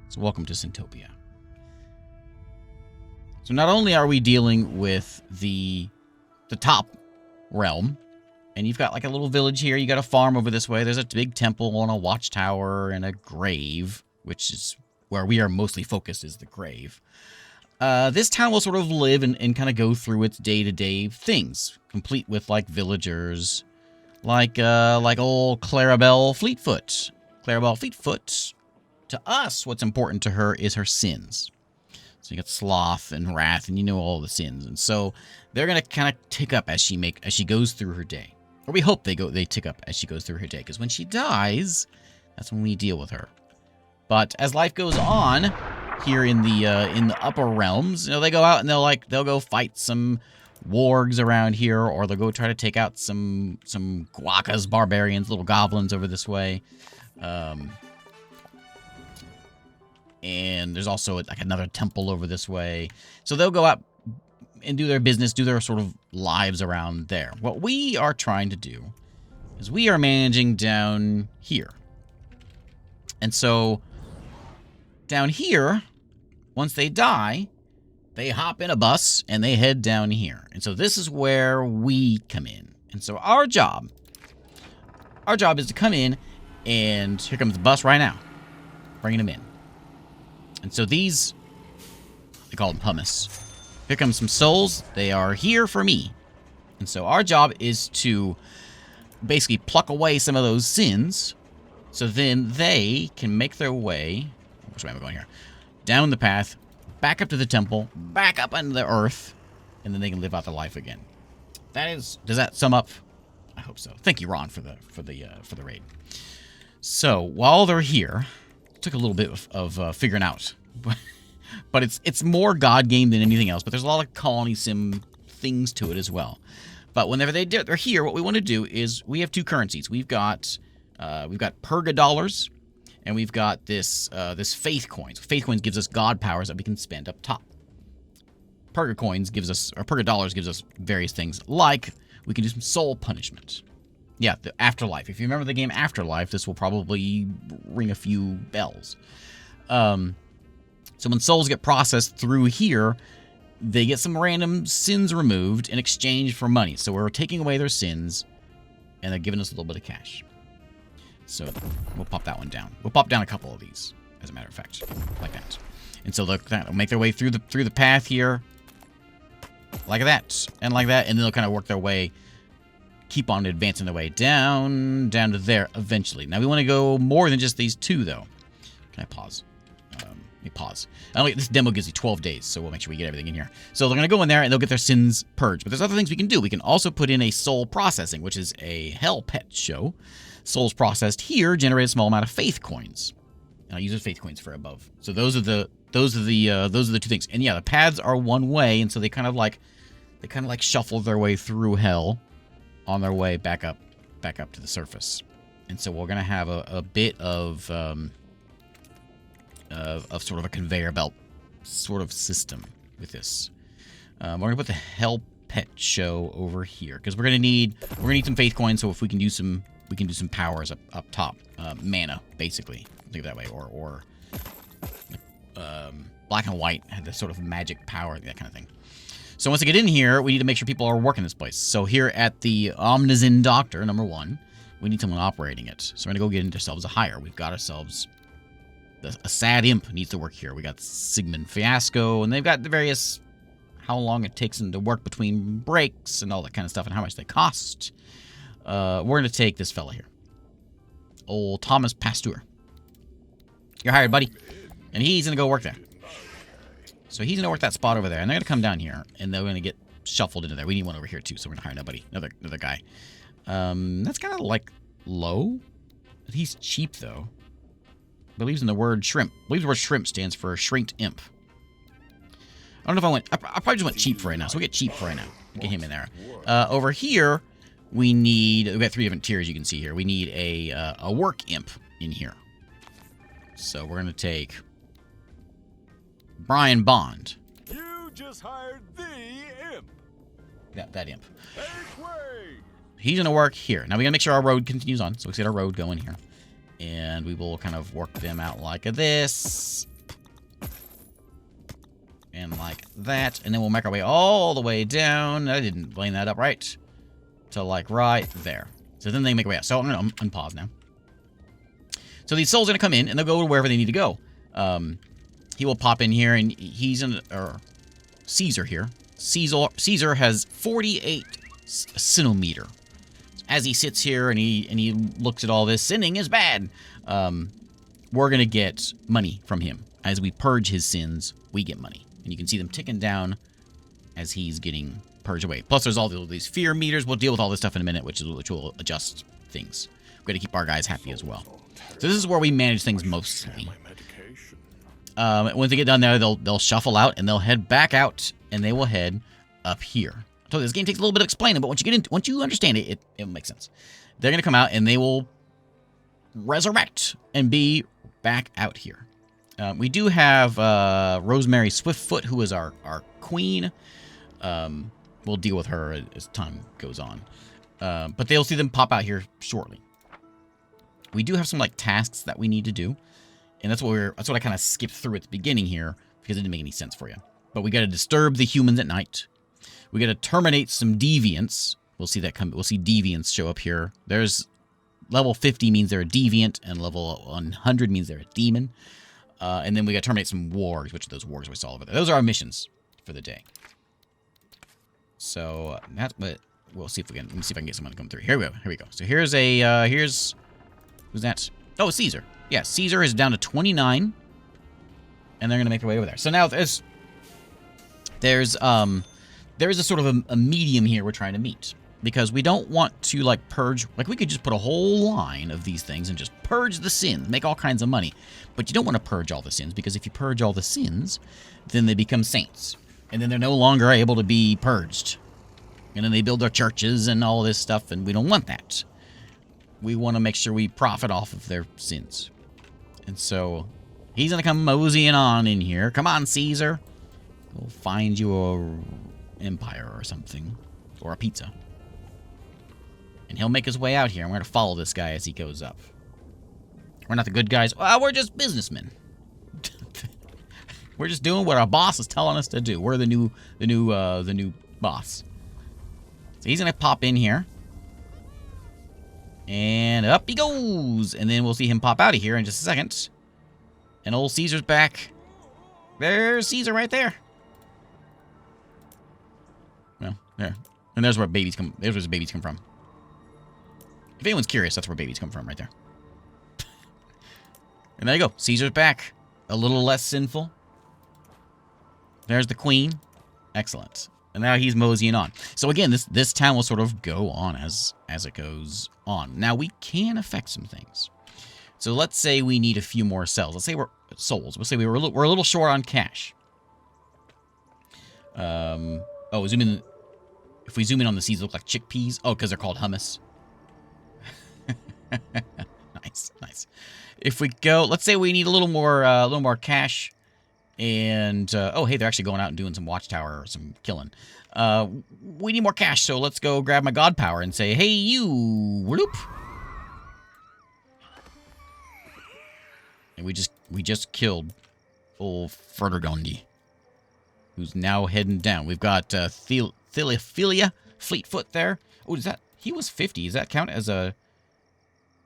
So welcome to Cintopia. So not only are we dealing with the top realm, and you've got like a little village here, you got a farm over this way, there's a big temple and a watchtower and a grave, which is where we are mostly focused, is the grave. This town will sort of live and kind of go through its day-to-day things, complete with like villagers, like old Clarabelle Fleetfoot. Clarabelle Fleetfoot, to us, what's important to her is her sins. So you got sloth and wrath, and you know all the sins, and so they're gonna kind of tick up as she goes through her day, or we hope they tick up as she goes through her day, because when she dies, that's when we deal with her. But as life goes on here in the upper realms, you know, they go out and they'll go fight some wargs around here, or they'll go try to take out some guacas, barbarians, little goblins over this way. And there's also like another temple over this way. So they'll go out and do their business, do their sort of lives around there. What we are trying to do is we are managing down here. And so down here, once they die, they hop in a bus and they head down here. And so this is where we come in. And so our job is to come in, and here comes the bus right now, bringing them in. And so these, they call them Humus. Here comes some souls. They are here for me. And so our job is to basically pluck away some of those sins, so then they can make their way, which way am I going here? Down the path, back up to the temple, back up into the earth, and then they can live out their life again. Does that sum up? I hope so. Thank you, Ron, for the raid. So while they're here, it took a little bit of figuring out, but it's more God game than anything else. But there's a lot of colony sim things to it as well. But whenever they're here, what we want to do is we have two currencies. We've got Purga dollars, and we've got this faith coins. Faith coins gives us God powers that we can spend up top. Purga dollars gives us various things, like we can do some soul punishment. Yeah, the afterlife. If you remember the game Afterlife, this will probably ring a few bells. So when souls get processed through here, they get some random sins removed in exchange for money. So we're taking away their sins, and they're giving us a little bit of cash. So we'll pop that one down. We'll pop down a couple of these, as a matter of fact, like that. And so they'll make their way through the path here, like that, and then they'll kind of work their way, keep on advancing their way down to there eventually. Now we want to go more than just these two, though. Can I pause? Let me pause. This demo gives you 12 days, so we'll make sure we get everything in here. So they're going to go in there, and they'll get their sins purged. But there's other things we can do. We can also put in a soul processing, which is a hell pet show. Souls processed here generate a small amount of faith coins. And I'll use those faith coins for above. So those are the two things. And yeah, the paths are one way, and so they kind of like shuffle their way through hell on their way back up to the surface. And so we're gonna have a bit of sort of a conveyor belt sort of system with this. We're gonna put the hell pet show over here because we're gonna need some faith coins. So if we can do some powers up top, mana basically, think of it that way, or black and white had this sort of magic power, that kind of thing. So once I get in here, we need to make sure people are working this place. So here at the Omnizin Doctor, number 1, we need someone operating it. So we're going to go get ourselves a hire. We've got ourselves a sad imp needs to work here. We got Sigmund Fiasco, and they've got the various, how long it takes them to work between breaks and all that kind of stuff, and how much they cost. We're going to take this fella here. Old Thomas Pasteur. You're hired, buddy. And he's going to go work there. So he's going to work that spot over there. And they're going to come down here. And they're going to get shuffled into there. We need one over here, too. So we're going to hire another guy. That's kind of like low. He's cheap, though. Believes in the word shrimp. Believes the word shrimp stands for shrinked imp. I don't know if I probably just went cheap for right now. So we'll get cheap for right now. Get him in there. Over here, we've got 3 different tiers you can see here. We need a work imp in here. So we're going to take Brian Bond. You just hired the imp. Yeah, that imp. Make way. He's going to work here. Now we got to make sure our road continues on. So let's get our road going here. And we will kind of work them out like this. And like that. And then we'll make our way all the way down. I didn't line that up right. To like right there. So then they make their way out. So I'm going to unpause now. So these souls are going to come in and they'll go to wherever they need to go. He will pop in here and he's in, or Caesar here. Caesar has 48 centimeter. As he sits here and he looks at all this, sinning is bad. We're going to get money from him. As we purge his sins, we get money. And you can see them ticking down as he's getting purged away. Plus, there's all these fear meters. We'll deal with all this stuff in a minute, which will adjust things. We've got to keep our guys happy as well. So this is where we manage things mostly. Once they get done there, they'll shuffle out and they'll head back out, and they will head up here. So this game takes a little bit of explaining, but once you understand it, it makes sense. They're going to come out and they will resurrect and be back out here. We do have Rosemary Swiftfoot, who is our queen. We'll deal with her as time goes on. But they'll see them pop out here shortly. We do have some like tasks that we need to do. And that's what I kind of skipped through at the beginning here because it didn't make any sense for you. But we got to disturb the humans at night. We got to terminate some deviants. We'll see that come. We'll see deviants show up here. There's level 50 means they're a deviant, and level 100 means they're a demon. And then we got to terminate some wargs, which are those wargs we saw over there. Those are our missions for the day. So that's what we'll see if we can. Let me see if I can get someone to come through. Here we go. Here we go. So here's who's that? Oh, Caesar. Yeah, Caesar is down to 29, and they're gonna make their way over there. So now there's a sort of a medium here we're trying to meet, because we don't want to like purge. Like we could just put a whole line of these things and just purge the sins, make all kinds of money. But you don't want to purge all the sins, because if you purge all the sins, then they become saints, and then they're no longer able to be purged, and then they build their churches and all this stuff, and we don't want that. We want to make sure we profit off of their sins. And so he's going to come moseying on in here. Come on, Caesar. We'll find you a empire or something. Or a pizza. And he'll make his way out here. And we're going to follow this guy as he goes up. We're not the good guys. Well, we're just businessmen. We're just doing what our boss is telling us to do. We're the new boss. So he's going to pop in here. And up he goes. And then we'll see him pop out of here in just a second. And old Caesar's back. There's Caesar right there. Well, there. And there's where babies come. There's where babies come from. If anyone's curious, that's where babies come from right there. And there you go. Caesar's back. A little less sinful. There's the queen. Excellent. And now he's moseying on. So again, this town will sort of go on as it goes on. Now we can affect some things. So let's say we need a few more cells. Let's say we're souls. We'll say we're a little short on cash. Zoom in. If we zoom in on the seeds, they look like chickpeas. Oh, because they're called hummus. Nice. If we go, let's say we need a little more cash. And, oh, hey, they're actually going out and doing some watchtower or some killing. We need more cash, so let's go grab my god power and say, hey, you, whoop. And we just killed old Ferdergondi, who's now heading down. We've got Philia Fleetfoot there. Oh, he was 50. Does that count as a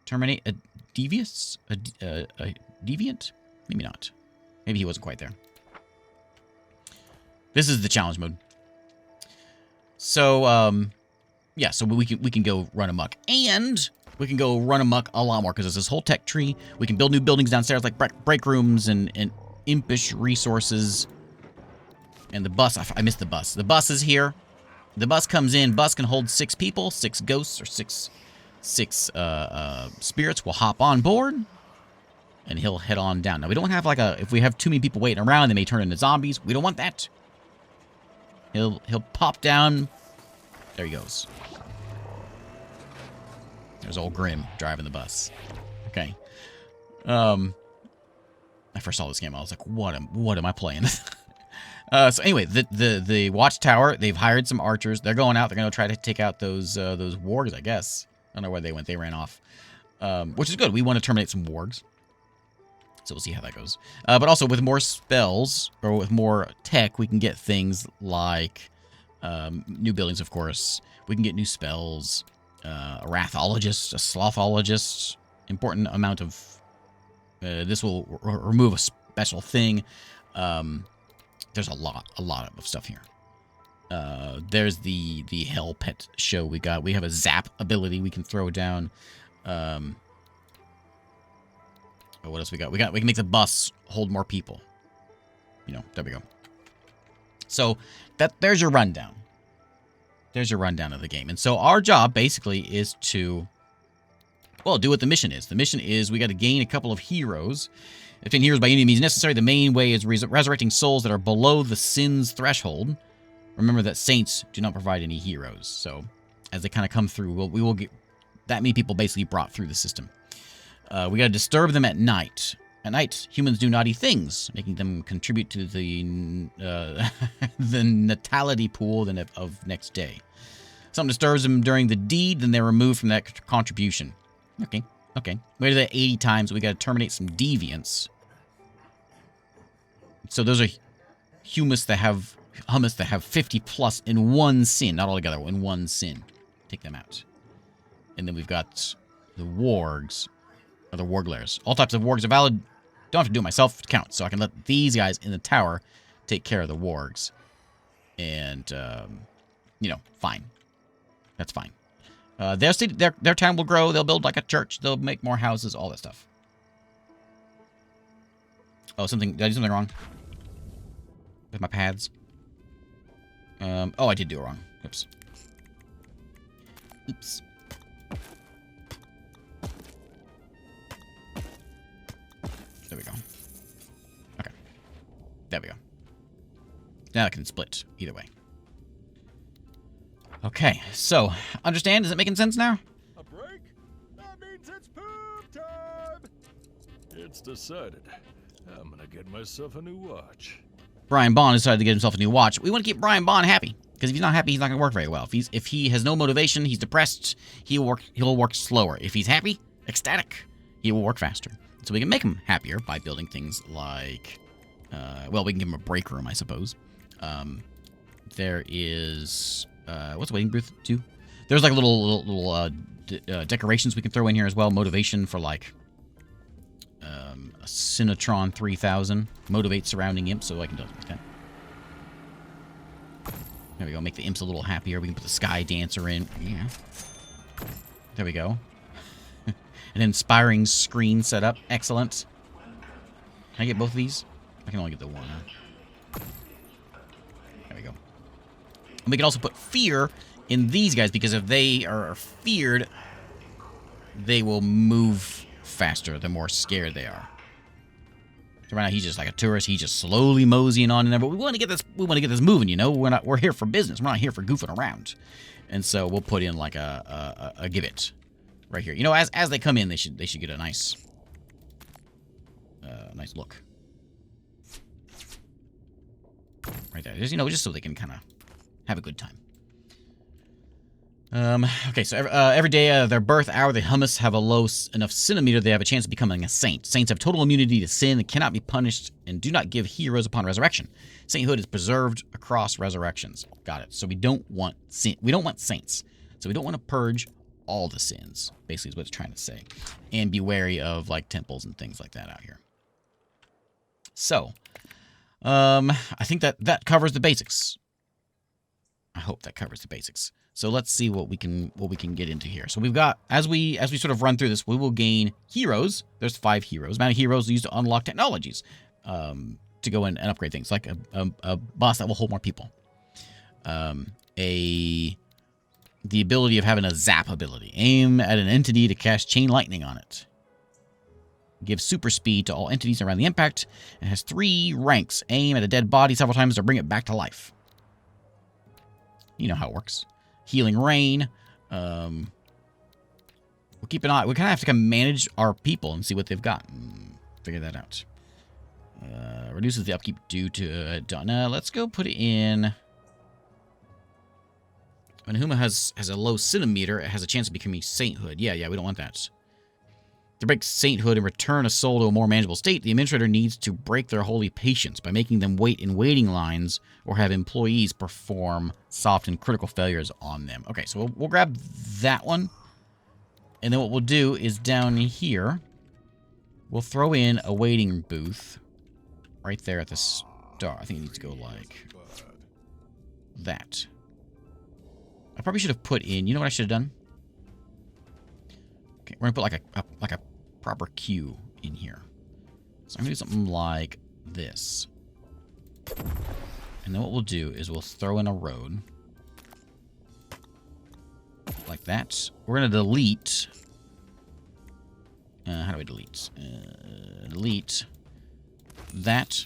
terminate a devious? A deviant? Maybe not. Maybe he wasn't quite there. This is the challenge mode. So, yeah, so we can go run amok. And we can go run amok a lot more, because there's this whole tech tree. We can build new buildings downstairs, like break rooms and impish resources. And the bus, I missed the bus. The bus is here. The bus comes in. Bus can hold 6 people, 6 ghosts, or six spirits will hop on board. And he'll head on down. Now, we don't have if we have too many people waiting around, they may turn into zombies. We don't want that. He'll pop down. There he goes. There's old Grim driving the bus. Okay. I first saw this game, I was like, what am I playing? So anyway, the watchtower, they've hired some archers. They're going out. They're going to try to take out those wargs, I guess. I don't know where they went. They ran off. Which is good. We want to terminate some wargs. So we'll see how that goes. But also with more spells, or with more tech, we can get things like new buildings, of course. We can get new spells, a Wrathologist, a Slothologist, important amount of... this will remove a special thing. There's a lot of stuff here. There's the Hell Pet show we got. We have a Zap ability we can throw down. What else we got? We can make the bus hold more people. You know, there we go. So there's your rundown. There's your rundown of the game. And so our job basically is to, well, do what the mission is. The mission is we got to gain a couple of heroes. Obtain heroes by any means necessary. The main way is resurrecting souls that are below the sin's threshold. Remember that saints do not provide any heroes. So as they kind of come through, we will get that many people basically brought through the system. We got to disturb them at night. At night, humans do naughty things, making them contribute to the the natality pool of next day. Something disturbs them during the deed, then they're removed from that contribution. Okay. We do that 80 times. We got to terminate some deviants. So those are Humus that have 50 plus in one sin, not all together, in one sin. Take them out. And then we've got the wargs. Or the warglairs. All types of wargs are valid. Don't have to do it myself to count. So I can let these guys in the tower take care of the wargs. And, you know, fine. That's fine. Their town will grow. They'll build like a church. They'll make more houses. All that stuff. Oh, did I do something wrong? With my pads? Oh, I did do it wrong. Oops. There we go. Okay. There we go. Now I can split either way. Okay, so, understand? Is it making sense now? A break? That means it's poop time! It's decided. I'm gonna get myself a new watch. Brian Bond decided to get himself a new watch. We want to keep Brian Bond happy. Because if he's not happy, he's not going to work very well. If he has no motivation, he's depressed, he'll work slower. If he's happy, ecstatic, he will work faster. So we can make him happier by building things like, well, we can give him a break room, I suppose. There is, what's the waiting booth do? There's like little decorations we can throw in here as well. Motivation for like a Cinetron 3000. Motivate surrounding imps, so I can do something like that. There we go. Make the imps a little happier. We can put the Sky Dancer in. Yeah. There we go. An inspiring screen setup. Excellent. Can I get both of these? I can only get the one. There we go. And we can also put fear in these guys, because if they are feared, they will move faster the more scared they are. So right now he's just like a tourist. He's just slowly moseying on in there. But we want to get this. We want to get this moving. You know, we're here for business. We're not here for goofing around. And so we'll put in like a gibbet right here. You know, as they come in, they should get a nice look right there. Just, you know, just so they can kind of have a good time. Okay, so every day their birth hour, the Humus have a low enough centimeter, they have a chance of becoming a saint. Saints have total immunity to sin and cannot be punished and do not give heroes upon resurrection. Sainthood is preserved across resurrections. Got it. So we don't want saints. So we don't want to purge all the sins, basically is what it's trying to say. And be wary of, like, temples and things like that out here. So, I think that covers the basics. I hope that covers the basics. So let's see what we can get into here. So we've got, as we sort of run through this, we will gain heroes. There's 5 heroes. Amount of heroes used to unlock technologies to go in and upgrade things, like a boss that will hold more people. The ability of having a zap ability. Aim at an entity to cast chain lightning on it. Give super speed to all entities around the impact. It has 3 ranks. Aim at a dead body several times to bring it back to life. You know how it works. Healing rain. We'll keep an eye. We kind of have to kind of manage our people and see what they've got. And figure that out. Reduces the upkeep due to Donna. Let's go put it in. When Huma has a low centimeter, it has a chance of becoming sainthood. Yeah, we don't want that. To break sainthood and return a soul to a more manageable state, the administrator needs to break their holy patience by making them wait in waiting lines or have employees perform soft and critical failures on them. Okay, so we'll grab that one. And then what we'll do is down here, we'll throw in a waiting booth right there at the start. I think it needs to go like that. I probably should have put in, you know what I should have done? Okay, we're going to put like a proper queue in here. So I'm going to do something like this. And then what we'll do is we'll throw in a road. Like that. We're going to delete. How do I delete? Delete that.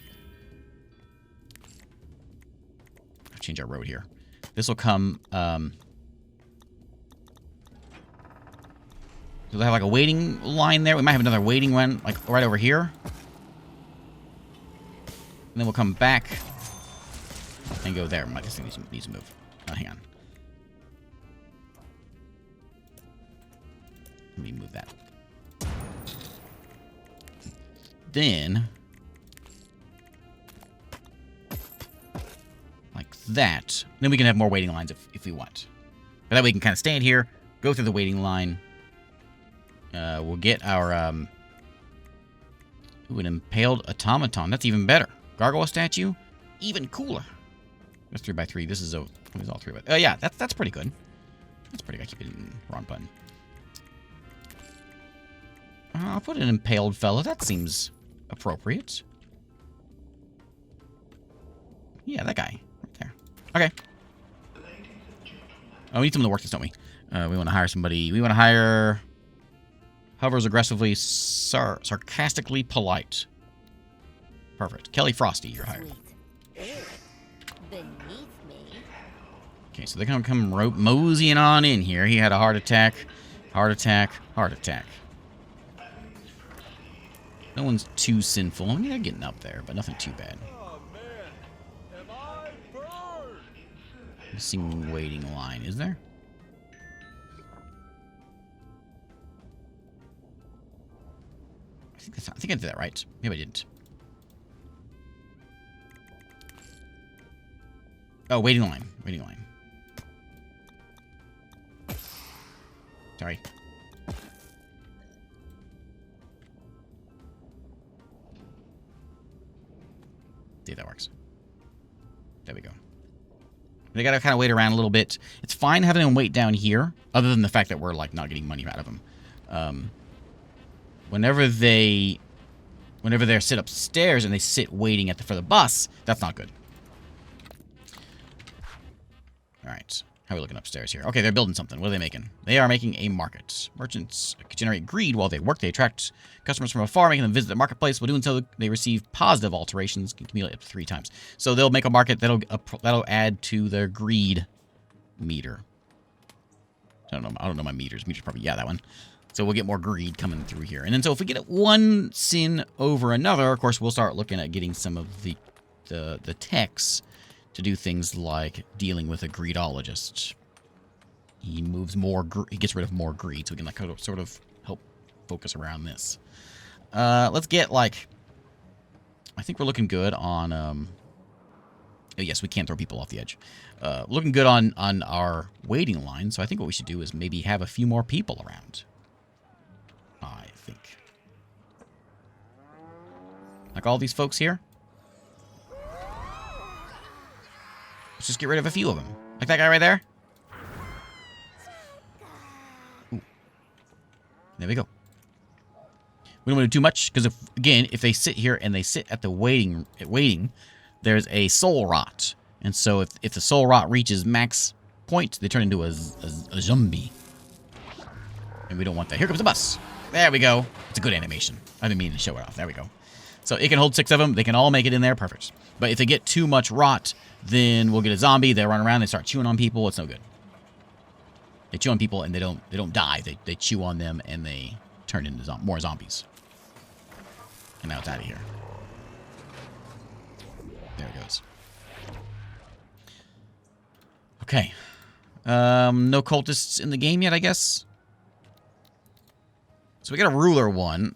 I'll change our road here. This will come. So they have like a waiting line there. We might have another waiting one, like right over here. And then we'll come back and go there. I guess it needs to move. Oh, hang on. Let me move that. Then, like that. Then we can have more waiting lines if we want. But that way we can kind of stand here, go through the waiting line. We'll get our, an impaled automaton. That's even better. Gargoyle statue, even cooler. That's 3x3. This is all 3x. Oh, yeah, that's pretty good. That's pretty good. I keep it in the wrong button. I'll put an impaled fellow. That seems appropriate. Yeah, that guy. Right there. Okay. Oh, we need someone to work this, don't we? We want to hire somebody. We want to hire... Hovers aggressively, sarcastically polite. Perfect. Kelly Frosty, you're hired. Okay, so they're going to come moseying on in here. He had a heart attack. Heart attack. Heart attack. No one's too sinful. I mean, they're getting up there, but nothing too bad. Oh, man. Am I burned? Missing waiting line, is there? I think I did that right. Maybe I didn't. Oh, waiting line. Waiting line. Sorry. See if that works. There we go. They gotta kind of wait around a little bit. It's fine having them wait down here, other than the fact that we're like not getting money out of them. Whenever they're sit upstairs and they sit waiting for the bus, that's not good. All right. How are we looking upstairs here? Okay, they're building something. What are they making? They are making a market. Merchants generate greed while they work. They attract customers from afar, making them visit the marketplace. While doing so, they receive positive alterations, can accumulate up to 3 times. So they'll make a market that'll add to their greed meter. I don't know my meters. Meters probably, yeah, that one. So we'll get more greed coming through here. And then so if we get one sin over another, of course, we'll start looking at getting some of the techs to do things like dealing with a greedologist. He moves more, he gets rid of more greed, so we can like sort of help focus around this. Let's get like, I think we're looking good on, oh yes, we can throw people off the edge. Looking good on our waiting line, so I think what we should do is maybe have a few more people around. I think. Like all these folks here. Let's just get rid of a few of them. Like that guy right there. Ooh. There we go. We don't want to do too much, because if they sit here and they sit at the waiting, there's a soul rot. And so if the soul rot reaches max point, they turn into a zombie. And we don't want that. Here comes the bus. There we go. It's a good animation. I didn't mean to show it off. There we go. So it can hold 6 of them. They can all make it in there. Perfect. But if they get too much rot, then we'll get a zombie. They run around. They start chewing on people. It's no good. They chew on people and they don't die. They chew on them and they turn into more zombies. And now it's out of here. There it goes. Okay. No cultists in the game yet, I guess. So we got a ruler one.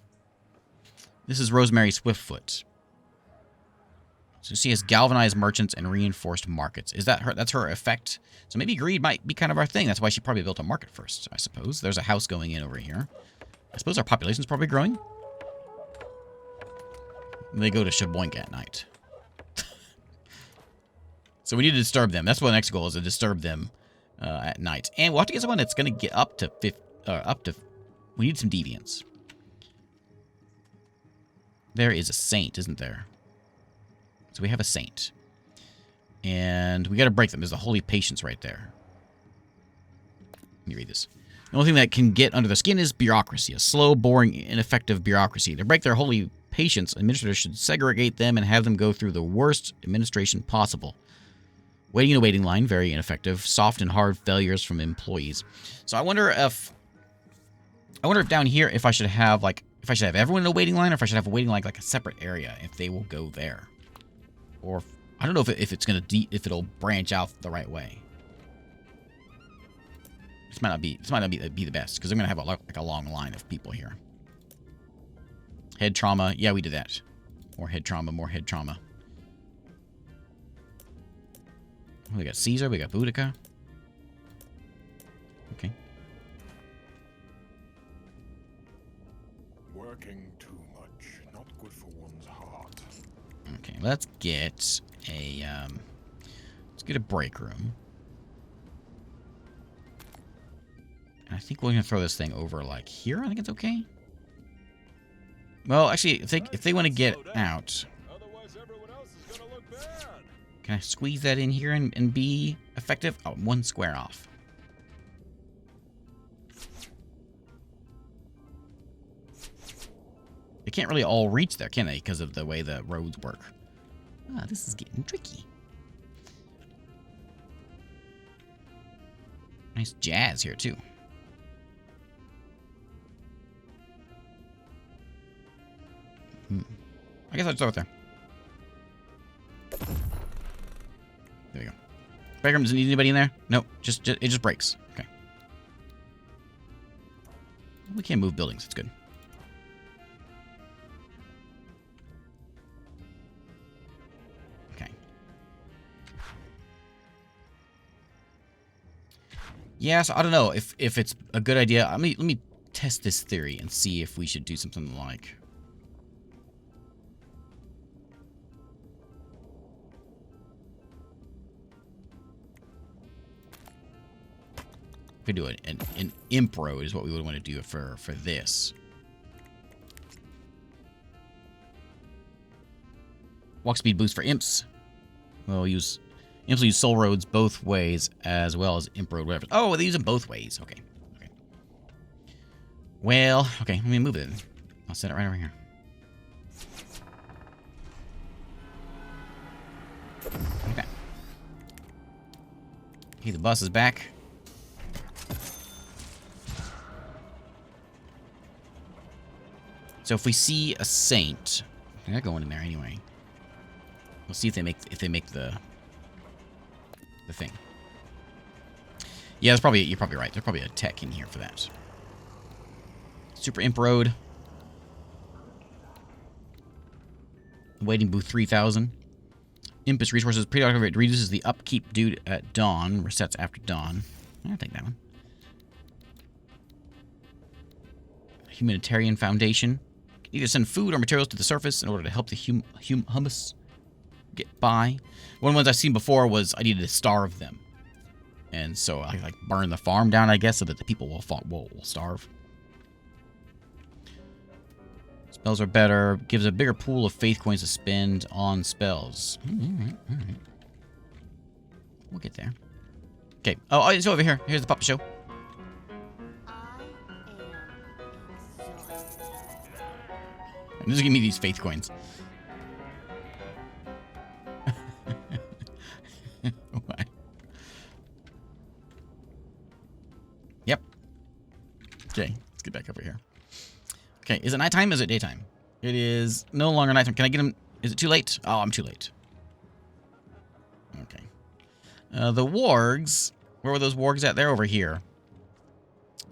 This is Rosemary Swiftfoot. So she has galvanized merchants and reinforced markets. Is that her? That's her effect. So maybe greed might be kind of our thing. That's why she probably built a market first, I suppose. There's a house going in over here. I suppose our population's probably growing. They go to Shaboink at night. So we need to disturb them. That's what the next goal is, to disturb them at night. And we'll have to get someone that's going to get up to 50, we need some deviants. There is a saint, isn't there? So we have a saint. And we got to break them. There's a holy patience right there. Let me read this. The only thing that can get under the skin is bureaucracy. A slow, boring, ineffective bureaucracy. To break their holy patience, administrators should segregate them and have them go through the worst administration possible. Waiting in a waiting line, very ineffective. Soft and hard failures from employees. So I wonder if down here, if I should have everyone in a waiting line, or if I should have a waiting line like a separate area, if they will go there. Or I don't know if it's gonna if it'll branch out the right way. This might not be the best, because I'm gonna have a long line of people here. Head trauma, yeah, we did that. More head trauma, more head trauma. We got Caesar, we got Boudica. Okay. Working too much, not good for one's heart. Okay, let's get a break room. And I think we're gonna throw this thing over like here. I think it's okay. Well, actually, if they want to get out, Otherwise, everyone else is gonna look bad. can I squeeze that in here and be effective? Oh, one square off. They can't really all reach there, can they? Because of the way the roads work. Ah, this is getting tricky. Nice jazz here, too. I guess I'll just throw it there. There we go. Break room, doesn't need anybody in there? Nope, it just breaks. Okay. We can't move buildings, it's good. Okay. Yeah, so I don't know if it's a good idea. Let me test this theory and see if we should do something like... We do an imp road is what we would want to do for this. Walk speed boost for imps. Imps will use soul roads both ways as well as imp road, whatever. Oh, they use them both ways. Okay. Okay. Well, okay, let me move it. I'll set it right over here. Okay. Okay, the bus is back. So if we see a saint, they're going in there anyway. We'll see if they make the thing. Yeah, you're probably right. There's probably a tech in here for that. Super Imp Road. Waiting booth 3000. Impus resources pre-active. It reduces the upkeep due at dawn. Resets after dawn. I'll take that one. Humanitarian Foundation. Either send food or materials to the surface in order to help the Humus get by. One of the ones I've seen before was I needed to starve them. And so I like burn the farm down, I guess, so that the people will starve. Spells are better. Gives a bigger pool of faith coins to spend on spells. Alright. We'll get there. Okay. Oh, it's over here. Here's the puppet show. Just give me these faith coins. Why? Yep. Okay, let's get back over here. Okay, is it nighttime? Is it daytime? It is no longer nighttime. Can I get him? Is it too late? Oh, I'm too late. Okay. The wargs. Where were those wargs at? They're over here.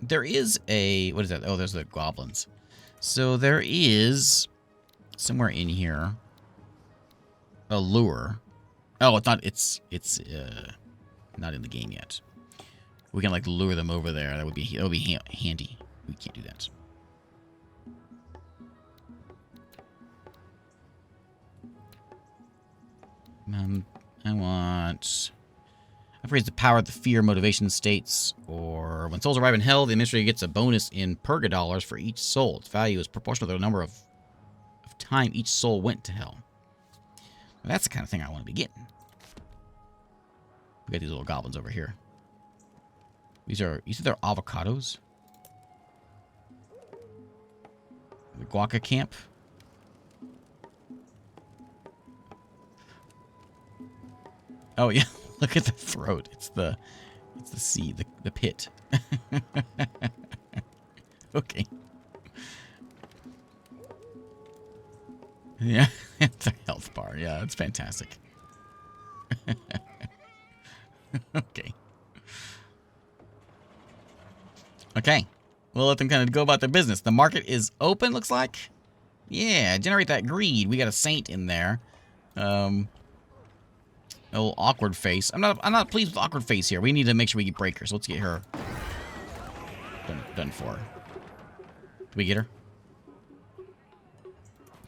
There is a... What is that? Oh, there's the goblins. So there is... Somewhere in here... A lure. Oh, it's not... It's not in the game yet. We can, like, lure them over there. That would be handy. We can't do that. I want... Upgrades the power of the fear motivation states, or when souls arrive in hell, the administrator gets a bonus in purgadollars for each soul. Its value is proportional to the number of time each soul went to hell. Well, that's the kind of thing I want to be getting. We got these little goblins over here. These are, you see they're avocados? The guaca camp. Oh yeah. Look at the throat. It's the sea, the pit. Okay. Yeah, it's a health bar. Yeah, that's fantastic. Okay. Okay. We'll let them kind of go about their business. The market is open, looks like. Yeah, generate that greed. We got a saint in there. A little awkward face. I'm not pleased with awkward face here. We need to make sure we get breaker. So let's get her done for. Did we get her?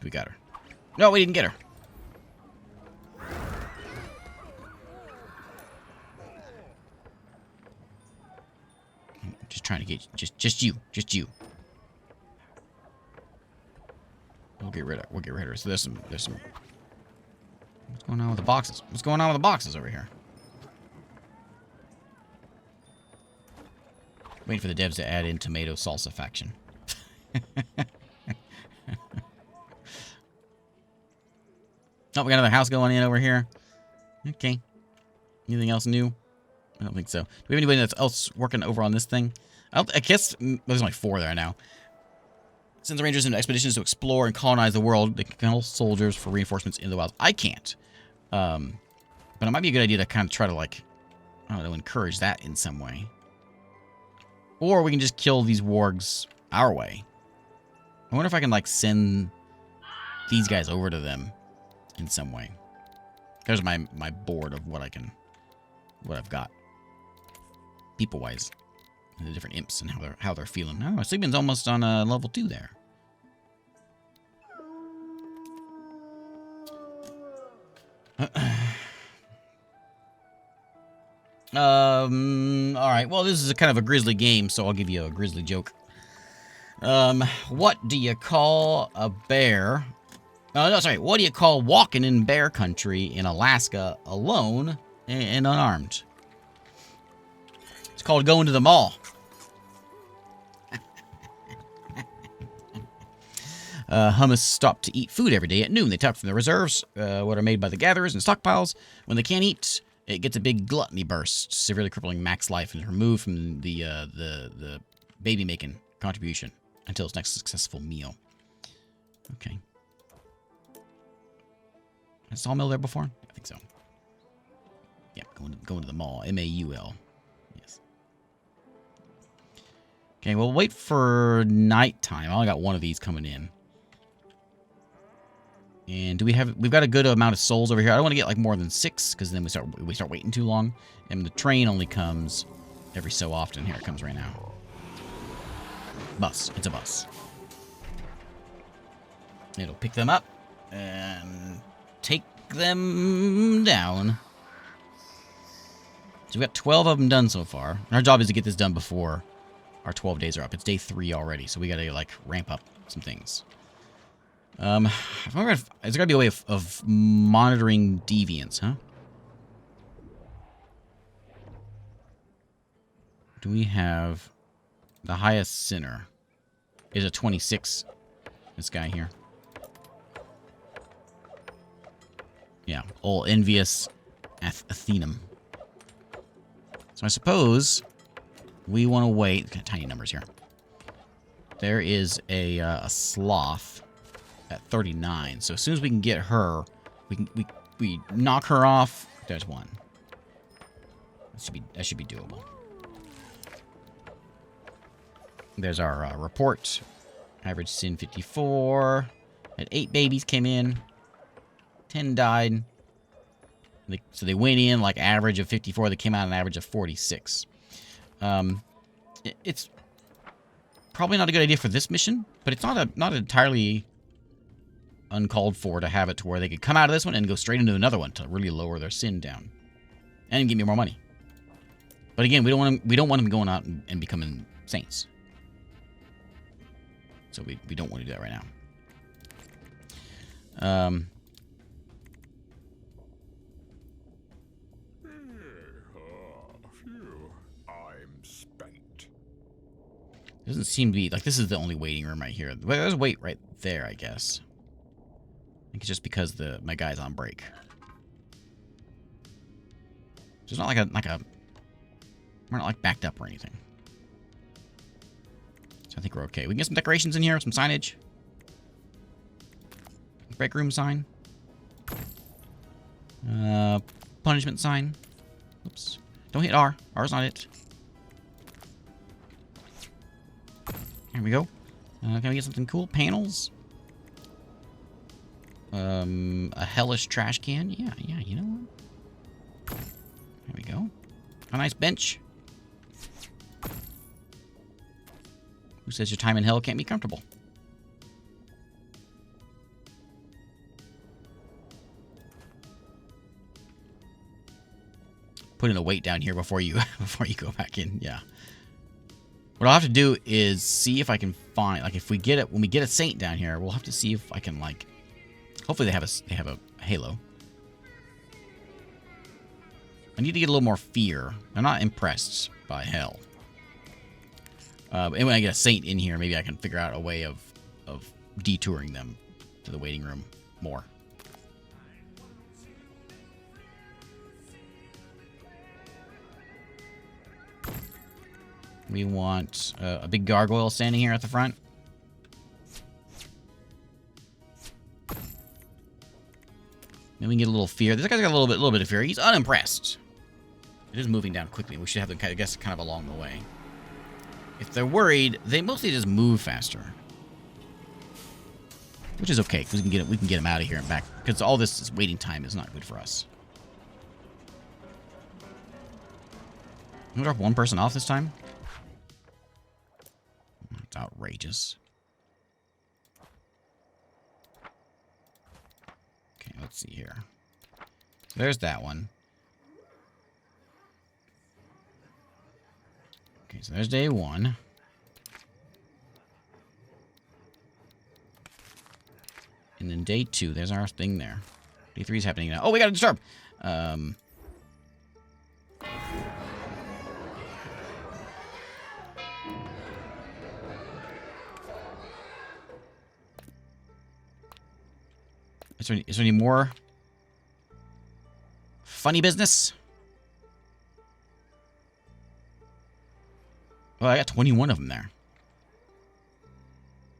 We got her. No, we didn't get her. Just trying to get just you. We'll get rid of her. So there's some. What's going on with the boxes? What's going on with the boxes over here? Waiting for the devs to add in tomato salsa faction. Oh, we got another house going in over here. Okay. Anything else new? I don't think so. Do we have anybody else working over on this thing? I guess there's only 4 there now. Send the rangers into expeditions to explore and colonize the world. They can call soldiers for reinforcements in the wilds. I can't. But it might be a good idea to kind of try to, like, I don't know, encourage that in some way. Or we can just kill these wargs our way. I wonder if I can, like, send these guys over to them in some way. There's my board of what I've got. People-wise. And the different imps and how they're feeling. Oh, Sigmund's almost on level 2 there. Alright, well, this is a kind of a grisly game, so I'll give you a grisly joke. What do you call a bear? No, sorry, what do you call walking in bear country in Alaska alone and unarmed? It's called going to the mall. Humus stop to eat food every day at noon. They tuck from the reserves, what are made by the gatherers and stockpiles. When they can't eat, it gets a big gluttony burst, severely crippling max life, and is removed from the baby-making contribution until its next successful meal. Okay. Has Sawmill there before? I think so. Yeah, going to the mall. M-A-U-L. Yes. Okay, we'll wait for nighttime. I only got one of these coming in. And we've got a good amount of souls over here. I don't want to get like more than 6, because then we start waiting too long. And the train only comes every so often. Here it comes right now. Bus. It's a bus. It'll pick them up and take them down. So we've got 12 of them done so far. And our job is to get this done before our 12 days are up. It's day 3 already, so we got to like ramp up some things. There's got to be a way of monitoring deviants, huh? Do we have the highest sinner? Is a 26. This guy here. Yeah, old envious Athenum. So I suppose we want to wait. Got tiny numbers here. There is a sloth at 39. So as soon as we can get her, we knock her off. There's one. That should be doable. There's our report. Average sin 54. Had 8 babies came in. 10 died. So they went in like average of 54. They came out an average of 46. It's probably not a good idea for this mission, but it's not entirely uncalled for to have it to where they could come out of this one and go straight into another one to really lower their sin down and give me more money. But again, we don't want them going out and becoming saints. So we don't want to do that right now. I'm spent. Doesn't seem to be like this is the only waiting room right here. Well, there's a wait right there, I guess. I think it's just because my guy's on break. So it's not we're not like backed up or anything. So I think we're okay. We can get some decorations in here, some signage. Break room sign. Punishment sign. Oops. Don't hit R. R's not it. Here we go. Can we get something cool? Panels. A hellish trash can. Yeah, you know what? There we go. A nice bench. Who says your time in hell can't be comfortable? Put in a weight down here before you go back in. Yeah. What I'll have to do is see if I can find, like, if we get it when we get a saint down here, we'll have to see if I can, like, hopefully they have a halo. I need to get a little more fear. I'm not impressed by hell. And when I get a saint in here, maybe I can figure out a way of detouring them to the waiting room more. We want a big gargoyle standing here at the front. Then we can get a little fear. This guy's got a little bit of fear. He's unimpressed. It is moving down quickly. We should have them, I guess, kind of along the way. If they're worried, they mostly just move faster, which is okay because we can get them out of here and back. Because all this waiting time is not good for us. Can we drop one person off this time? It's outrageous. Okay, let's see here. So there's that one. Okay, so there's day 1. And then day 2, there's our thing there. Day 3 is happening now. Oh, we got to disturb. Is there any more funny business? Well, I got 21 of them there.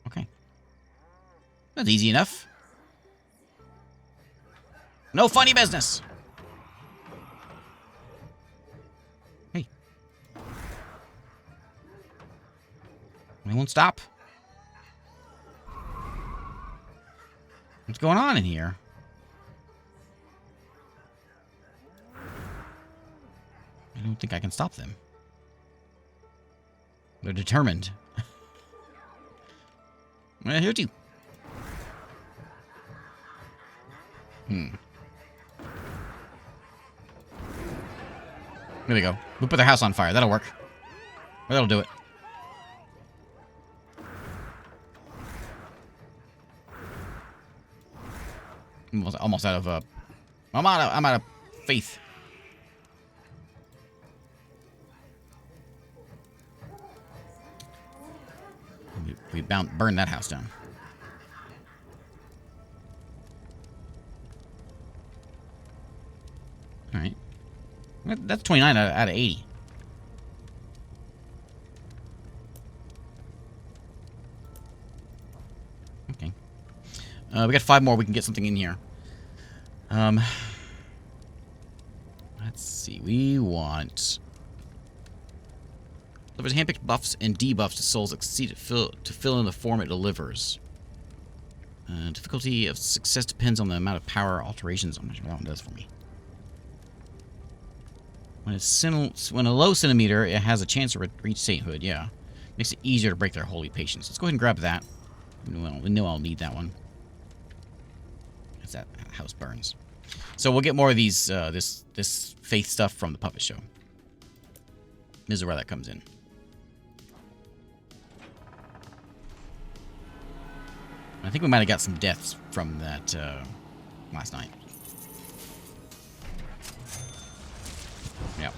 Okay. That's easy enough. No funny business. Hey. They won't stop. What's going on in here? I don't think I can stop them. They're determined. I'm gonna hit you. There we go. We'll put their house on fire. That'll work. Or that'll do it. Almost out of I'm out of faith. We burned that house down. All right. That's 29 out of 80. Okay. We got 5 more. We can get something in here. Let's see. We want Delivers handpicked buffs and debuffs to souls that succeed to fill in the form it delivers. Difficulty of success depends on the amount of power alterations. I'm not sure what that one does for me. When a low centimeter, it has a chance to reach sainthood. Yeah, makes it easier to break their holy patience. Let's go ahead and grab that. We know I'll need that one. As that house burns. So we'll get more of these this faith stuff from the puppet show. This is where that comes in. I think we might have got some deaths from that last night. Yep.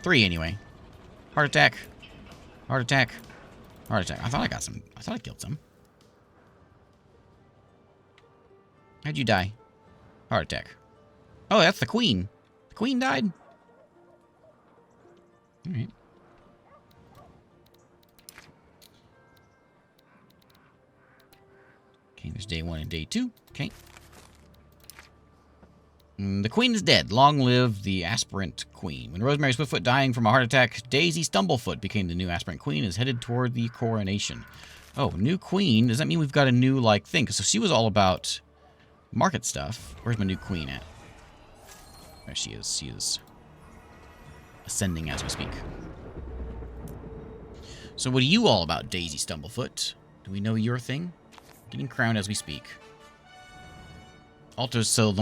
3 anyway. Heart attack. Heart attack. Heart attack. I thought I got some. I thought I killed some. How'd you die? Heart attack. Oh, that's the queen. The queen died? Alright. Okay, there's day 1 and day 2. Okay. The queen is dead. Long live the aspirant queen. When Rosemary Swiftfoot, dying from a heart attack, Daisy Stumblefoot became the new aspirant queen, is headed toward the coronation. Oh, new queen? Does that mean we've got a new, like, thing? So she was all about market stuff. Where's my new queen at? There she is. She is ascending as we speak. So what are you all about, Daisy Stumblefoot? Do we know your thing? Getting crowned as we speak. Altars, so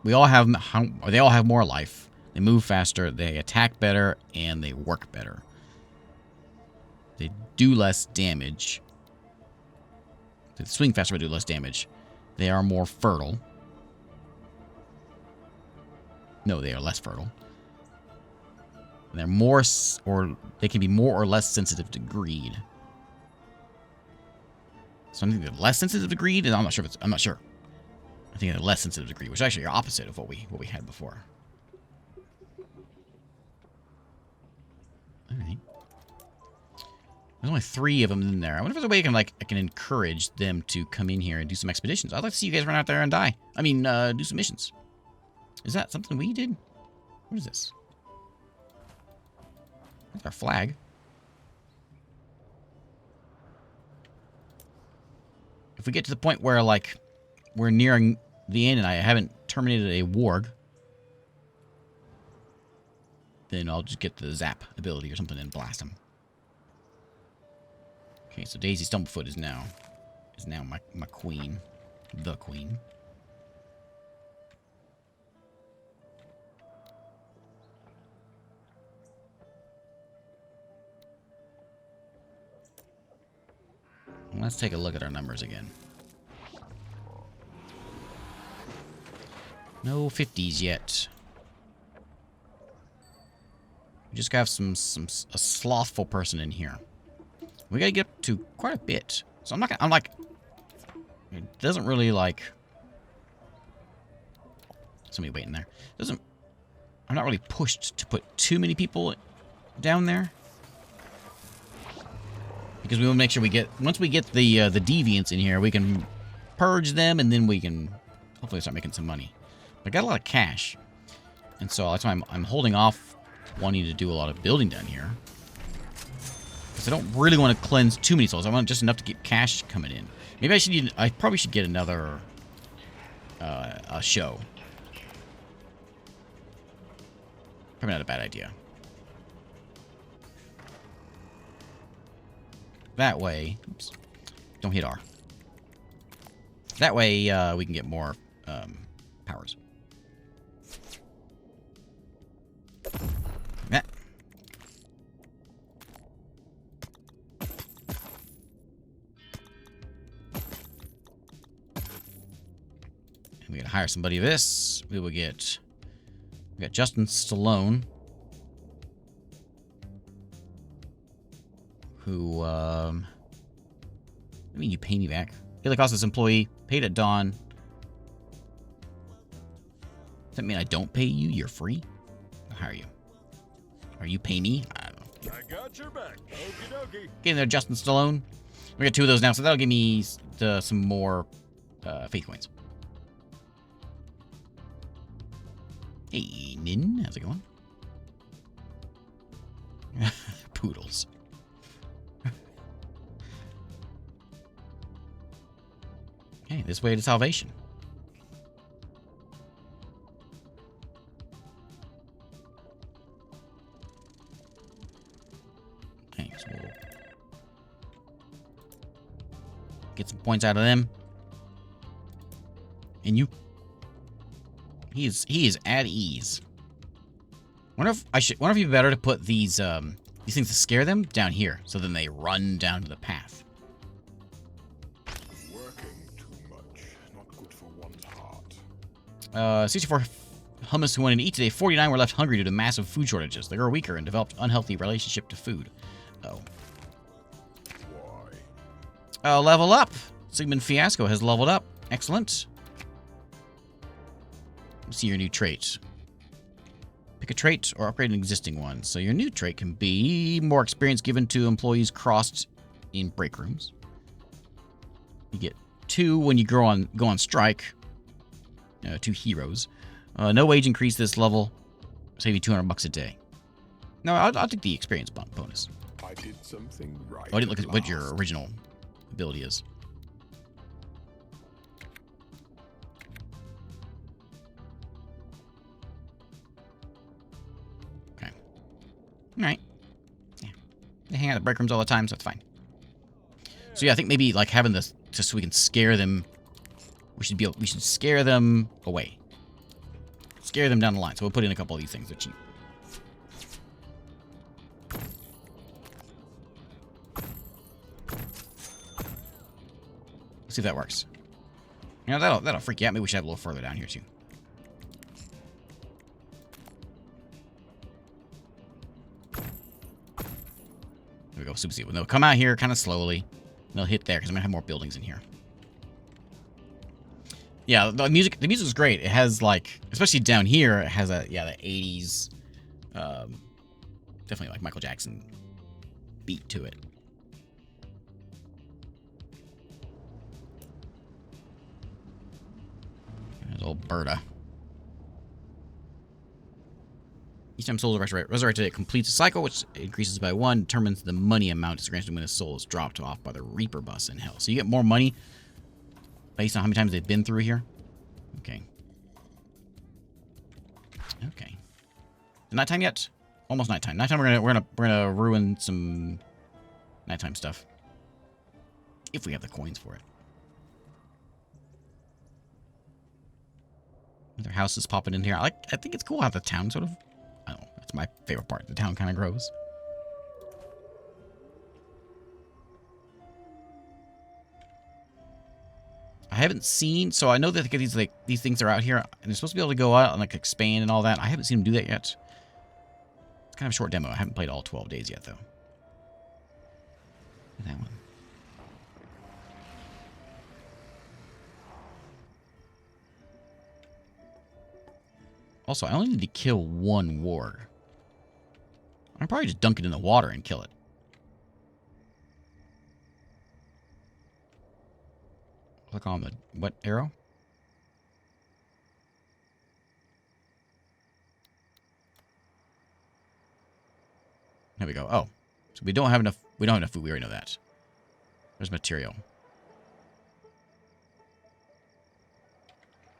they all have more life. They move faster, they attack better, and they work better. They do less damage. They swing faster but do less damage. They are more fertile. No, they are less fertile. They're more, or they can be more or less sensitive to greed. So I think they're less sensitive to greed, and I'm not sure if it's. I'm not sure. I think they're less sensitive to greed, which is actually the opposite of what we had before. All right. There's only 3 of them in there. I wonder if there's a way I can encourage them to come in here and do some expeditions. I'd like to see you guys run out there and die. I mean, do some missions. Is that something we did? What is this? That's our flag. If we get to the point where, like, we're nearing the end and I haven't terminated a warg, then I'll just get the zap ability or something and blast him. Okay, so Daisy Stumblefoot is now my queen. The queen. Let's take a look at our numbers again. No 50s yet. We just got a slothful person in here. We gotta get up to quite a bit. So I'm like, it doesn't really like. Somebody waiting there. I'm not really pushed to put too many people down there. Because we want to make sure we get, once we get the deviants in here, we can purge them, and then we can hopefully start making some money. I got a lot of cash, and so that's why I'm holding off wanting to do a lot of building down here. Because I don't really want to cleanse too many souls. I want just enough to keep cash coming in. Maybe I probably should get another a show. Probably not a bad idea. That way, oops, don't hit R. That way, we can get more powers. That. And we gotta hire somebody of this. We got Justin Stallone. Who, I mean, you pay me back. Daily cost as employee, paid at dawn. Does that mean I don't pay you? You're free? I'll hire you. Or you pay me? I don't know. I got your back. Okie dokie. Get in there, Justin Stallone. We got 2 of those now, so that'll give me some more faith coins. Hey, Nin. How's it going? poodles. Okay, this way to salvation. Okay, so we'll get some points out of them. And you. He is at ease. Wonder if it'd be better to put these things to scare them down here, so then they run down to the path. Working too much, not good for one's heart. 64 Humus who wanted to eat today. 49 were left hungry due to massive food shortages. They grew weaker and developed unhealthy relationship to food. Oh. Why? Level up. Sigmund Fiasco has leveled up. Excellent. Let's see your new trait. Pick a trait or upgrade an existing one. So your new trait can be more experience given to employees crossed in break rooms. You get 2 when you go on strike. 2 heroes. No wage increase this level. Save you $200 a day. No, I'll take the experience bonus. I did something right. Oh, I didn't look at what your original ability is. Okay. All right. Yeah. They hang out at break rooms all the time, so it's fine. So yeah, I think maybe like having this just so we can scare them. We should scare them away. Scare them down the line. So we'll put in a couple of these things. They're cheap. Let's see if that works. You know, that'll freak you out. Maybe we should have a little further down here too. There we go. Super Seal. They'll come out here kind of slowly. They'll hit there because I'm gonna have more buildings in here. Yeah, the music is great. It has like, especially down here, it has the 80s, definitely like Michael Jackson beat to it. There's old Berta. Each time souls are resurrected, it completes a cycle, which increases by 1, determines the money amount is granted when a soul is dropped off by the Reaper bus in hell. So you get more money based on how many times they've been through here. Okay. Okay. Nighttime yet? Almost nighttime. Nighttime. We're gonna ruin some nighttime stuff if we have the coins for it. Other houses popping in here. I think it's cool how the town sort of. I don't know. That's my favorite part. The town kind of grows. I haven't seen, so I know that these things are out here, and they're supposed to be able to go out and like expand and all that. I haven't seen them do that yet. It's kind of a short demo. I haven't played all 12 days yet, though. That one. Also, I only need to kill 1 warg. I can probably just dunk it in the water and kill it. Click on the what arrow? There we go. Oh, so we don't have enough. We don't have enough food. We already know that. There's material.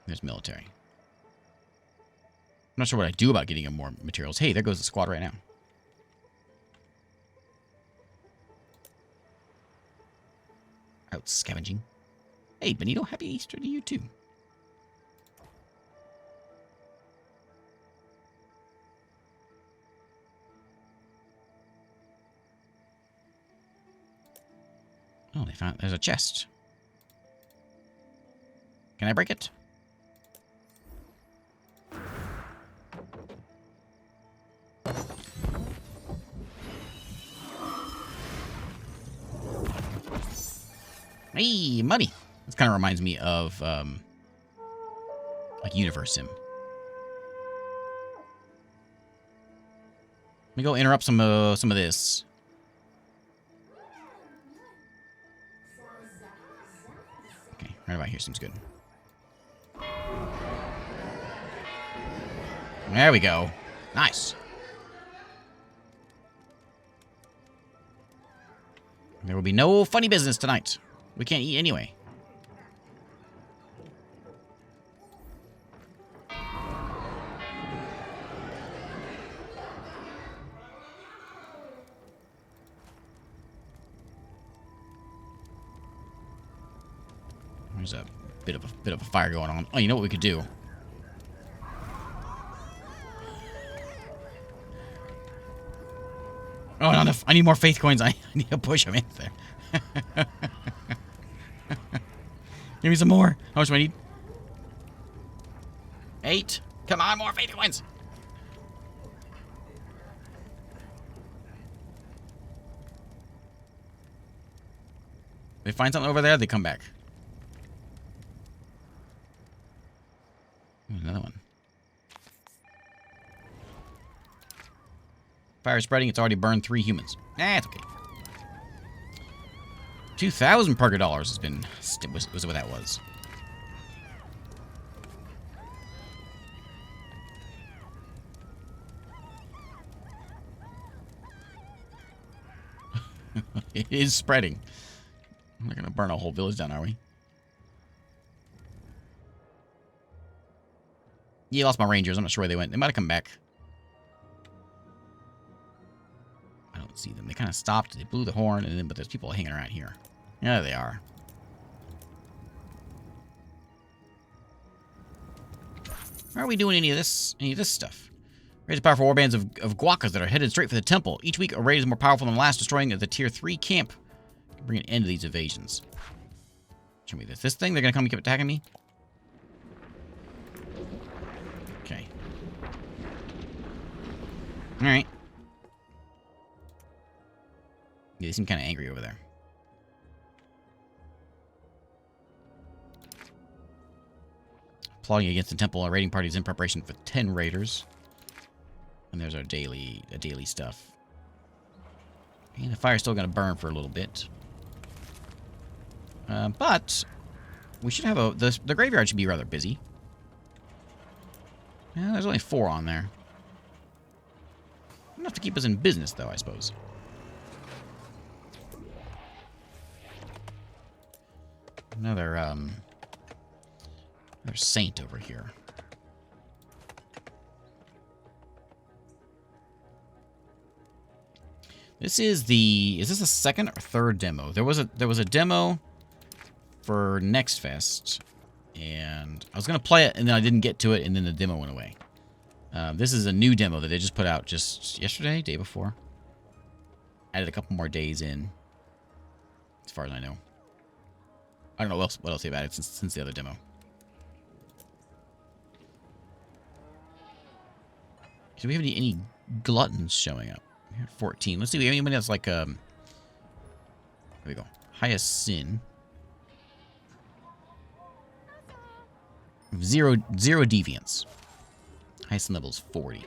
There's military. I'm not sure what I do about getting him more materials. Hey, there goes the squad right now. Out scavenging. Hey, Benito, happy Easter to you, too. Oh, they found... There's a chest. Can I break it? Hey, money! This kind of reminds me of, like, Universe Sim. Let me go interrupt some of this. Okay, right about here seems good. There we go. Nice. There will be no funny business tonight. We can't eat anyway. There's a bit of a fire going on. Oh, you know what we could do? Oh, not enough. I need more faith coins. I need to push them in there. Give me some more. How much do I need? 8. Come on, more faith coins. They find something over there, they come back. Another one. Fire spreading. It's already burned 3 humans. It's okay. 2,000 Parker dollars has been was what that was. It is spreading. We're not gonna burn a whole village down, are we? Yeah, I lost my rangers. I'm not sure where they went. They might have come back. I don't see them. They kind of stopped. They blew the horn, and then but there's people hanging around here. Yeah, they are. Why are we doing any of this stuff? Raise powerful warbands of guacas that are headed straight for the temple. Each week, a raid is more powerful than the last, destroying the tier 3 camp. Bring an end to these evasions. Show me this. This thing, they're gonna come and keep attacking me? Okay. Alright. Yeah, they seem kind of angry over there. Plotting against the temple, a raiding party is in preparation for 10 raiders. And there's our daily stuff. And the fire's still gonna burn for a little bit. But we should have the graveyard should be rather busy. Yeah, there's only 4 on there. Enough to keep us in business, though, I suppose. Another saint over here. This is this a second or third demo? There was a demo for Next Fest, and I was gonna play it, and then I didn't get to it, and then the demo went away. This is a new demo that they just put out just yesterday, day before. Added a couple more days in, as far as I know. I don't know what else they've added since the other demo. Do we have any gluttons showing up? We have 14. Let's see. We have anybody that's like Here we go. Highest sin. Zero deviance. Highest level is 40.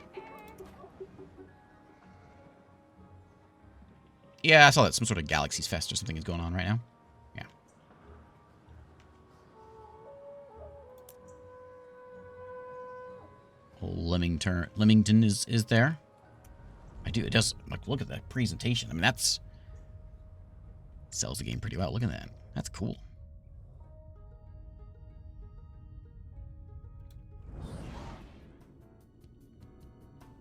Yeah, I saw that some sort of Galaxy's Fest or something is going on right now. Yeah. Old Leamington is there. I do. It does. Like, look at that presentation. I mean, that's sells the game pretty well. Look at that. That's cool.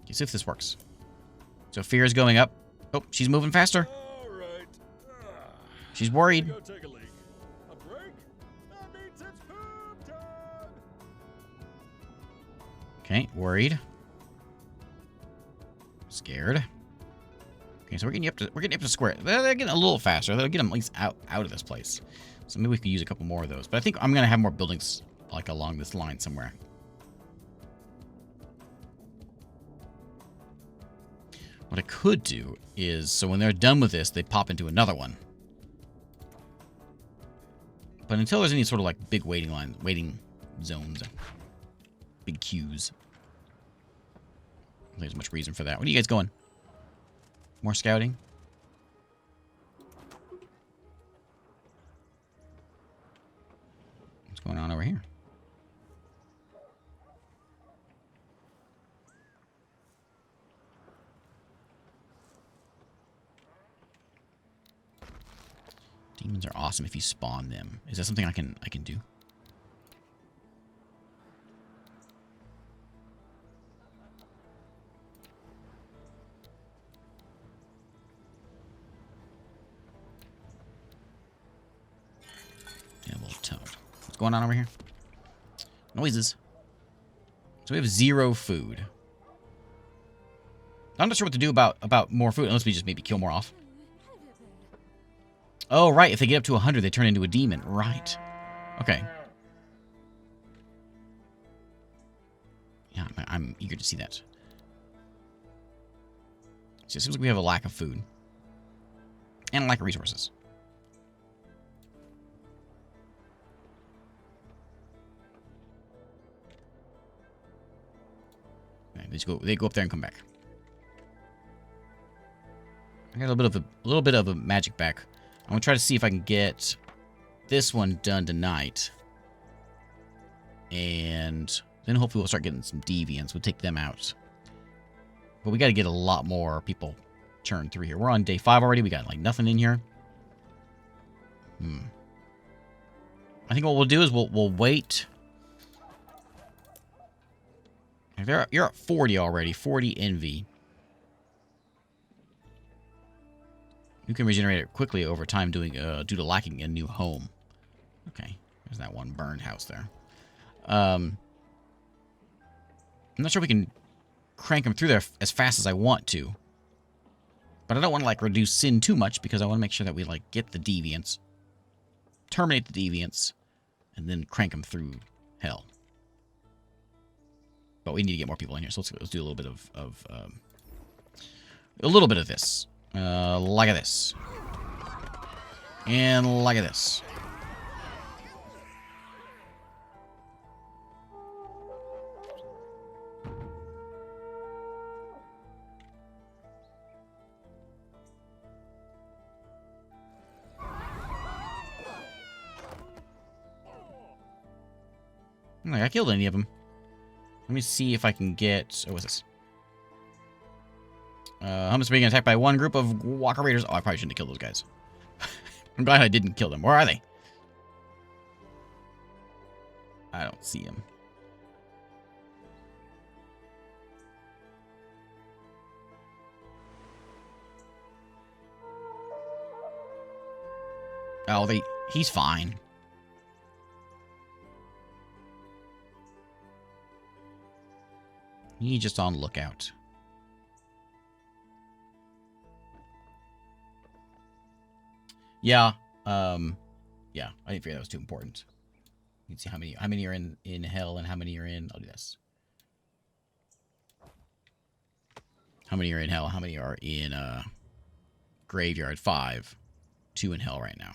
Okay, see if this works. So fear is going up. Oh, she's moving faster. All right. She's worried. Go take a leak. A break? That means it's poop time. Okay, worried. Scared. Okay, so we're getting up to square. They're getting a little faster. That'll get them at least out of this place. So maybe we could use a couple more of those. But I think I'm gonna have more buildings like along this line somewhere. What I could do is, so when they're done with this, they pop into another one. But until there's any sort of like big waiting zones, big queues, I don't think there's much reason for that. What are you guys going? More scouting? What's going on over here? Demons are awesome if you spawn them. Is that something I can do? Yeah, a little toad. What's going on over here? Noises. So we have 0 food. I'm not sure what to do about more food, unless we just maybe kill more off. Oh, right. If they get up to 100, they turn into a demon. Right. Okay. Yeah, I'm eager to see that. So it seems like we have a lack of food. And a lack of resources. Okay, they go up there and come back. I got a little bit of a magic back. I'm gonna try to see if I can get this one done tonight. And then hopefully we'll start getting some deviants. We'll take them out. But we gotta get a lot more people churned through here. We're on day 5 already. We got like nothing in here. I think what we'll do is we'll wait. You're at 40 already. 40 envy. You can regenerate it quickly over time due to lacking a new home. Okay. There's that one burned house there. I'm not sure we can crank them through there as fast as I want to. But I don't want to, like, reduce sin too much because I want to make sure that we, like, get the deviants. Terminate the deviants. And then crank them through hell. But we need to get more people in here. So let's do a little bit of this. Like this. And like this. I don't think I killed any of them. Let me see if I can get... Oh, what's this? Humus being attacked by one group of walker raiders. Oh, I probably shouldn't have killed those guys. I'm glad I didn't kill them. Where are they? I don't see them. Oh, he's fine. He's just on lookout. Yeah. Yeah. I didn't figure that was too important. You can see how many are in hell and how many are in. I'll do this. How many are in hell? How many are in graveyard? 5. 2 in hell right now.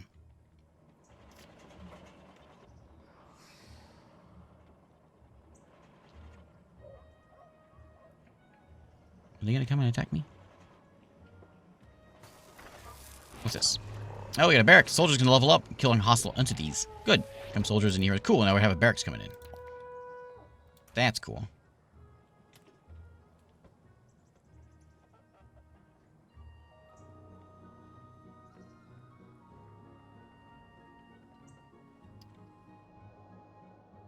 Are they gonna come and attack me? What's this? Oh, we got a barrack. Soldiers can level up, killing hostile entities. Good. Come soldiers in here. Cool, now we have a barracks coming in. That's cool.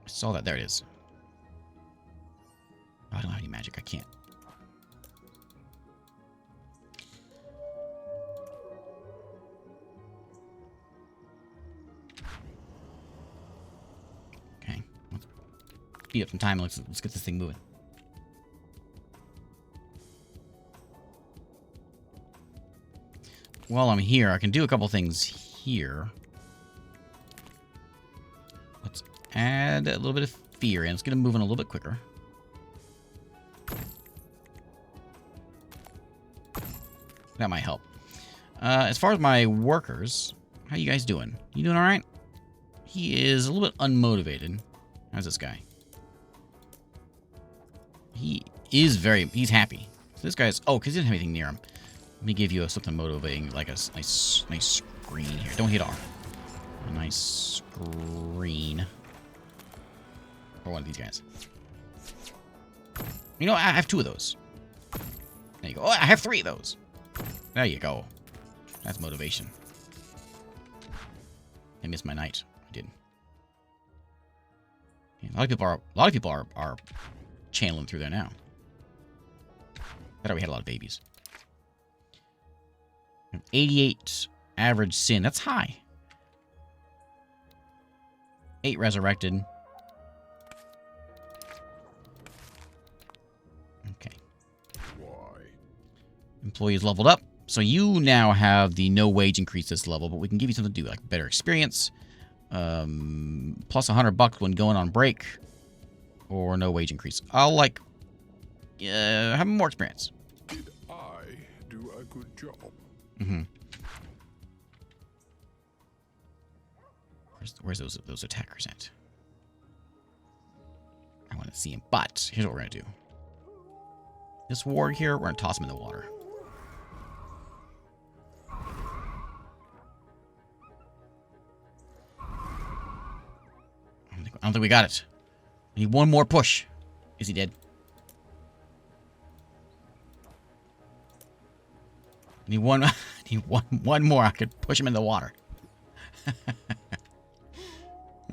I saw that. There it is. Oh, I don't have any magic. I can't. Speed up some time. Let's get this thing moving. While I'm here, I can do a couple things here. Let's add a little bit of fear in. Let's get them moving a little bit quicker. That might help. As far as my workers, how you guys doing? You doing all right? He is a little bit unmotivated. How's this guy? He's happy. So this guy's, oh, because he didn't have anything near him. Let me give you something motivating, like a nice screen here. Don't hit R. A nice screen. For one of these guys. You know, I have 2 of those. There you go. Oh, I have 3 of those. There you go. That's motivation. I missed my night. I did. Yeah, a lot of people are channeling through there now. I thought we had a lot of babies. 88 average sin. That's high. 8 resurrected. Okay. Why? Employees leveled up. So you now have the no wage increase this level, but we can give you something to do, like better experience. Plus $100 when going on break. Or no wage increase. I'll like have more experience. Did I do a good job? Mm-hmm. Where's those attackers at? I want to see him, but here's what we're gonna do. This warg here, we're gonna toss him in the water. I don't think we got it. I need one more push. Is he dead? I need one. I need one more. I could push him in the water.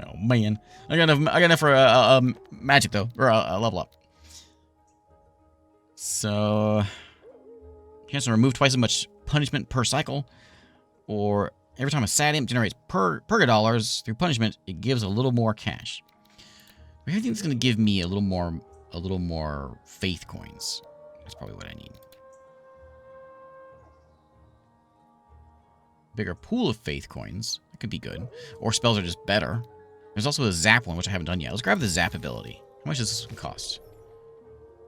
Oh man, I got enough for a magic though, or a level up. So, chance to remove twice as much punishment per cycle, or every time a sad imp generates $purga through punishment, it gives a little more cash. Everything's gonna give me a little more faith coins. That's probably what I need. Bigger pool of faith coins. That could be good. Or spells are just better. There's also a zap one, which I haven't done yet. Let's grab the zap ability. How much does this one cost?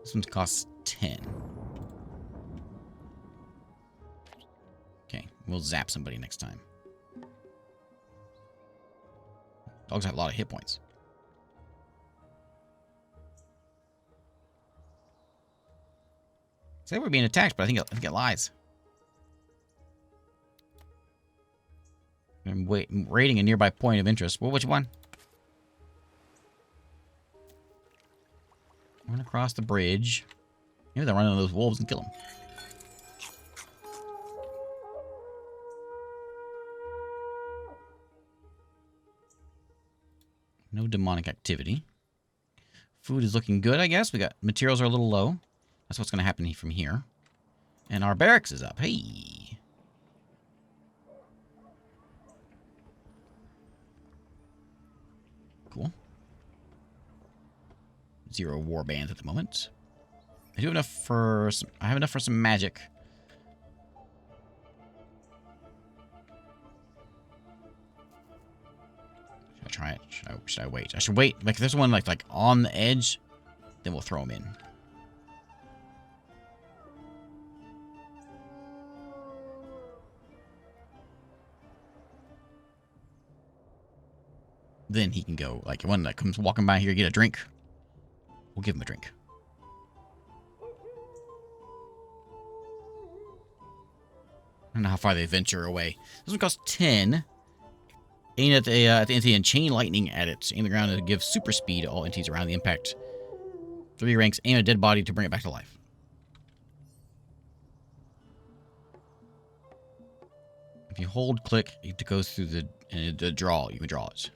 This one costs 10. Okay, we'll zap somebody next time. Dogs have a lot of hit points. Say we're being attacked, but I think it lies. I'm raiding a nearby point of interest. Well, which one? Run across the bridge. Maybe they'll run into those wolves and kill them. No demonic activity. Food is looking good, I guess. We got materials are a little low. That's what's going to happen from here. And our barracks is up. Hey. Cool. 0 war bands at the moment. I have enough for some magic. Should I try it? Should I wait? I should wait. Like if there's one like on the edge, then we'll throw them in. Then he can go, like, one that comes walking by here, get a drink. We'll give him a drink. I don't know how far they venture away. This one costs 10. Aim at the entity and chain lightning at it. Aim the ground to give super speed to all entities around the impact. 3 ranks. Aim at a dead body to bring it back to life. If you hold click, it goes through the draw. You can draw it.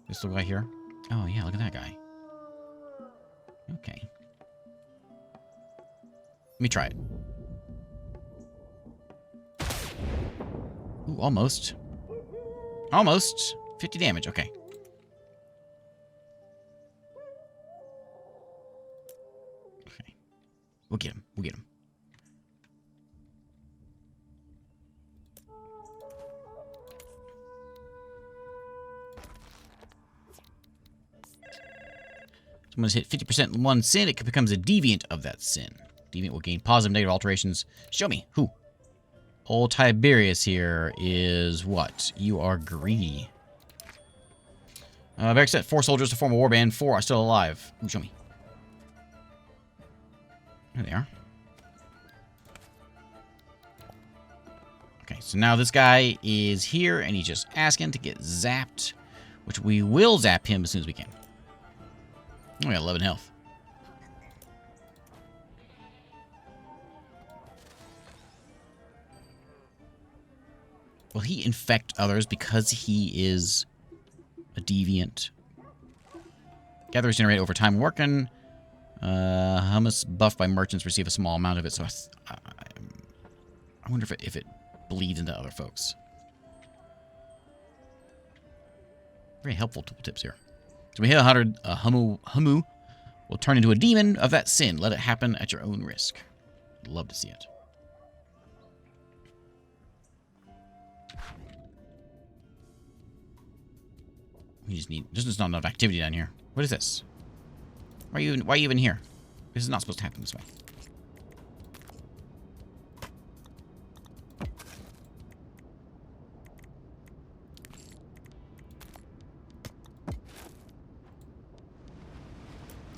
This little guy here? Oh, yeah, look at that guy. Okay. Let me try it. Ooh, almost. Almost. 50 damage, okay. Okay. We'll get him. We'll get him. Someone's hit 50% one sin, it becomes a deviant of that sin. Deviant will gain positive, negative alterations. Show me. Who? Old Tiberius here is what? You are greedy. Barracks set 4 soldiers to form a warband. 4 are still alive. Ooh, show me. There they are. Okay, so now this guy is here, and he's just asking to get zapped, which we will zap him as soon as we can. Oh, we got 11 health. Will he infect others because he is a deviant? Gatherers generate over time working. Humus buffed by merchants receive a small amount of it, so I wonder if it bleeds into other folks. Very helpful tooltips here. So we hit 100. Humu will turn into a demon of that sin. Let it happen at your own risk. I'd love to see it. We just need. There's just not enough activity down here. What is this? Why are you even here? This is not supposed to happen this way.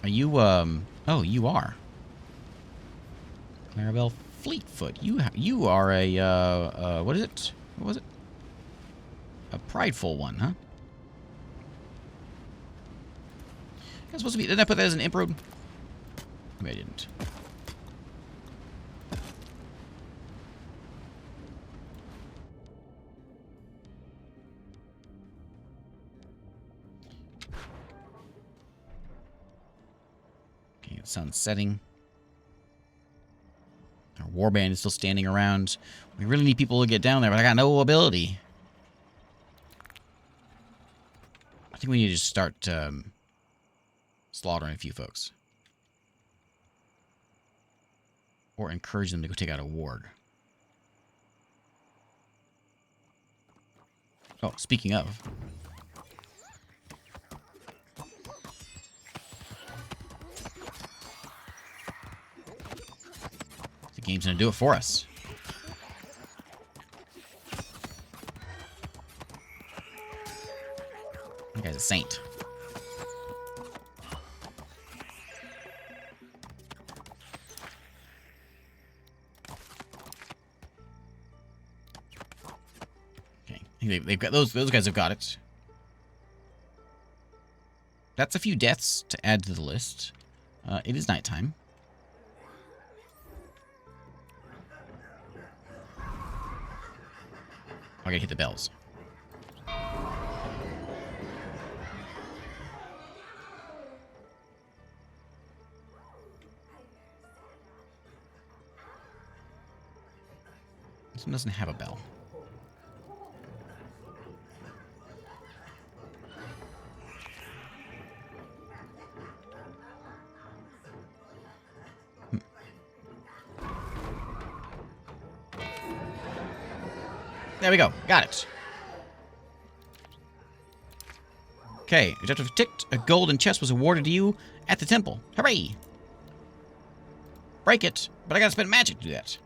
Are you, oh, you are. Clarabelle Fleetfoot. You are a, what is it? What was it? A prideful one, huh? That's supposed to be, didn't I put that as an imp road? Maybe I didn't. Okay, the sun's setting. Our warband is still standing around. We really need people to get down there, but I got no ability. I think we need to just start slaughtering a few folks. Or encourage them to go take out a ward. Oh, speaking of. The game's gonna do it for us. That guy's a saint. They've got those guys have got it. That's a few deaths to add to the list. It is nighttime. I gotta hit the bells. This one doesn't have a bell. There we go. Got it. Okay. Objective ticked. A golden chest was awarded to you at the temple. Hooray! Break it, but I gotta spend magic to do that.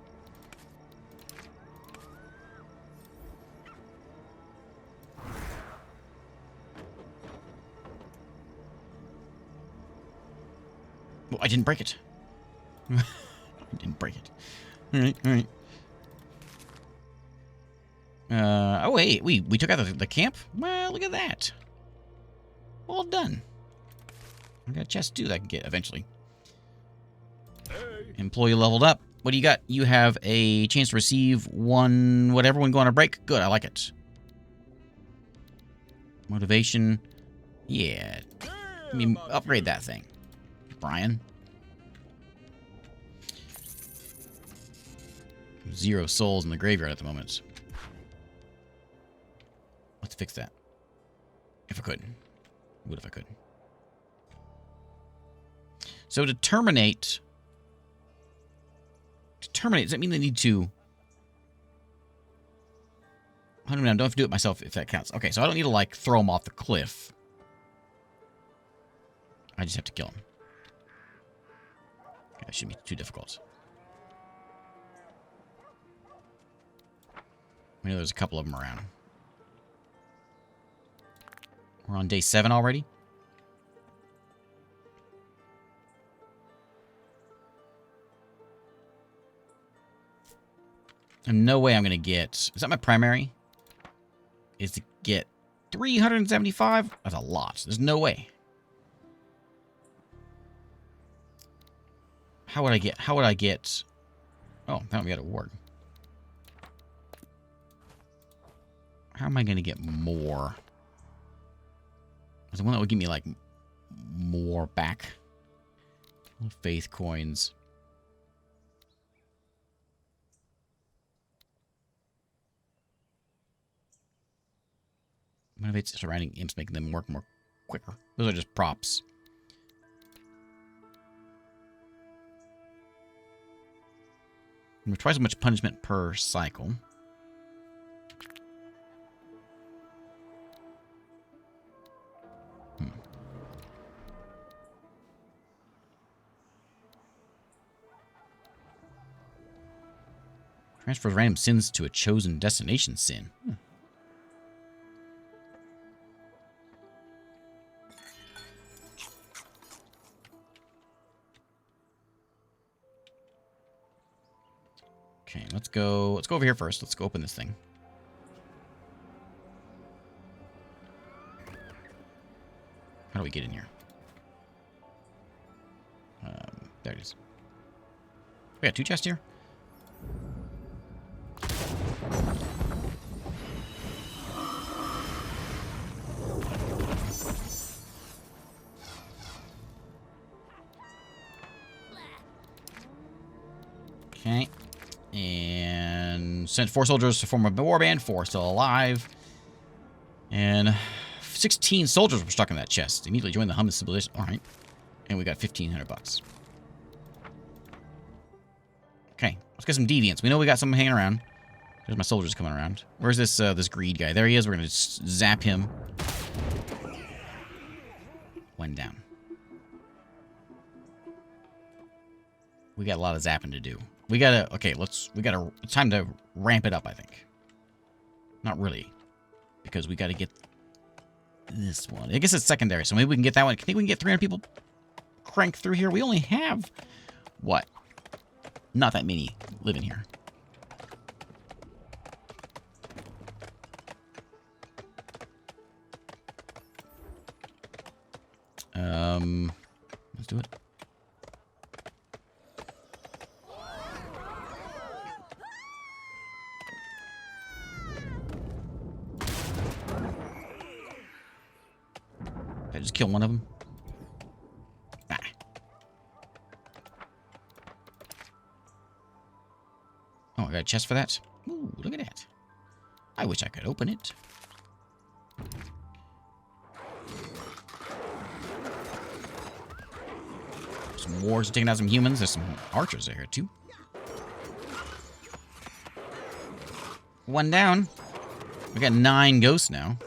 Well, I didn't break it. I didn't break it. Alright, alright. Oh wait, we took out the camp? Well, look at that. All done. I got a chest too that I can get eventually. Hey. Employee leveled up. What do you got? You have a chance to receive one whatever when going on a break. Good, I like it. Motivation. Yeah. I mean, upgrade that thing, Brian. 0 souls in the graveyard at the moment. Let's fix that. If I could. Would if I could. So to terminate... does that mean they need to... I don't know, I don't have to do it myself if that counts. Okay, so I don't need to, like, throw them off the cliff. I just have to kill them. Okay, that shouldn't be too difficult. I know there's a couple of them around. We're on day 7 already? There's no way I'm going to get... Is that my primary? Is to get 375? That's a lot. There's no way. How would I get... Oh, that would be out of ward. How am I going to get more? There's the one that would give me, like, more back. Faith coins. Motivates surrounding imps, making them work more quicker. Those are just props. Twice as much punishment per cycle. Transfers random sins to a chosen destination sin. Okay, let's go over here first. Let's go open this thing. How do we get in here? There it is. We got 2 chests here. Okay. And sent 4 soldiers to form a warband. 4 still alive. And 16 soldiers were stuck in that chest. Immediately joined the Humus civilization. Alright. And we got 1,500 bucks. Okay. Let's get some deviants. We know we got something hanging around. There's my soldiers coming around. Where's this this greed guy? There he is. We're going to zap him. One down. We got a lot of zapping to do. We gotta, okay, it's time to ramp it up, I think. Not really. Because we gotta get this one. I guess it's secondary, so maybe we can get that one. I think we can get 300 people cranked through here. We only have, what? Not that many living here. Let's do it. Did I just kill one of them? Ah. Oh, I got a chest for that? Ooh, look at that. I wish I could open it. Some wargs are taking out some humans. There's some archers there too. One down. We got 9 ghosts now.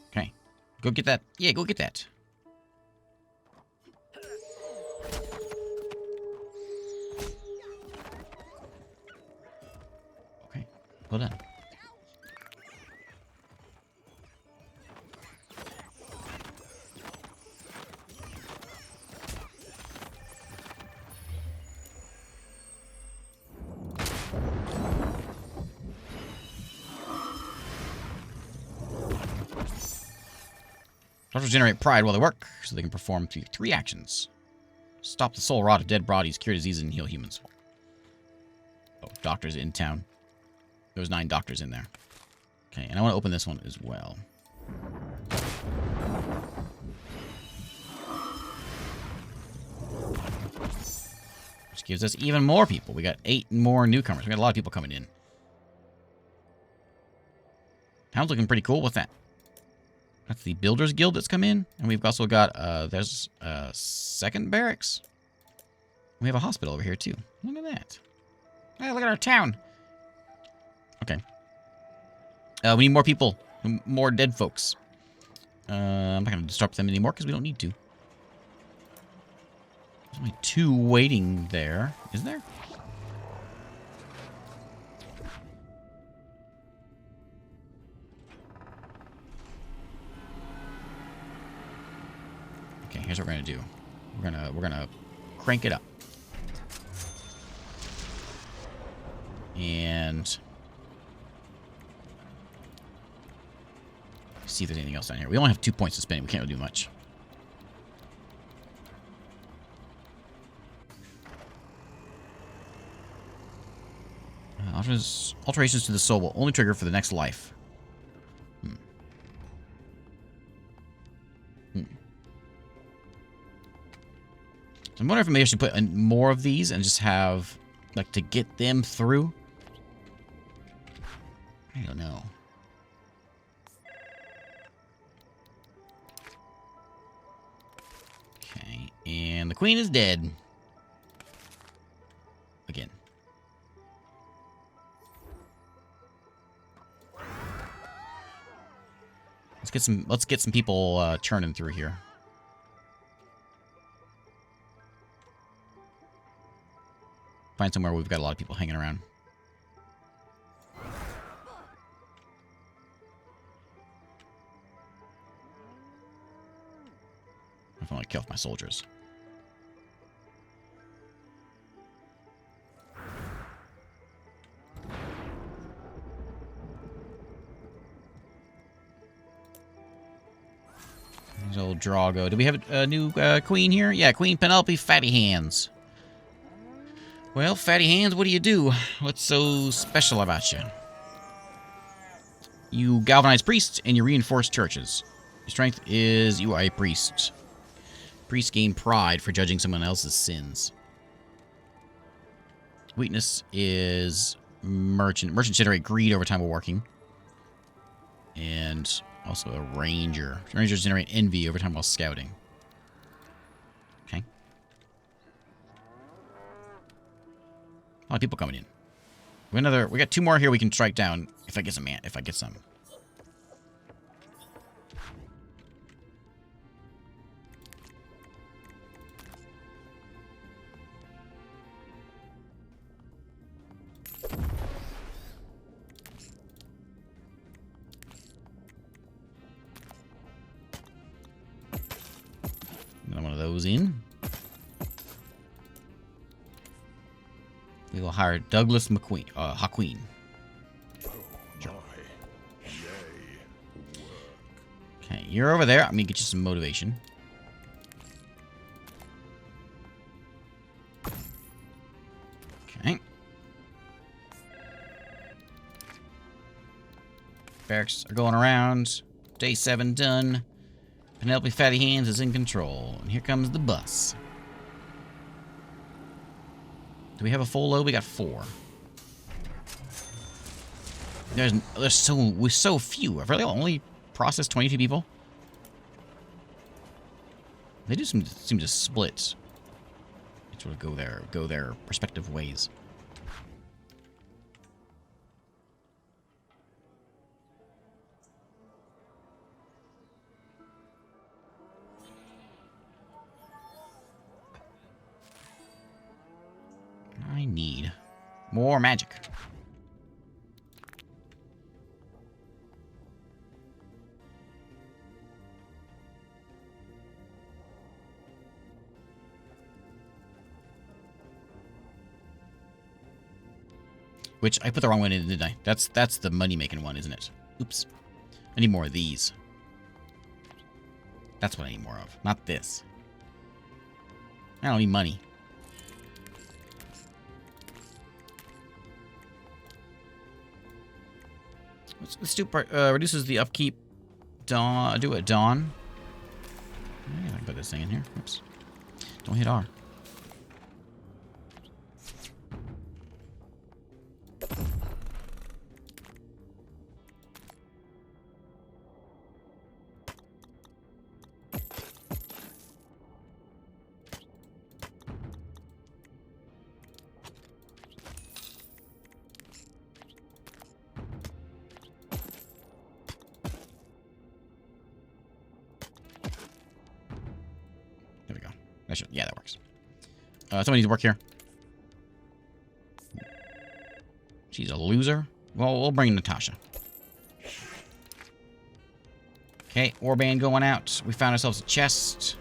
Okay. Go get that. Yeah, go get that. Okay. Well done. Doctors generate pride while they work, so they can perform 3 actions. Stop the soul rot of dead bodies, cure diseases, and heal humans. Oh, doctors in town. There was 9 doctors in there. Okay, and I want to open this one as well. Which gives us even more people. We got 8 more newcomers. We got a lot of people coming in. Town's looking pretty cool. What's that? That's the Builders Guild that's come in. And we've also got, there's a second barracks. We have a hospital over here, too. Look at that. Hey, look at our town. Okay. We need more people. More dead folks. I'm not going to disrupt them anymore because we don't need to. There's only 2 waiting there. Is there? Okay, here's what we're gonna do. We're gonna crank it up. And See if there's anything else down here. We only have 2 points to spend. We can't really do much. Alterations to the soul will only trigger for the next life. So I'm wondering if maybe I should put in more of these and just have, like, to get them through. I don't know. Okay, and the queen is dead. Again. Let's get some people churning through here. Find somewhere where we've got a lot of people hanging around. I want to kill off my soldiers. There's old Drago. Do we have a new queen here? Yeah, Queen Penelope Fatty Hands. Well, Fatty Hands, what do you do? What's so special about you? You galvanize priests and you reinforce churches. Your strength is you are a priest. Priests gain pride for judging someone else's sins. Weakness is merchant. Merchants generate greed over time of working. And also a ranger. Rangers generate envy over time while scouting. Okay. A lot of people coming in. We got 2 more here we can strike down if I get some. Another one of those in. We will hire Douglas McQueen, Haqueen. Sure. Okay, you're over there. I'm gonna get you some motivation. Okay. Barracks are going around. Day 7 done. Penelope Fatty Hands is in control. And here comes the bus. Do we have a full load? We got 4. We're so few. I've really only processed 22 people. They do seem to split. Sort of go their respective ways. I need more magic. Which I put the wrong one in, didn't I? That's the money-making one, isn't it? Oops. I need more of these. That's what I need more of. Not this. I don't need money. Let's do reduces the upkeep. Do it dawn. I can put this thing in here. Oops. Don't hit R. Yeah, that works. Somebody needs to work here. She's a loser. Well, we'll bring Natasha. Okay, warband going out. We found ourselves a chest.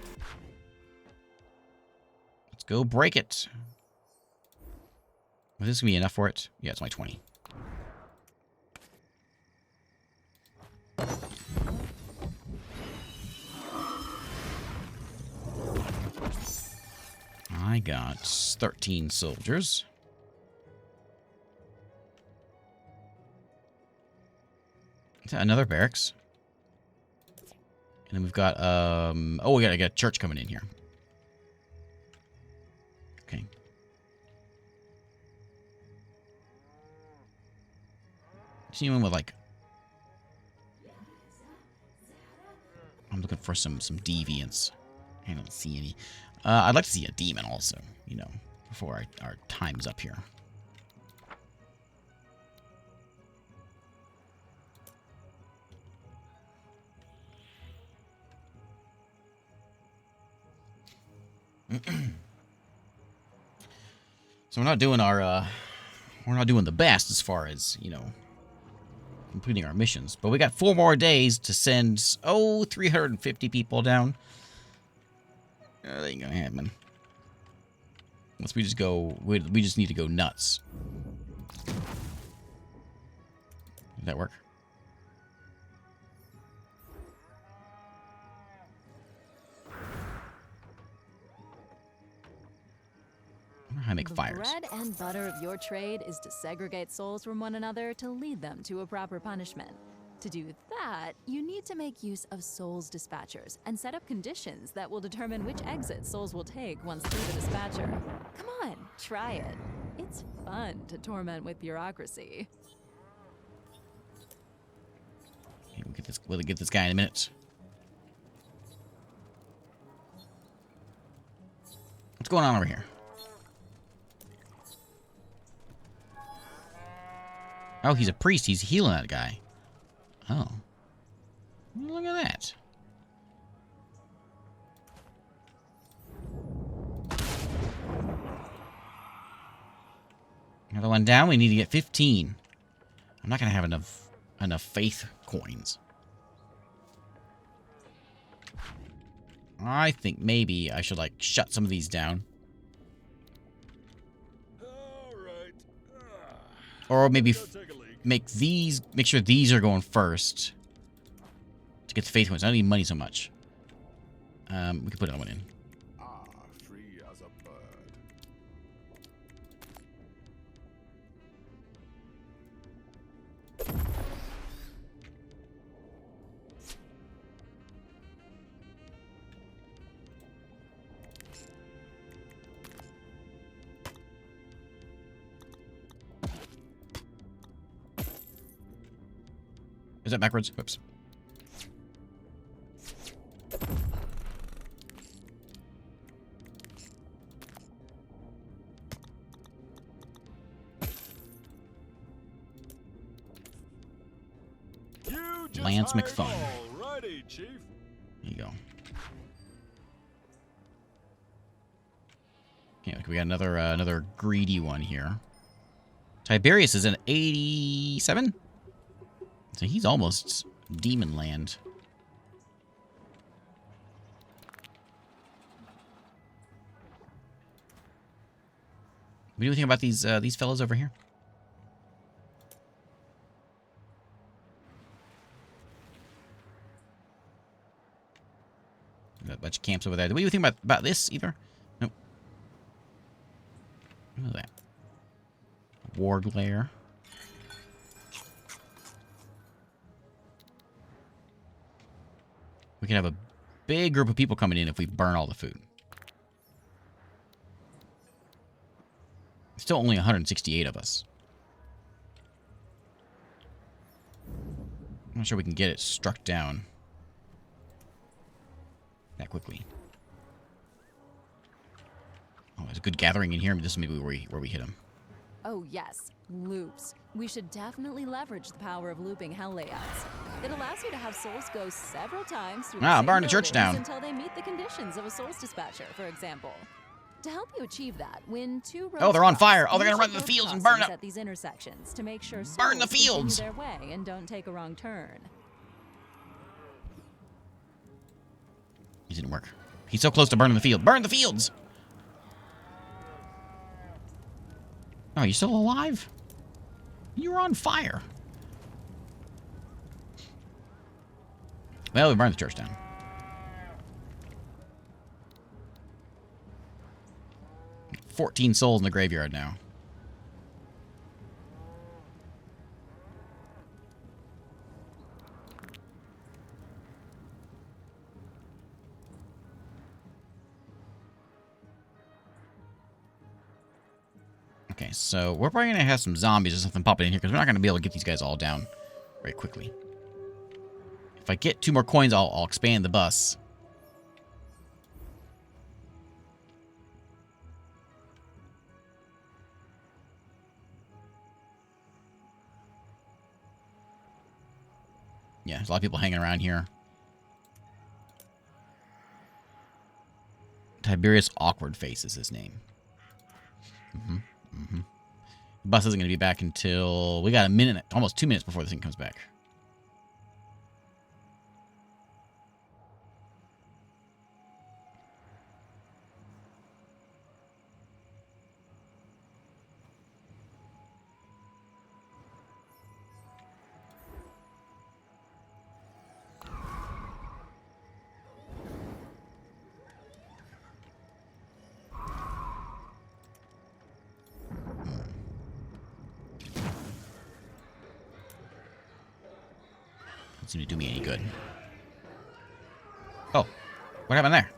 Let's go break it. Is this going to be enough for it? Yeah, it's only 20. I got 13 soldiers. Is that another barracks? And then we've got, oh, we got a church coming in here. Okay. See anyone with, like... I'm looking for some deviants. I don't see any. I'd like to see a demon also, you know, before our time's up here. So we're not doing the best as far as, you know, completing our missions. But we got 4 more days to send, 350 people down. That ain't gonna happen. Unless we just go, we just need to go nuts. Did that work? I wonder how I make fires. The bread and butter of your trade is to segregate souls from one another to lead them to a proper punishment. To do that, you need to make use of souls dispatchers and set up conditions that will determine which exit souls will take once through the dispatcher. Come on, try it. It's fun to torment with bureaucracy. Okay, we'll get this guy in a minute. What's going on over here? Oh, he's a priest. He's healing that guy. Oh. Look at that. Another one down. We need to get 15. I'm not going to have enough faith coins. I think maybe I should, like, shut some of these down. All right. Or maybe Go take a leak. make sure these are going first to get the faith coins. I don't need money so much. We can put another one in. Ah, free as a bird. Is that backwards? Whoops. You just Lance hired McFun. Alrighty, Chief. There you go. Okay, we got another greedy one here. Tiberius is an 87, so he's almost demon land. We do anything about these fellows over here? Got a bunch of camps over there. Do we do anything about this either? Nope. Look at that. Ward lair. We can have a big group of people coming in if we burn all the food. Still only 168 of us. I'm not sure we can get it struck down that quickly. Oh, there's a good gathering in here. This is maybe where we hit them. Oh yes, loops. We should definitely leverage the power of looping hell layouts. It allows you to have souls go several times through the same burn the church down. buildings until they meet the conditions of a souls dispatcher, for example. To help you achieve that, when two roads Oh, they're on cross, fire. Oh, they're you gonna run should the build fields and burn crossings up. at these intersections to make sure Burn the souls continue fields. their way and don't take a wrong turn. He didn't work. He's so close to burning the field. Burn the fields! Oh, you still alive? You were on fire. Well, we burned the church down. 14 souls in the graveyard now. Okay, so we're probably going to have some zombies or something popping in here because we're not going to be able to get these guys all down very quickly. If I get 2 more coins, I'll expand the bus. Yeah, there's a lot of people hanging around here. Tiberius Awkward Face is his name. The bus isn't going to be back until... We got a minute, almost 2 minutes before this thing comes back. Doesn't seem to do me any good. Oh, what happened there?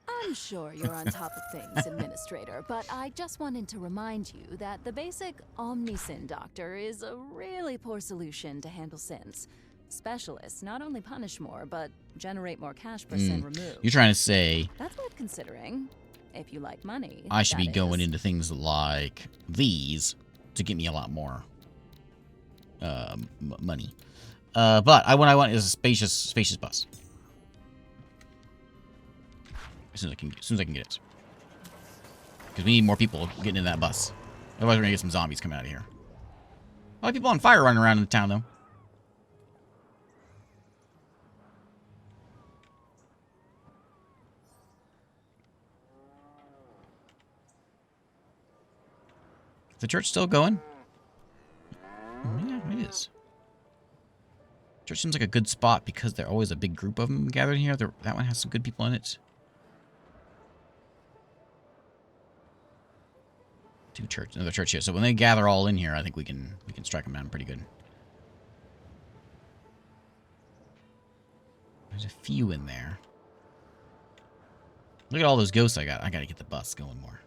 I'm sure you're on top of things, Administrator, but I just wanted to remind you that the basic Omni-Sin Doctor is a really poor solution to handle sins. Specialists not only punish more, but generate more cash per sin removed. You're trying to say... That's worth considering, if you like money. I should be going into things like these to get me a lot more money. But what I want is a spacious bus. As soon as I can get it. Because we need more people getting in that bus. Otherwise we're going to get some zombies coming out of here. A lot of people on fire running around in the town, though. Is the church still going? Yeah, it is. Church seems like a good spot because there's always a big group of them gathered here. That one has some good people in it. 2 church, another church here. So when they gather all in here, I think we can strike them down pretty good. There's a few in there. Look at all those ghosts I got. I gotta get the bus going more.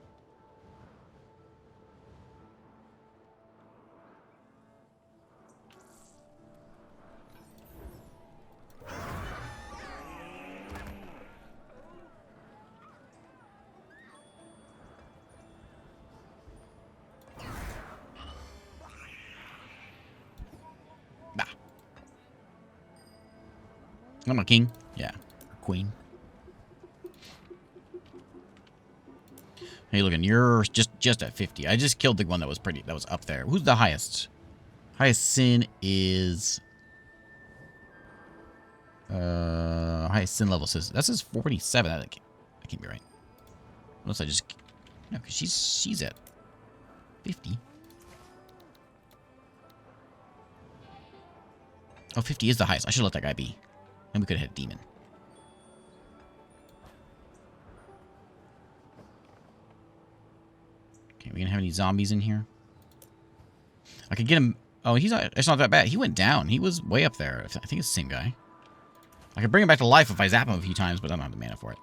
I'm a king. Yeah. Queen. Hey, looking, you're just at 50. I just killed the one that was up there. Who's the highest? Highest sin is highest sin level says that says 47. That can't be right. Unless I just no, because she's at 50. Oh, 50 is the highest. I should let that guy be. And we could have hit demon. Okay, we gonna have any zombies in here? I could get him. Oh, it's not that bad. He went down. He was way up there. I think it's the same guy. I could bring him back to life if I zap him a few times, but I don't have the mana for it.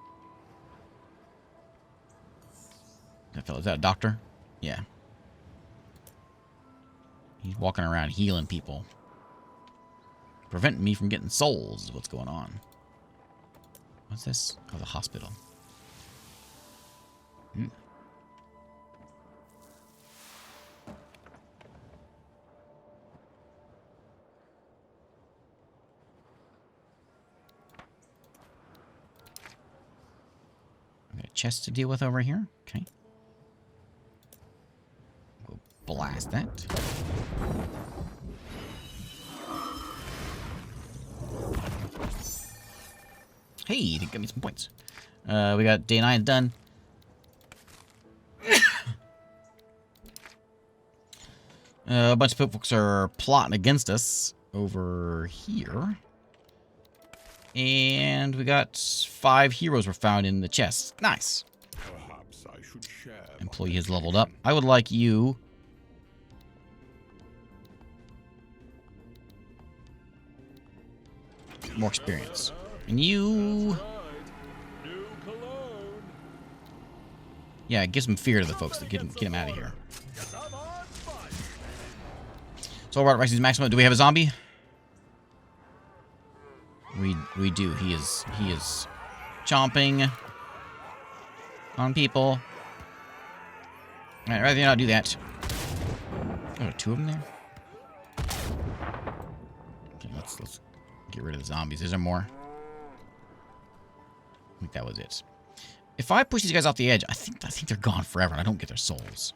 Is that a doctor? Yeah. He's walking around healing people. Preventing me from getting souls is what's going on. What's this? Oh, the hospital. Okay, chest to deal with over here. Okay. We'll blast that. Hey, they got me some points. We got day 9 done. A bunch of folks are plotting against us over here. And we got 5 heroes were found in the chest. Nice. Perhaps I should share. Employee has leveled up. I would like you. More experience. And you... New cologne. Yeah, it gives them fear to the folks that get him out of here. Yes, I'm on fire. So Robert Rice's maximum. Do we have a zombie? We do. He is chomping on people. I'd rather not do that. Oh, there are 2 of them there. Okay, let's get rid of the zombies. Is there more? I think that was it. If I push these guys off the edge, I think they're gone forever. I don't get their souls,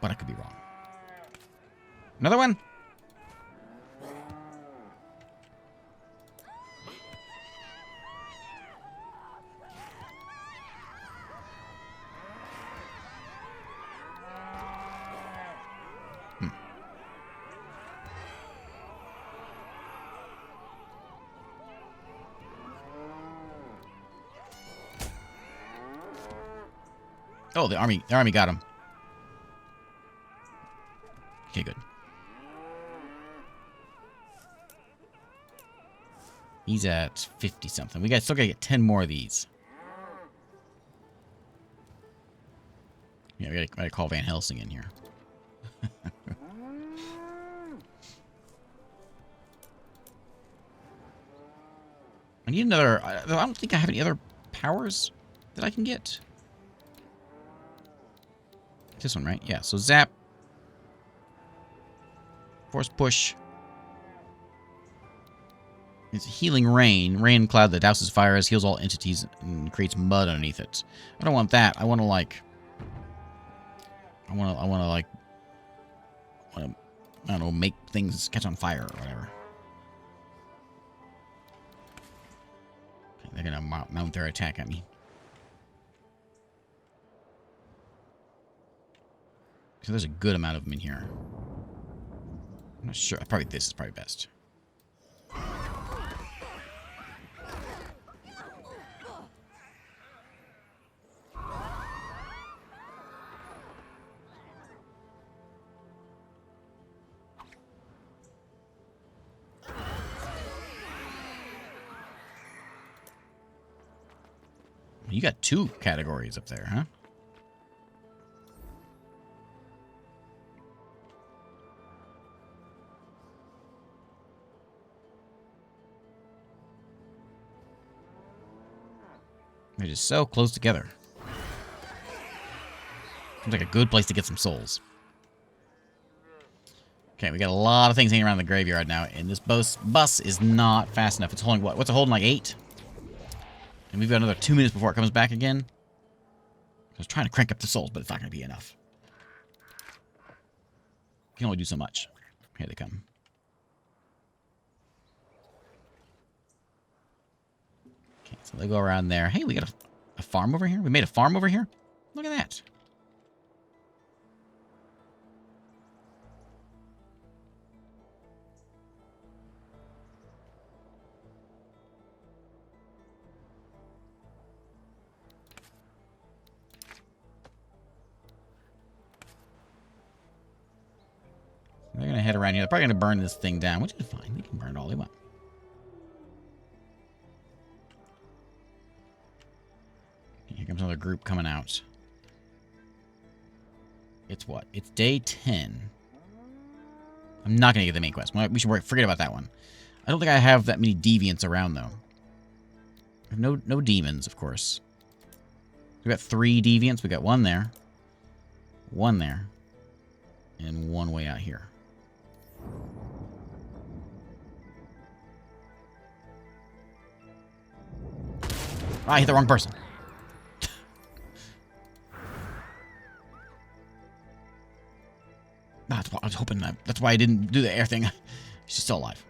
but I could be wrong. Another one. Oh, the army got him. Okay, good. He's at 50 something. We still gotta get 10 more of these. Yeah, we gotta call Van Helsing in here. I need another. I don't think I have any other powers that I can get. This one, right? Yeah, so zap. Force push. It's healing rain. Rain cloud that douses fire as heals all entities and creates mud underneath it. I don't want that. I want to like... I want to I don't know, make things catch on fire or whatever. Okay, they're going to mount their attack at me. So there's a good amount of them in here. I'm not sure. Probably this is probably best. You got 2 categories up there, huh? They're just so close together. Seems like a good place to get some souls. Okay, we got a lot of things hanging around the graveyard now, and this bus is not fast enough. It's holding what? What's it holding, like 8? And we've got another 2 minutes before it comes back again. I was trying to crank up the souls, but it's not going to be enough. You can only do so much. Here they come. Okay, so they go around there. Hey, we got a farm over here? We made a farm over here? Look at that. They're going to head around here. They're probably going to burn this thing down, which is fine. They can burn it all they want. Here comes another group coming out. It's what? It's day 10. I'm not going to get the main quest. We should forget about that one. I don't think I have that many deviants around, though. I have no demons, of course. We got 3 deviants. We got 1 there. 1 there. And 1 way out here. I hit the wrong person. That's why I was hoping that. That's why I didn't do the air thing. She's still alive.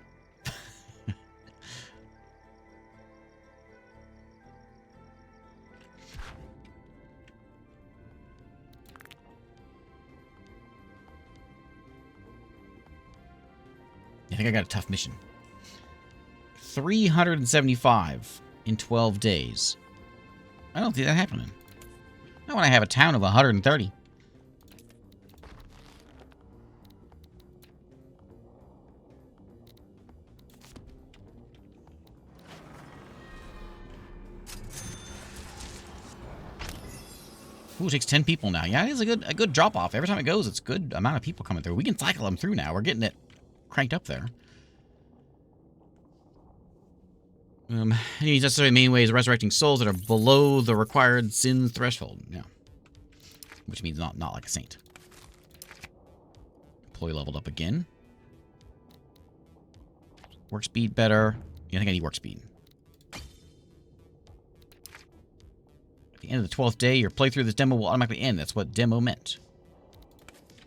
I think I got a tough mission. 375 in 12 days. I don't see that happening. Not when I have a town of 130. Ooh, it takes 10 people now. Yeah, it is a good drop off. Every time it goes, it's a good amount of people coming through. We can cycle them through now. We're getting it cranked up there. Any necessary main ways of resurrecting souls that are below the required sin threshold. Yeah. Which means not like a saint. Employee leveled up again. Work speed better. Yeah, I think I need work speed. At the end of the 12th day, your playthrough of this demo will automatically end. That's what demo meant.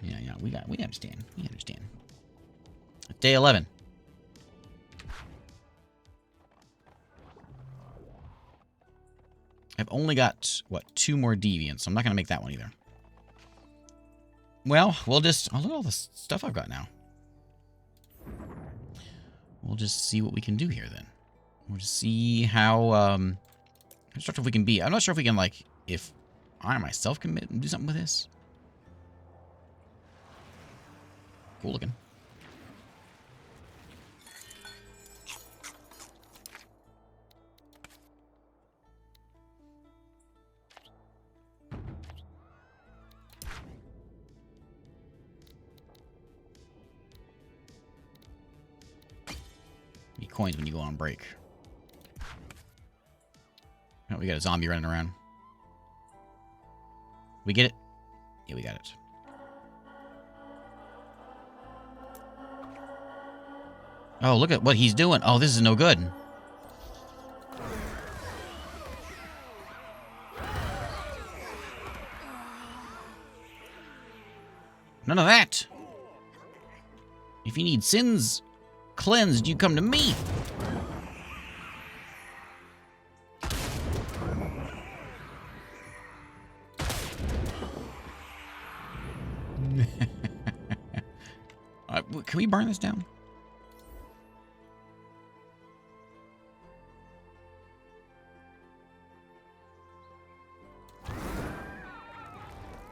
Yeah, we understand. We understand. Day 11. I've only got, what, 2 more deviants, so I'm not going to make that one either. Well, we'll just... Oh, look at all the stuff I've got now. We'll just see what we can do here, then. We'll just see how constructive we can be. I'm not sure if we can, like, if I myself can do something with this. Cool looking. Coins when you go on break. Oh, we got a zombie running around. We get it? Yeah, we got it. Oh, look at what he's doing. Oh, this is no good. None of that. If you need sins cleansed, you come to me. Can we burn this down?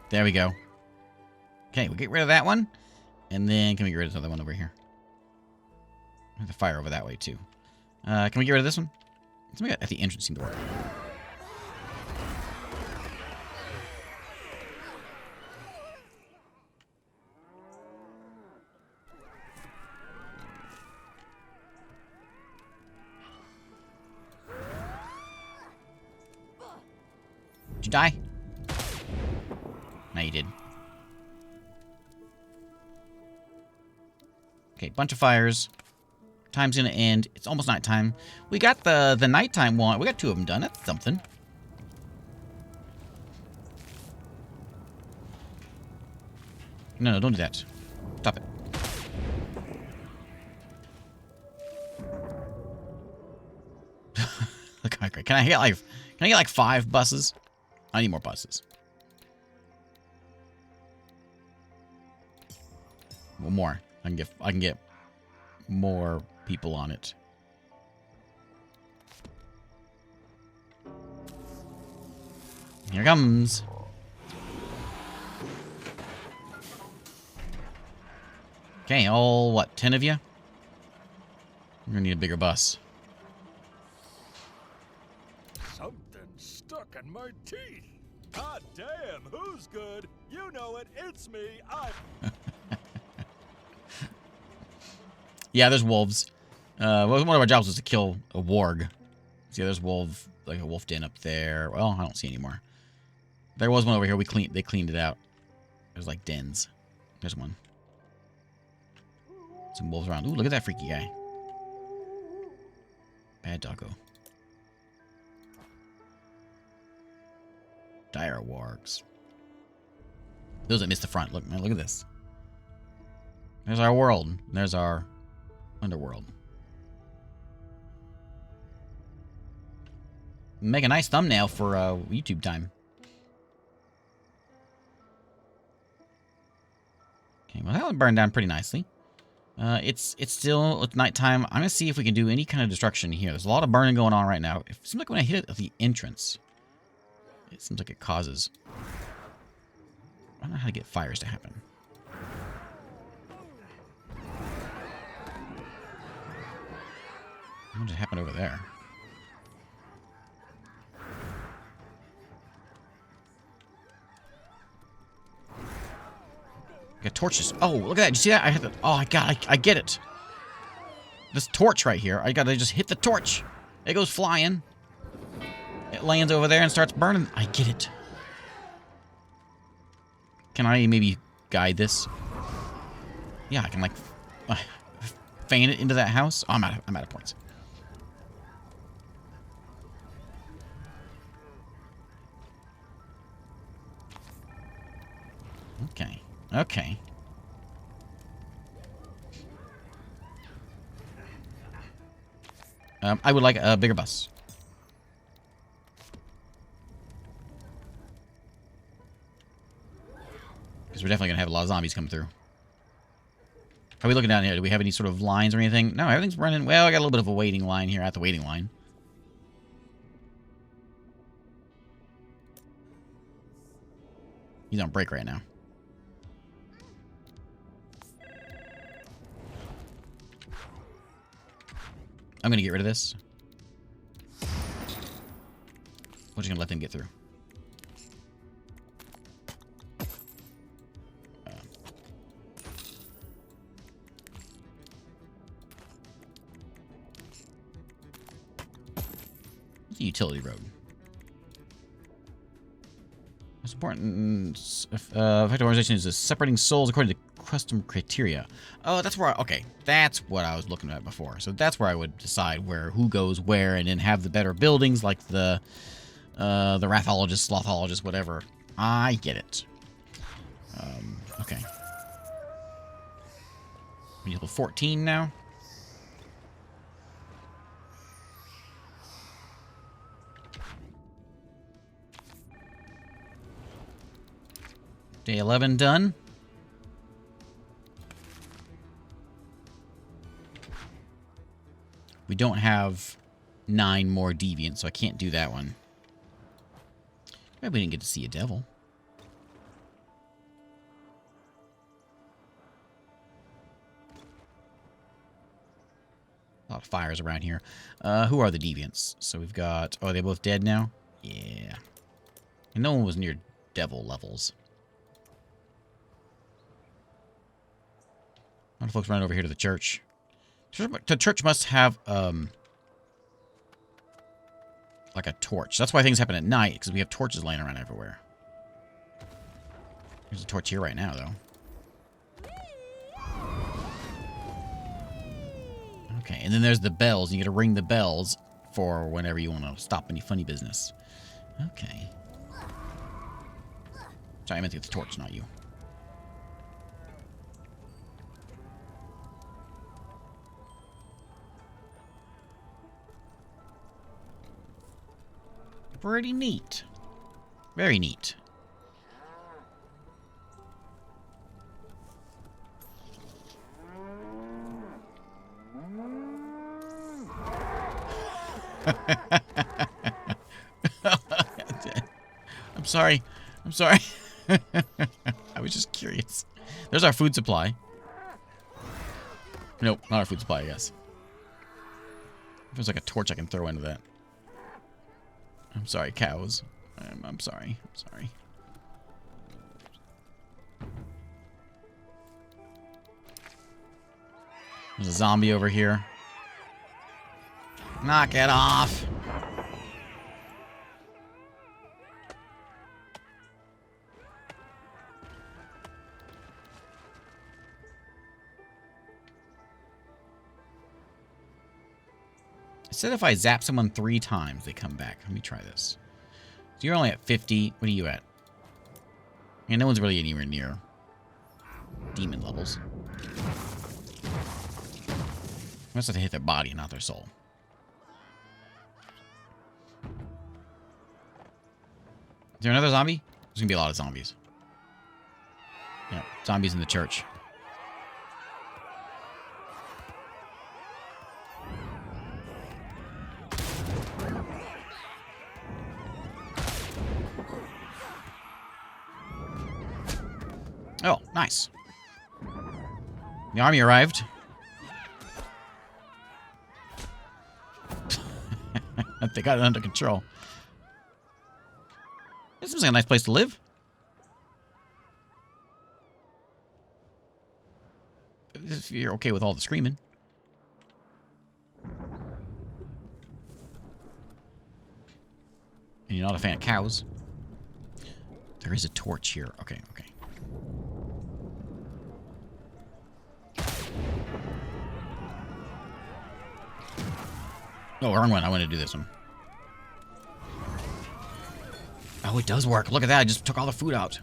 There we go. Okay, we'll get rid of that one. And then can we get rid of this other one over here? I have to fire over that way, too. Can we get rid of this one? Something at the entrance seemed to work. Did you die? No, you did. Okay, bunch of fires. Time's gonna end. It's almost nighttime. We got the nighttime one. We got 2 of them done. That's something. No, don't do that. Stop it. Look how great. Can I get like 5 buses? I need more buses. One more. I can get more people on it. Here it comes. Okay, all what, 10 of you? We're gonna need a bigger bus. Something stuck in my teeth. Hot damn, who's good? You know it, it's me. Yeah, there's wolves. One of our jobs was to kill a warg. See, there's like a wolf den up there. Well, I don't see any more. There was one over here. They cleaned it out. There's like dens. There's one. Some wolves around. Ooh, look at that freaky guy. Bad doggo. Dire wargs. Those that missed the front. Look, man, look at this. There's our world. There's our underworld. Make a nice thumbnail for YouTube time. Okay, well that one burned down pretty nicely. It's still nighttime. I'm gonna see if we can do any kind of destruction here. There's a lot of burning going on right now. It seems like when I hit it at the entrance, it seems like it causes. I don't know how to get fires to happen. What just happened over there? Got torches. Oh, look at that. Did you see that? I hit the. Oh, I get it. This torch right here. I gotta just hit the torch. It goes flying. It lands over there and starts burning. I get it. Can I maybe guide this? Yeah, I can like fan it into that house. Oh, I'm out of points. Okay. Okay. I would like a bigger bus. Because we're definitely going to have a lot of zombies come through. How are we looking down here? Do we have any sort of lines or anything? No, everything's running. Well, I got a little bit of a waiting line here at the waiting line. He's on break right now. I'm going to get rid of this. We're just going to let them get through. It's a utility road. Most important effective organization is separating souls according to custom criteria. Oh, that's where okay, that's what I was looking at before. So that's where I would decide who goes where, and then have the better buildings like the Rathologist, Slothologist, whatever. I get it. Okay. We level 14 now. Day 11 done. We don't have 9 more deviants, so I can't do that one. Maybe we didn't get to see a devil. A lot of fires around here. Who are the deviants? So we've got... Oh, are they both dead now? Yeah. And no one was near devil levels. A lot of folks running over here to the church. The church must have, like a torch. That's why things happen at night, because we have torches laying around everywhere. There's a torch here right now, though. Okay, and then there's the bells. You gotta ring the bells for whenever you want to stop any funny business. Okay. Sorry, I meant to get the torch, not you. Pretty neat. Very neat. I'm sorry. I'm sorry. I was just curious. There's our food supply. Nope, not our food supply, I guess. If there's like a torch I can throw into that. I'm sorry, cows. I'm sorry. I'm sorry. There's a zombie over here. Knock it off. It said if I zap someone 3 times, they come back. Let me try this. So you're only at 50. What are you at? Yeah, no one's really anywhere near demon levels. I must have to hit their body, not their soul. Is there another zombie? There's gonna be a lot of zombies. Yeah, zombies in the church. Oh, nice. The army arrived. They got it under control. This seems like a nice place to live. If you're okay with all the screaming. And you're not a fan of cows. There is a torch here. Okay, okay. Oh, wrong one. I want to do this one. Oh, it does work. Look at that. I just took all the food out.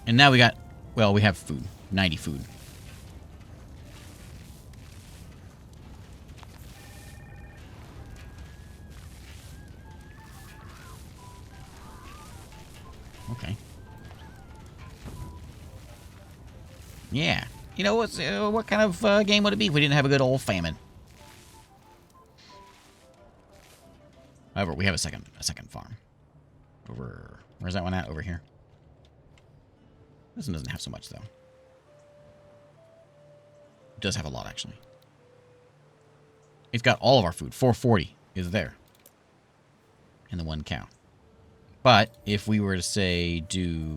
And now we got... Well, we have food. 90 food. Okay. Yeah. You know, what kind of game would it be if we didn't have a good old famine? However, we have a second farm. Over... Where's that one at? Over here. This one doesn't have so much, though. It does have a lot, actually. It's got all of our food. 440 is there. And the one cow. But if we were to, say, do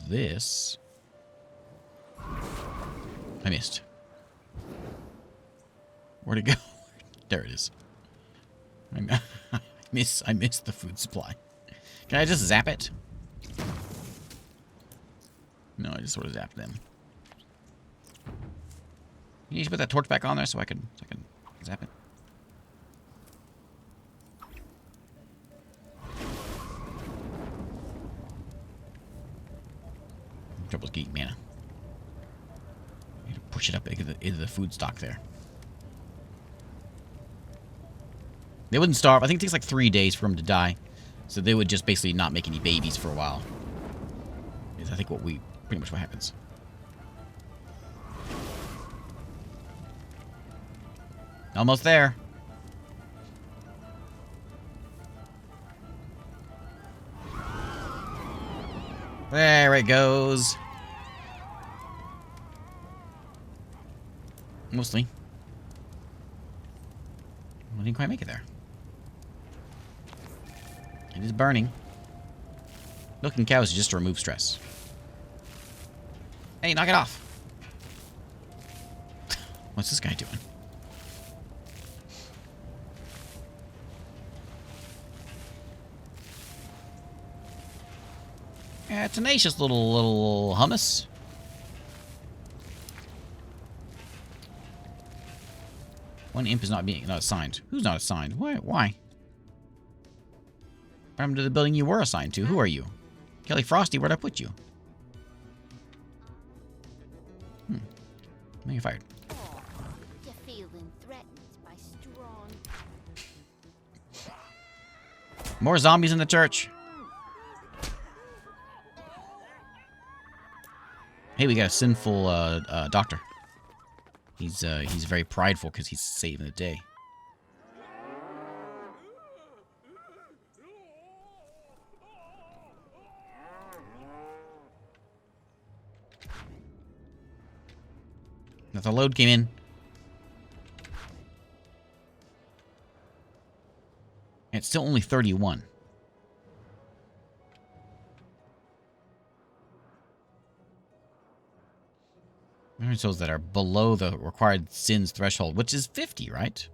this... I missed. Where'd it go? There it is. I missed the food supply. Can I just zap it? No, I just sort of zapped them. You need to put that torch back on there so I can zap it. Trouble's getting mana. Need to push it up into the food stock there. They wouldn't starve. I think it takes like 3 days for them to die. So they would just basically not make any babies for a while. Is I think pretty much what happens. Almost there. There it goes. Mostly. We didn't quite make it there. It is burning. Milking cows is just to remove stress. Hey, knock it off. What's this guy doing? Yeah, tenacious little hummus. One imp is not assigned. Who's not assigned? Why? What happened to the building you were assigned to? Who are you? Kelly Frosty, where'd I put you? Now you're fired. You're feeling threatened by strong. More zombies in the church. Hey, we got a sinful doctor. He's very prideful because he's saving the day. Now the load came in. And it's still only 31. Souls that are below the required sins threshold, which is 50, right?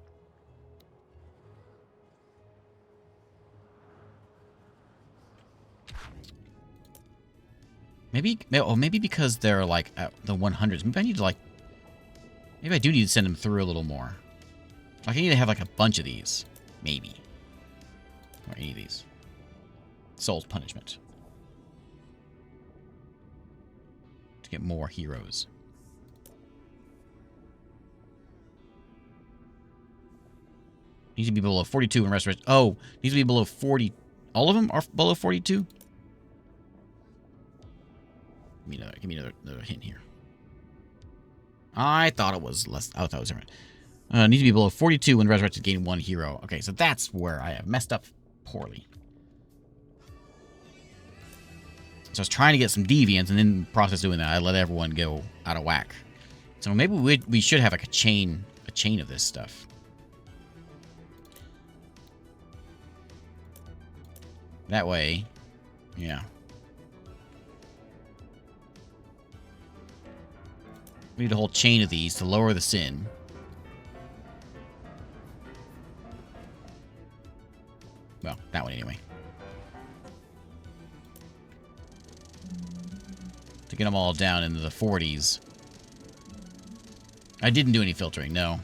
Maybe because they're like at the 100s. Maybe I need to like. Maybe I do need to send them through a little more. Like I need to have like a bunch of these, maybe, or any of these. Soul's punishment to get more heroes. Needs to be below 42 in restoration. Oh, needs to be below 40. All of them are below 42? Give me another hint here. I thought it was less. I thought it was different. Needs to be below 42 when resurrected, gain 1 hero. Okay, so that's where I have messed up poorly. So I was trying to get some deviants, and in the process of doing that, I let everyone go out of whack. So maybe we should have like a chain of this stuff. That way, yeah. We need a whole chain of these to lower the sin. Well, that one anyway. To get them all down into the 40s. I didn't do any filtering, no.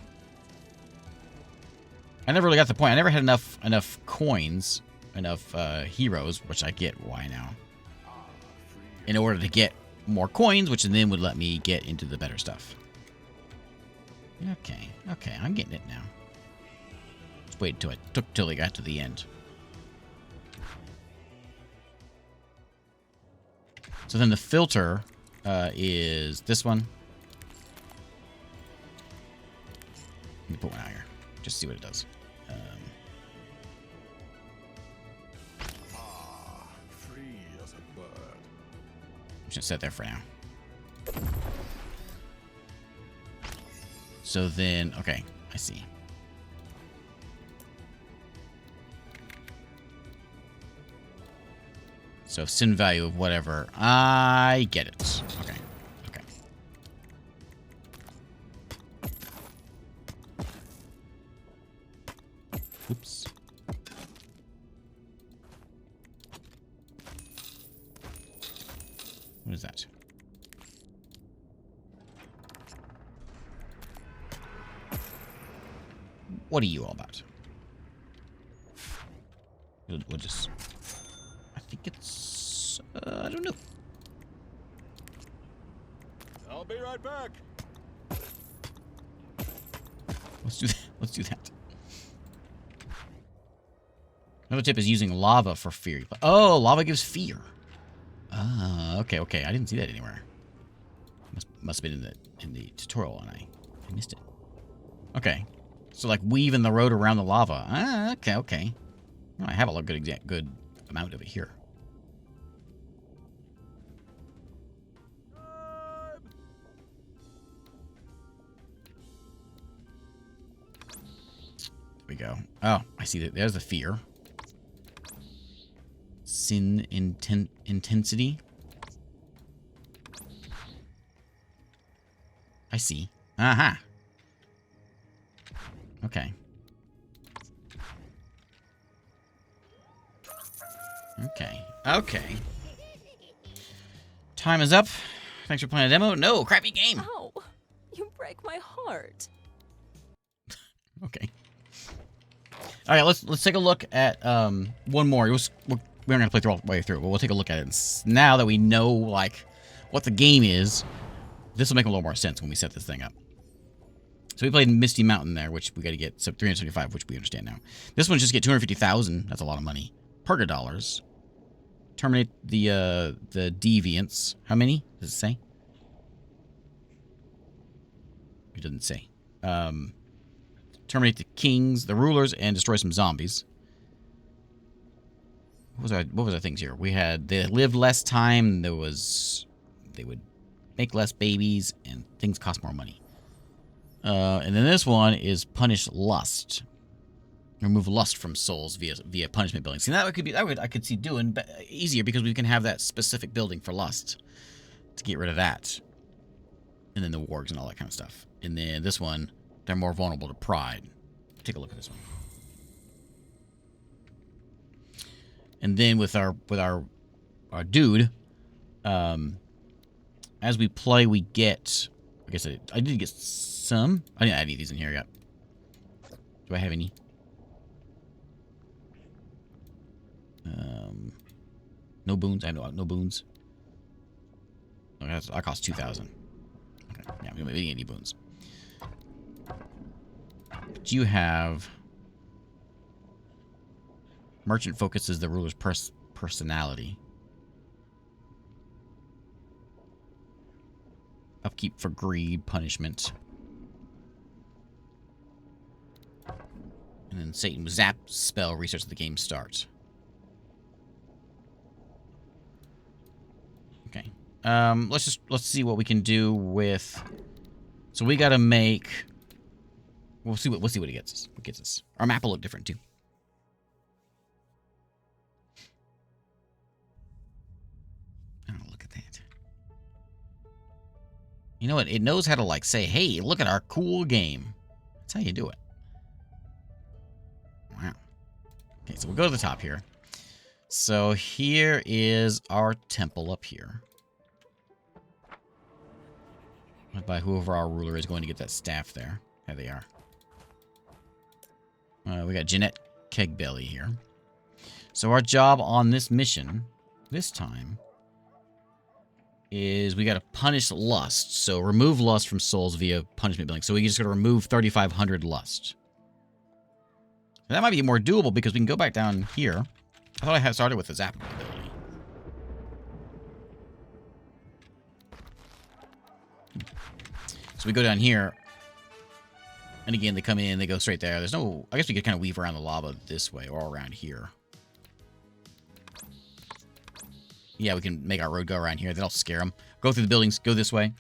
I never really got the point. I never had enough coins, enough heroes, which I get why now. In order to get more coins, which then would let me get into the better stuff. Okay, I'm getting it now. Just wait till I got to the end. So then the filter is this one. Let me put one out here. Just see what it does. Free as a bird. I'm just gonna set there for now. So then, okay, I see. So sin value of whatever. I get it. Okay. Okay. Oops. What is that? What are you all about? We'll just... I think it's... I don't know. I'll be right back. Let's do that. Let's do that. Another tip is using lava for fear. Oh, lava gives fear. Ah, okay. I didn't see that anywhere. Must have been in the tutorial, and I missed it. Okay, so like weaving the road around the lava. Ah, okay. Well, I have a good amount of it here. There we go. Oh, I see that. There's the fear. Sin intensity. I see. Aha. Okay. Okay. Time is up. Thanks for playing a demo. No, crappy game. Ow! You break my heart. Okay. All right, let's take a look at one more. We aren't gonna play all the way through, but we'll take a look at it. And now that we know like what the game is, this will make a little more sense when we set this thing up. So we played Misty Mountain there, which we got to get 375, which we understand now. This one just get 250,000. That's a lot of money. Purga-dollars. Terminate the deviants. How many does it say? It doesn't say. Terminate the kings, the rulers, and destroy some zombies. What was our things here? We had they lived less time. They would make less babies, and things cost more money. And then this one is punish lust. Remove lust from souls via punishment building. See, I could see doing easier because we can have that specific building for lust to get rid of that. And then the wargs and all that kind of stuff. And then this one, they're more vulnerable to pride. Take a look at this one. And then with our dude, as we play, we get. I guess I did get some. I didn't add any of these in here yet. Do I have any? No boons. I have no boons. Okay, that cost 2,000. Okay, yeah, we don't get any boons. But you have merchant focuses the ruler's personality. Upkeep for greed, punishment. And then when Satan zap spell restarts at the game starts. Okay. Let's see what we can do with. So we gotta make. We'll see what it gets us. What gets us? Our map will look different too. Oh, look at that. You know what? It knows how to like say, "Hey, look at our cool game." That's how you do it. Wow. Okay, so we'll go to the top here. So here is our temple up here. By whoever our ruler is going to get that staff there. There they are. We got Jeanette Kegbelly here. So our job on this mission, this time, is we got to punish lust. So remove lust from souls via punishment building. So we just got to remove 3,500 lust. And that might be more doable because we can go back down here. I thought I had started with the zap ability. So we go down here. And again, they come in, they go straight there. There's no... I guess we could kind of weave around the lava this way or around here. Yeah, we can make our road go around here. That'll scare them. Go through the buildings. Go this way.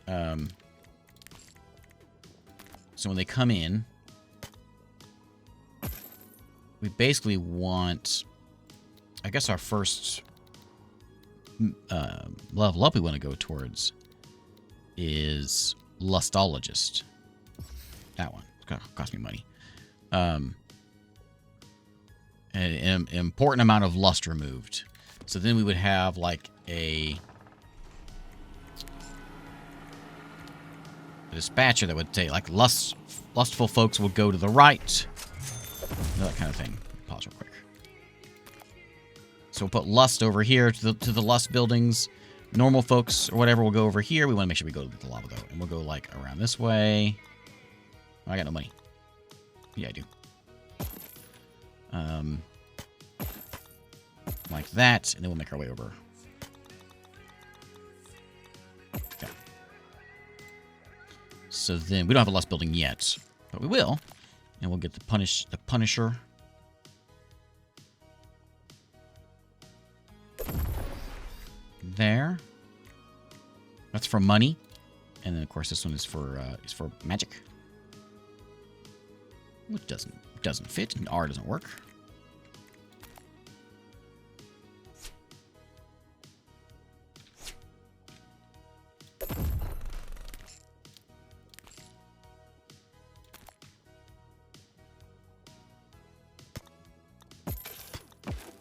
So when they come in... we basically want... I guess our first level up we want to go towards is Lustologist. That one. It's going to cost me money. An important amount of lust removed. So then we would have like a dispatcher that would take like lustful folks would go to the right. That kind of thing. Pause real quick. So we'll put lust over here to the lust buildings. Normal folks or whatever will go over here. We want to make sure we go to the lava though. And we'll go like around this way. Oh, I got no money. Yeah, I do. Like that, and then we'll make our way over. Okay. So then we don't have a lust building yet, but we will, and we'll get the Punisher. There. That's for money, and then of course this one is for magic. Which doesn't fit, and R doesn't work.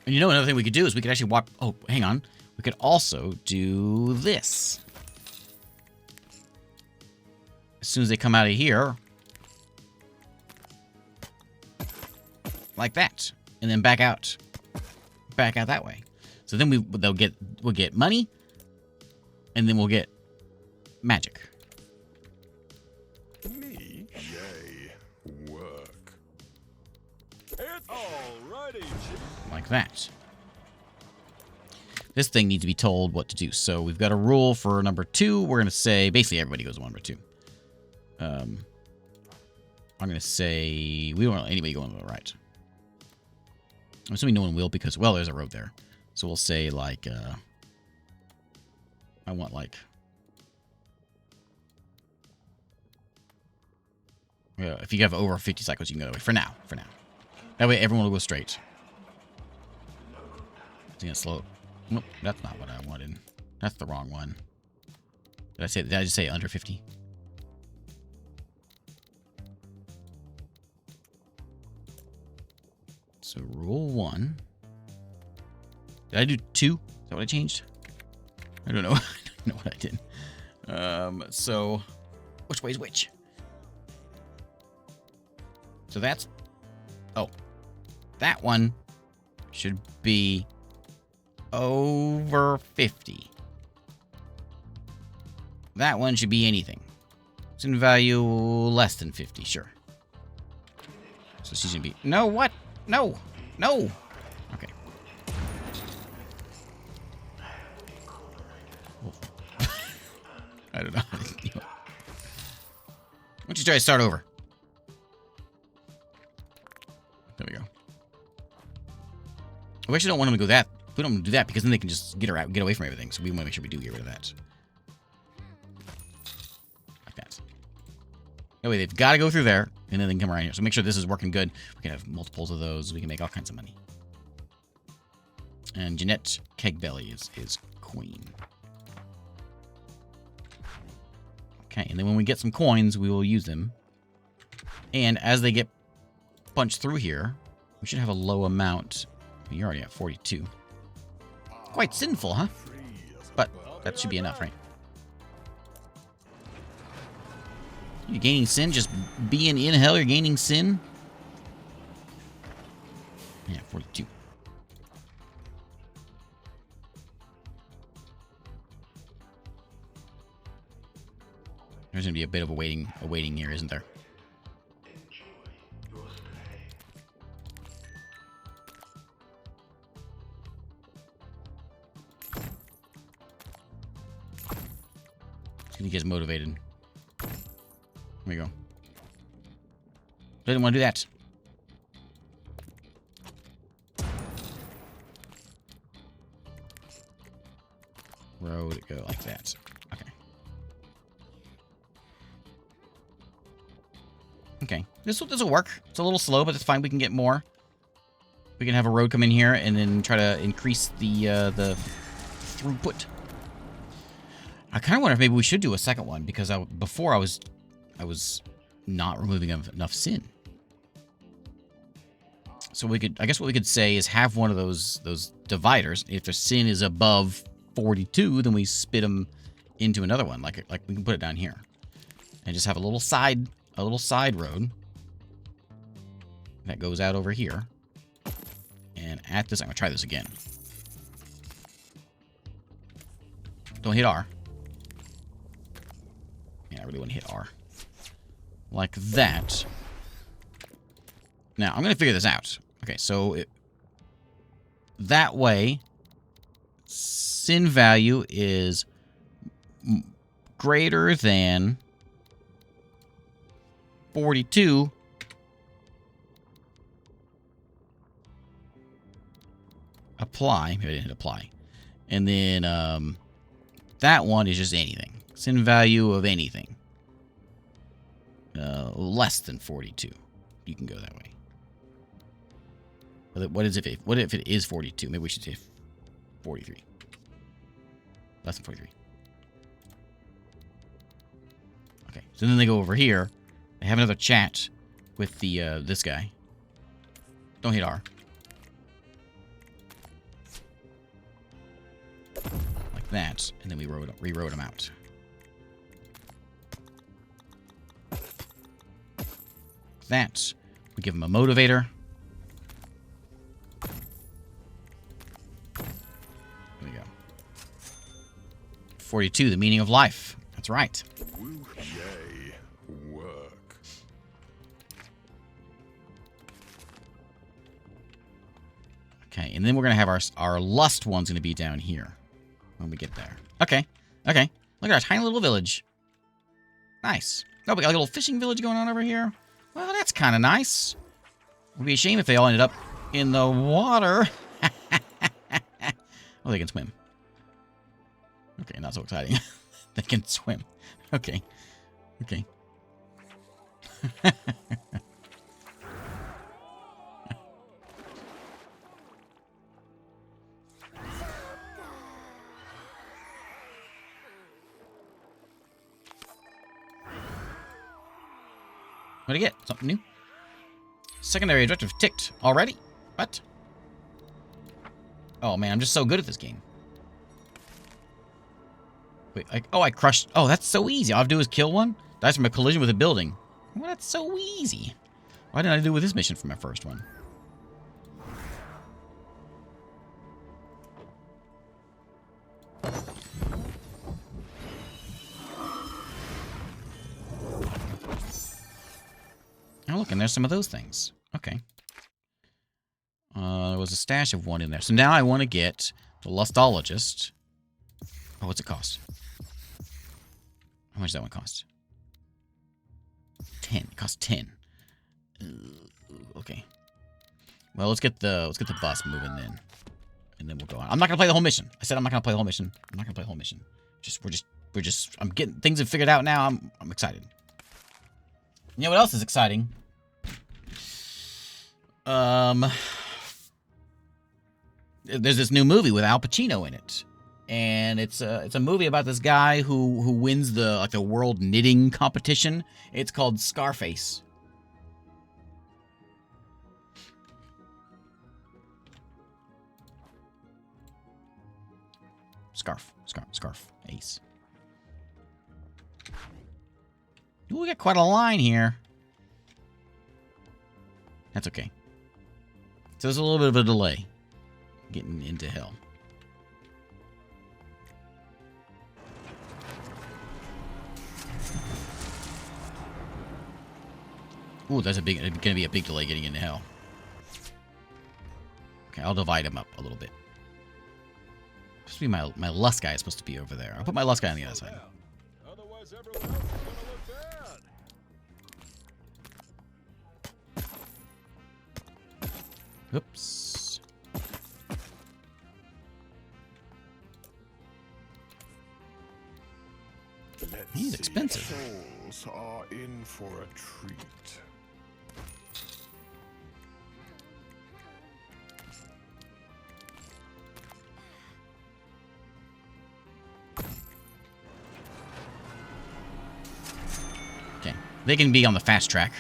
And you know another thing we could do is we could actually walk... oh, hang on. We could also do this. As soon as they come out of here... like that. And then back out. Back out that way. So then we'll get money. And then we'll get magic. Me? Yay. Work. Alrighty. Like that. This thing needs to be told what to do. So we've got a rule for number 2. We're going to say... basically everybody goes to number 2. I'm going to say... we don't want anybody going to the right. I'm assuming no one will because... well, there's a road there. So we'll say, like... I want, like... yeah, if you have over 50 cycles, you can go that way. For now. For now. That way everyone will go straight. It's going to slow... nope, that's not what I wanted. That's the wrong one. Did I just say under 50? So rule 1. Did I do 2? Is that what I changed? I don't know. I don't know what I did. So which way is which? So that's... oh. That one should be over 50. That one should be anything. Sin value less than 50, sure. So she's gonna be... no, what? No! No! Okay. I don't know. Why don't you try to start over? We actually don't want them to go that. We don't want to do that because then they can just get away from everything. So we want to make sure we do get rid of that. Like that. That way they've got to go through there, and then they can come around here. So make sure this is working good. We can have multiples of those. We can make all kinds of money. And Jeanette Kegbelly is queen. Okay, and then when we get some coins, we will use them. And as they get punched through here, we should have a low amount. You're already at 42. Quite sinful, huh? But that should be enough, right? You're gaining sin? Just being in hell, you're gaining sin? Yeah, 42. There's going to be a bit of a waiting here, isn't there? He gets motivated. Here we go. Didn't want to do that. Where would it go like that? Okay. Okay. This will work. It's a little slow, but it's fine. We can get more. We can have a road come in here and then try to increase the throughput. I kind of wonder if maybe we should do a second one because before I was not removing enough sin. So we could, I guess what we could say is have one of those dividers. If the sin is above 42, then we spit them into another one. Like we can put it down here, and just have a little side road that goes out over here. And at this, I'm gonna try this again. Don't hit R. Yeah, I really want to hit R. Like that. Now, I'm going to figure this out. Okay, so that way, sin value is greater than 42. Apply. Maybe I didn't hit apply. And then that one is just anything. Sin value of anything. Less than 42. You can go that way. What if it is 42? Maybe we should say 43. Less than 43. Okay, so then they go over here. They have another chat with the this guy. Don't hit R. Like that, and then we rewrote them out. That. We give them a motivator. There we go. 42, the meaning of life. That's right. Yay. Work. Okay, and then we're going to have our lust one's going to be down here when we get there. Okay, okay. Look at our tiny little village. Nice. Oh, we got a little fishing village going on over here. Well, that's kind of nice. It would be a shame if they all ended up in the water. Oh, they can swim. Okay, not so exciting. They can swim. Okay. Okay. What'd I get? Something new? Secondary objective ticked already? What? Oh man, I'm just so good at this game. Wait, I crushed... Oh, that's so easy. All I have to do is kill one? Dies from a collision with a building. Well, that's so easy. Why didn't I do with this mission for my first one? Oh, look, and there's some of those things. Okay. There was a stash of one in there. So now I want to get the Lustologist. Oh, what's it cost? How much does that one cost? 10. It costs 10. Okay. Well, let's get the bus moving then, and then we'll go on. I'm not gonna play the whole mission. I said I'm not gonna play the whole mission. I'm not gonna play the whole mission. We're just. I'm getting things have figured out now. I'm excited. You know what else is exciting? There's this new movie with Al Pacino in it, and it's a movie about this guy who wins the world knitting competition. It's called Scarface. Scarf, ace. Ooh, we got quite a line here. That's okay. So there's a little bit of a delay getting into hell. Ooh, that's gonna be a big delay getting into hell. Okay, I'll divide them up a little bit. Supposed to be my lust guy is supposed to be over there. I'll put my lust guy on the other side. Otherwise, everyone else is gonna look bad. Oops. He's expensive. Souls are in for a treat. Okay. They can be on the fast track.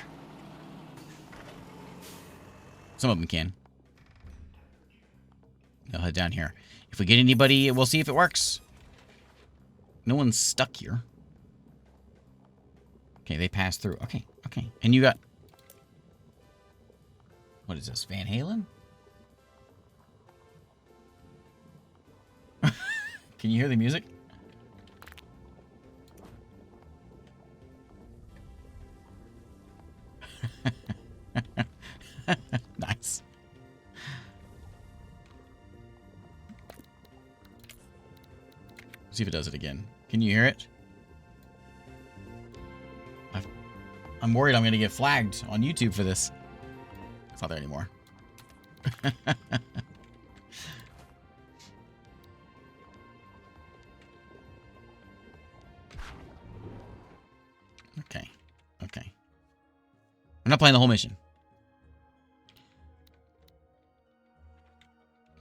Some of them can. I'll head down here. If we get anybody, we'll see if it works. No one's stuck here. Okay, they passed through. Okay. And you got... What is this, Van Halen? Can you hear the music? Nice. See if it does it again. Can you hear it? I'm worried I'm going to get flagged on YouTube for this. It's not there anymore. Okay. I'm not playing the whole mission.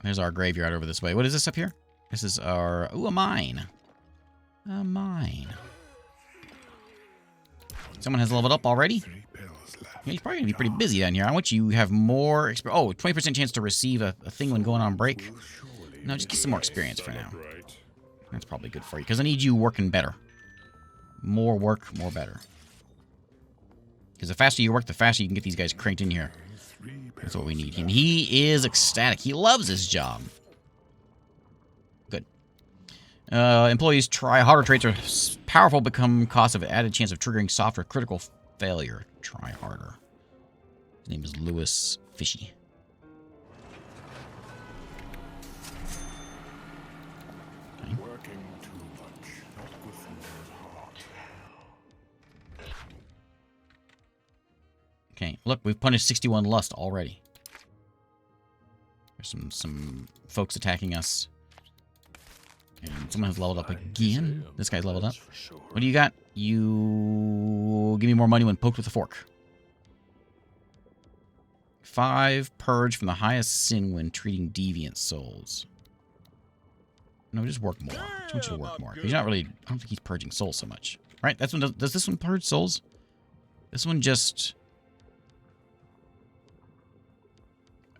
There's our graveyard over this way. What is this up here? This is our... Ooh, a mine. A mine. Someone has leveled up already? Yeah, he's probably going to be pretty busy down here. I want you to have more experience. Oh, 20% chance to receive a thing when going on break. No, just get some more experience for now. That's probably good for you, because I need you working better. More work, more better. Because the faster you work, the faster you can get these guys cranked in here. That's what we need. And he is ecstatic. He loves his job. Good. Employees try harder traits are powerful, become cost of added chance of triggering soft or critical failure. Try harder. His name is Lewis Fishy. Okay. Working too much, not good for your heart. Okay, look, we've punished 61 lust already. There's some folks attacking us. And someone has leveled up again. This guy's leveled up. What do you got? You give me more money when poked with a fork. 5 purge from the highest sin when treating deviant souls. No, just work more. I just want you to work more. Because you're not really... I don't think he's purging souls so much. Right? That's one. Does this one purge souls? This one just...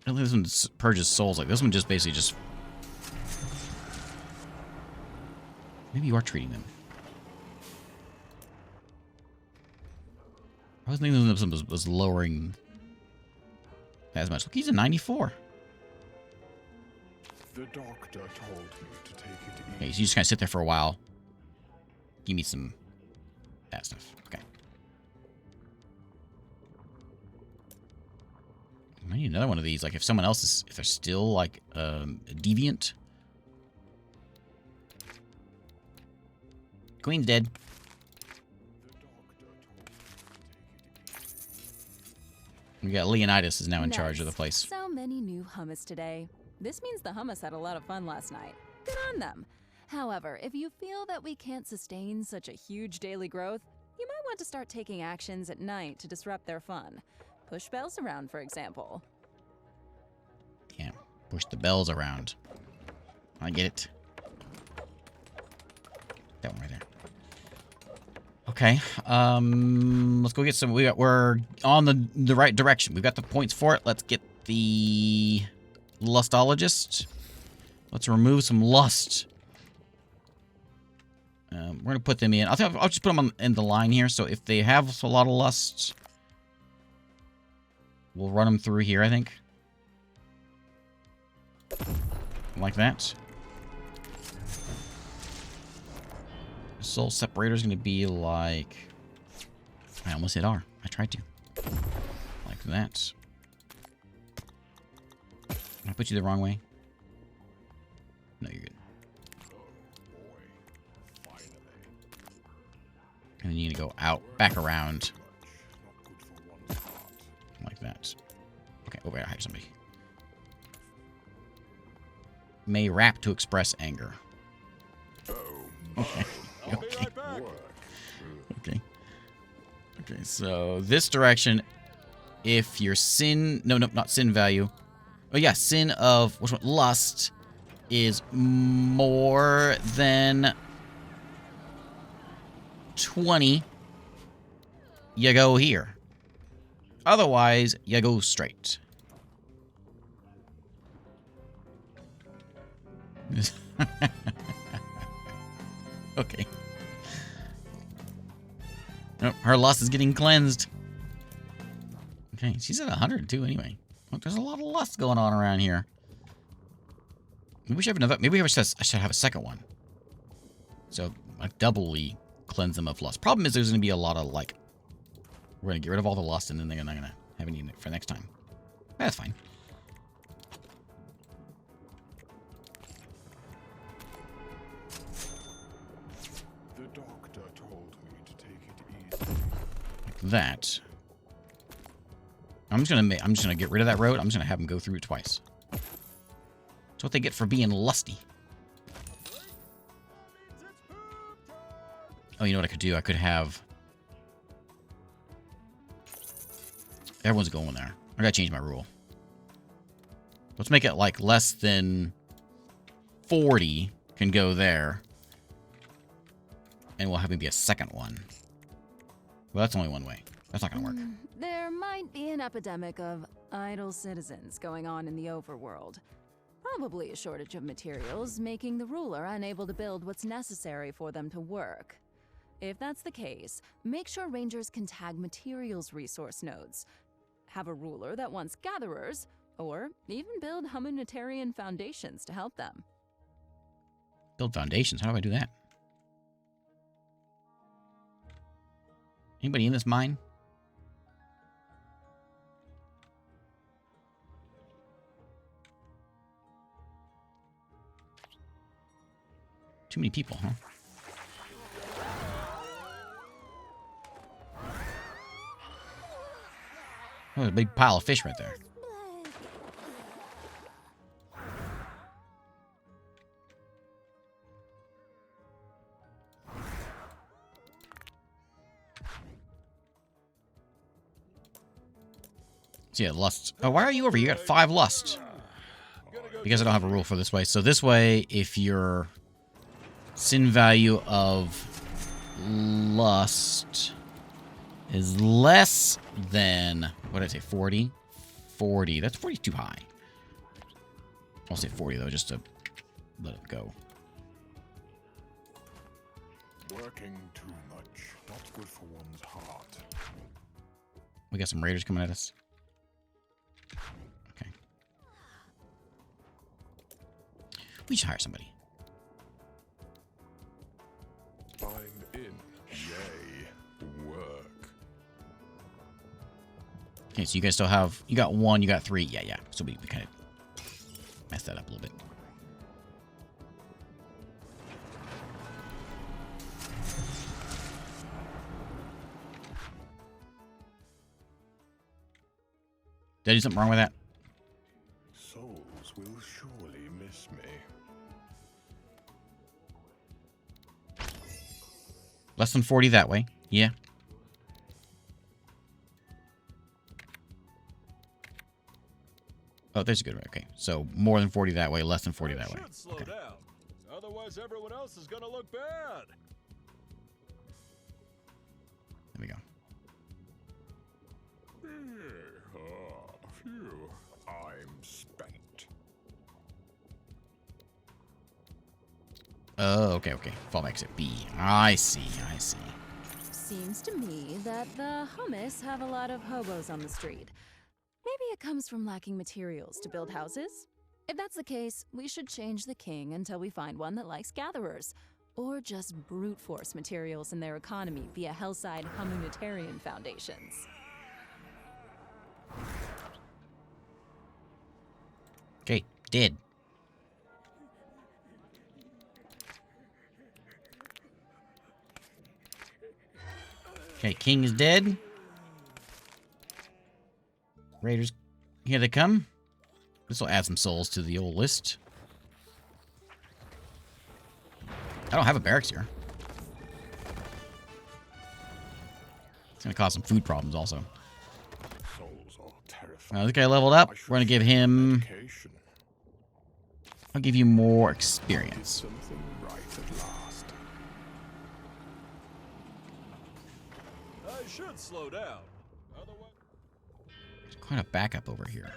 I don't think this one purges souls. Like, this one just basically just... Maybe you are treating them. I was thinking this one was lowering as much. Look, he's a 94. The doctor told me to take it easy. Okay, so you just kind of sit there for a while. Give me some that stuff. Okay. I need another one of these. Like, if someone else is... If they're still, like, deviant... Queen's dead. We got Leonidas is now in charge of the Nice. place. So many new hummus today. This means the hummus had a lot of fun last night. Good on them. However, if you feel that we can't sustain such a huge daily growth, you might want to start taking actions at night to disrupt their fun. Push bells around, for example. Yeah, push the bells around. I get it. That one right there. Okay, let's go get some. We're on the right direction. We've got the points for it. Let's get the lustologist. Let's remove some lust. We're gonna put them in. I'll just put them in the line here. So if they have a lot of lust, we'll run them through here. I think, like that. Soul separator is going to be like... I almost hit R. I tried to. Like that. I put you the wrong way? No, you're good. And then you need to go out, back around. Like that. Okay, oh wait, I hired somebody. May rap to express anger. Okay. Okay. Okay. Okay, so this direction, if your sin... No, not sin value. Oh, yeah, sin of... Which one? Lust is more than 20, you go here. Otherwise, you go straight. Okay. Oh, her lust is getting cleansed. Okay, she's at 102 anyway. Look, there's a lot of lust going on around here. Maybe we should have another. Maybe I should have a second one. So I doubly cleanse them of lust. Problem is, there's going to be a lot of like. We're going to get rid of all the lust, and then they're not going to have any for next time. That's fine. That. I'm just gonna get rid of that road. I'm just gonna have them go through it twice. That's what they get for being lusty. Oh, you know what I could do? I could have... Everyone's going there. I gotta change my rule. Let's make it like less than 40 can go there. And we'll have it be a second one. Well, that's only one way. That's not gonna work. There might be an epidemic of idle citizens going on in the overworld. Probably a shortage of materials, making the ruler unable to build what's necessary for them to work. If that's the case, make sure rangers can tag materials resource nodes. Have a ruler that wants gatherers, or even build humanitarian foundations to help them. Build foundations? How do I do that? Anybody in this mine? Too many people, huh? Oh, there's a big pile of fish right there. So yeah, lust. Oh, why are you over? You got 5 lust. Because I don't have a rule for this way. So this way, if your sin value of lust is less than, what did I say, 40? 40. That's 40 too high. I'll say 40 though, just to let it go. Working too much, not good for one's heart. We got some raiders coming at us. Okay. We should hire somebody. I'm in. Yay. Work. Okay, so you guys still have... You got 1, you got 3. Yeah. So we kind of messed that up a little bit. Did I do something wrong with that? Souls will surely miss me. Less than 40 that way. Yeah. Oh, there's a good one. Okay, so more than 40 that way, less than 40 that way. Should slow Okay. down. Otherwise, everyone else is gonna look bad. There we go. Phew. I'm spent. Oh, okay, okay. Fallback's at B. I see, I see. Seems to me that the Humus have a lot of hobos on the street. Maybe it comes from lacking materials to build houses? If that's the case, we should change the king until we find one that likes gatherers. Or just brute force materials in their economy via Hellside humanitarian foundations. Okay, dead. Okay, king is dead. Raiders, here they come. This will add some souls to the old list. I don't have a barracks here. It's gonna cause some food problems also. Souls are terrifying. This guy leveled up. I should We're gonna give seek him... medication. I'll give you more Did experience. something right at last. I should slow down. Otherwise, There's quite a backup over here.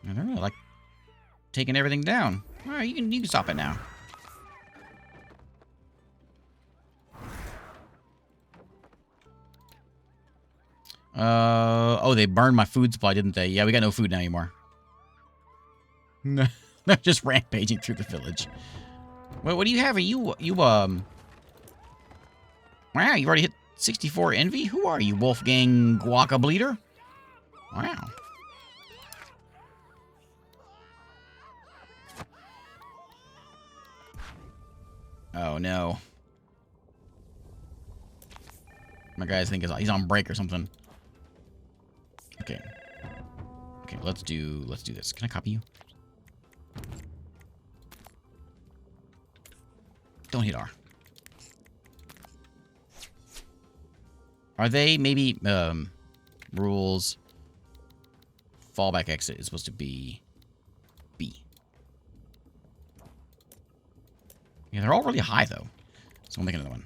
And they're really like taking everything down. All right, you can stop it now. Oh, they burned my food supply, didn't they? Yeah, we got no food now anymore. No, they're just rampaging through the village. Wait, what do you have? Are you, wow, you've already hit 64 envy? Who are you, Wolfgang Guaca Bleeder? Wow. Oh, no. My guys think he's on break or something. Okay. Okay, let's do this. Can I copy you? Don't hit R. Are they maybe rules fallback exit is supposed to be B? Yeah, they're all really high though. So I'll make another one.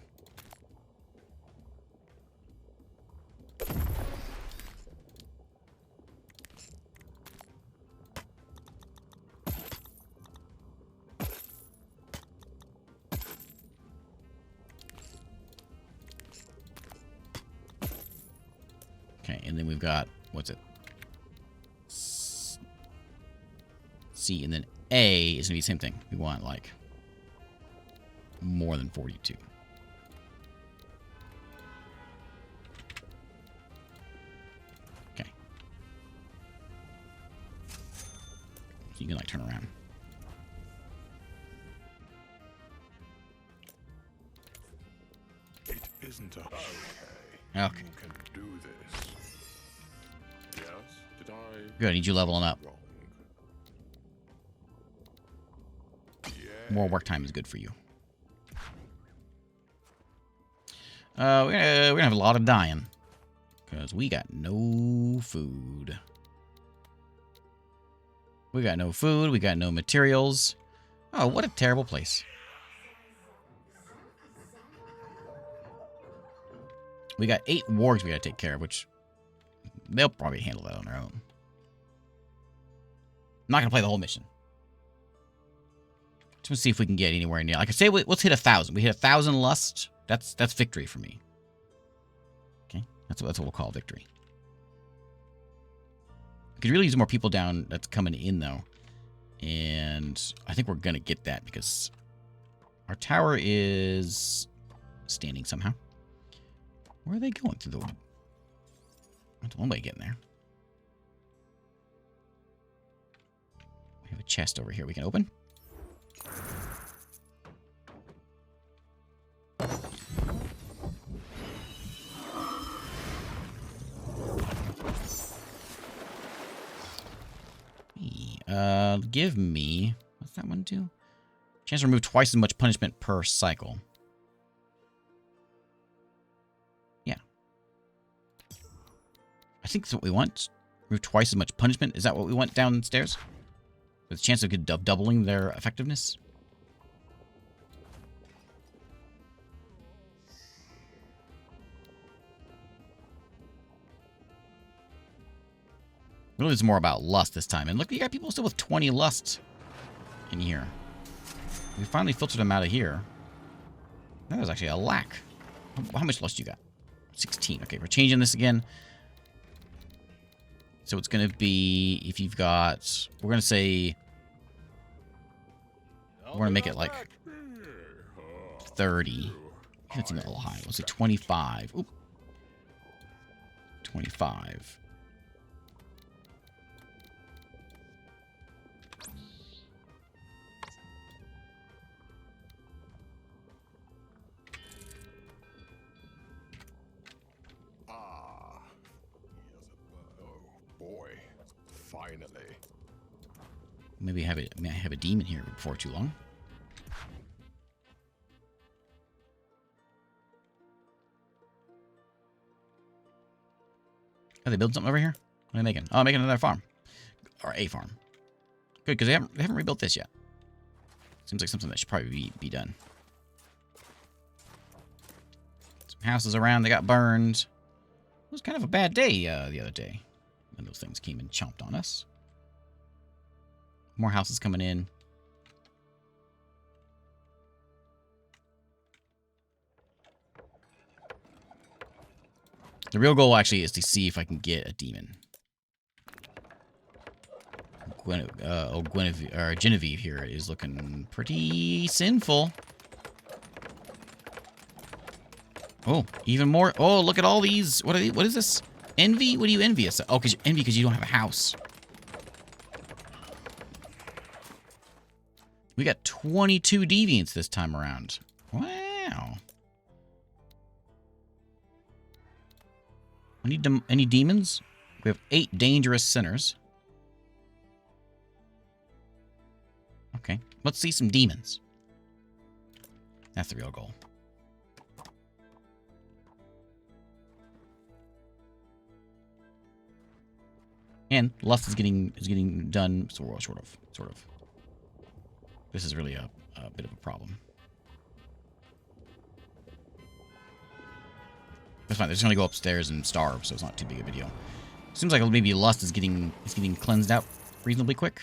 Okay, and then we've got, what's it? C, and then A is going to be the same thing. We want, like, more than 42. Okay. So you can, like, turn around. It isn't a... Okay. Okay. You can do this. Yes? Did I... Good, I need you leveling up. Wrong. More work time is good for you. We're gonna have a lot of dying. Because we got no food. We got no food, we got no materials. Oh, what a terrible place. We got 8 wargs we gotta take care of, which they'll probably handle that on their own. I'm not gonna play the whole mission. Just see if we can get anywhere near. Like I say, let's hit 1,000. We hit 1,000 lust. That's victory for me. Okay, that's what we'll call victory. We could really use more people down. That's coming in though, and I think we're gonna get that because our tower is standing somehow. Where are they going through the? That's one way of getting there. We have a chest over here we can open. It'll give me... What's that one do? Chance to remove twice as much punishment per cycle. Yeah. I think that's what we want. Remove twice as much punishment. Is that what we want downstairs? With a chance of doubling their effectiveness? Really, it's more about lust this time. And look, you got people still with 20 lust in here. We finally filtered them out of here. That was actually a lack. How much lust you got? 16. Okay, we're changing this again. So it's going to be, if you've got, we're going to say, we're going to make it like 30. That's even a little high. Let's say 25. Oop. 25. Finally. Maybe have a demon here before too long. Are they building something over here? What are they making? Oh, making another farm. Or a farm. Good, because they haven't rebuilt this yet. Seems like something that should probably be done. Some houses around, they got burned. It was kind of a bad day the other day. And those things came and chomped on us. More houses coming in. The real goal actually is to see if I can get a demon. Genevieve here is looking pretty sinful. Oh, even more. Oh, look at all these. What are these? What is this? Envy? What are you envious of? Oh, because you're envy because you don't have a house. We got 22 deviants this time around. Wow. We need any demons? We have 8 dangerous sinners. Okay, let's see some demons. That's the real goal. And lust is getting done sort of. This is really a bit of a problem. That's fine. They're just gonna go upstairs and starve, so it's not too big of a deal. Seems like maybe lust is getting cleansed out reasonably quick.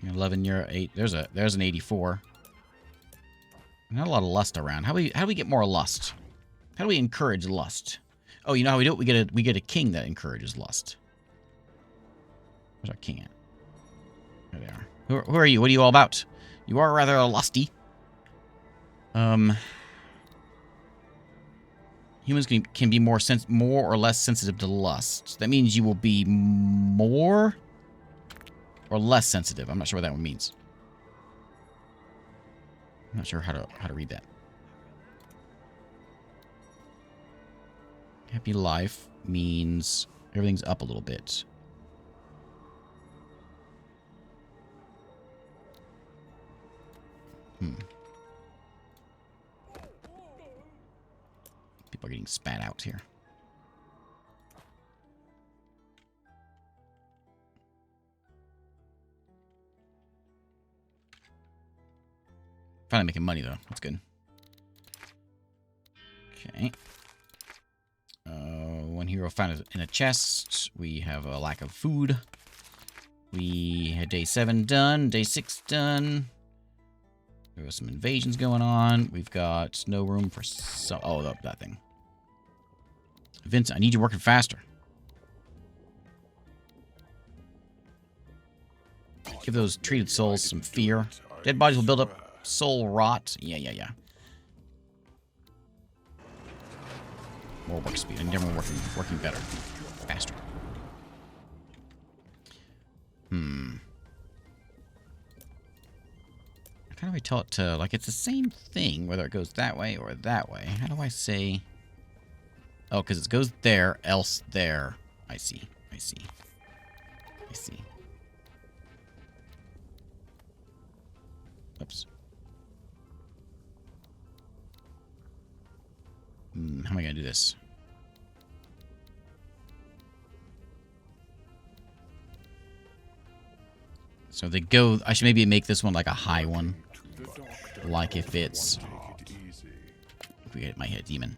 11, you're 8. There's an 84. Not a lot of lust around. How do we get more lust? How do we encourage lust? Oh, you know how we do it? We get a king that encourages lust. Where's our king at? There they are. Who are you? What are you all about? You are rather lusty. Humans can be more or less sensitive to lust. That means you will be more or less sensitive. I'm not sure what that one means. I'm not sure how to read that. Happy life means everything's up a little bit. People are getting spat out here. Finally making money, though. That's good. Okay. One hero found it in a chest. We have a lack of food. We had day 7 done. Day 6 done. There was some invasions going on. We've got no room for some... Oh, that thing. Vince, I need you working faster. Give those treated souls some fear. Dead bodies will build up soul rot. Yeah. More work speed. And everyone working better. Faster. How do I tell it to, like, it's the same thing, whether it goes that way or that way. How do I say... Oh, because it goes there, else there. I see. Oops. How am I gonna do this? So they go... I should maybe make this one like a high one. Like if it's... If we get my hit demon.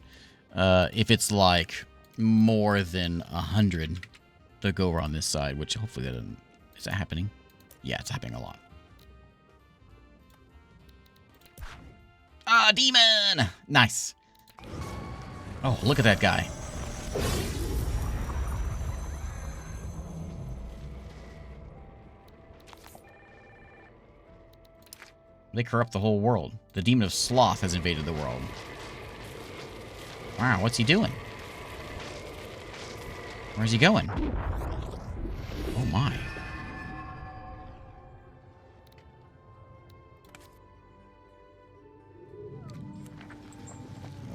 If it's like more than 100, they'll go over on this side, which hopefully that doesn't... Is that happening? Yeah, it's happening a lot. Ah, demon! Nice. Oh, look at that guy. They corrupt the whole world. The demon of sloth has invaded the world. Wow, what's he doing? Where's he going? Oh my.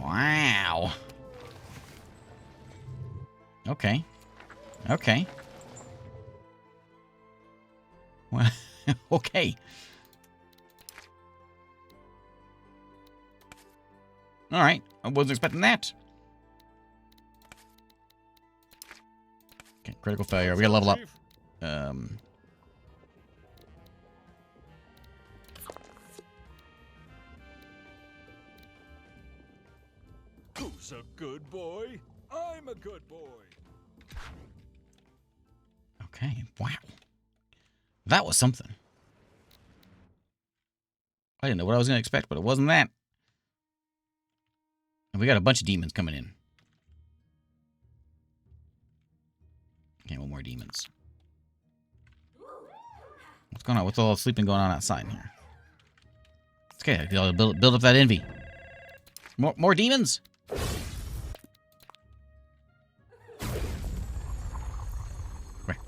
Wow. Okay. Okay. Well, okay. All right. I wasn't expecting that. Okay, critical failure. We gotta level up. Who's a good boy? I'm a good boy. Okay, wow. That was something. I didn't know what I was going to expect, but it wasn't that. And we got a bunch of demons coming in. Okay, one more demons. What's going on? What's all the sleeping going on outside here? It's okay. I'll build up that envy. More demons?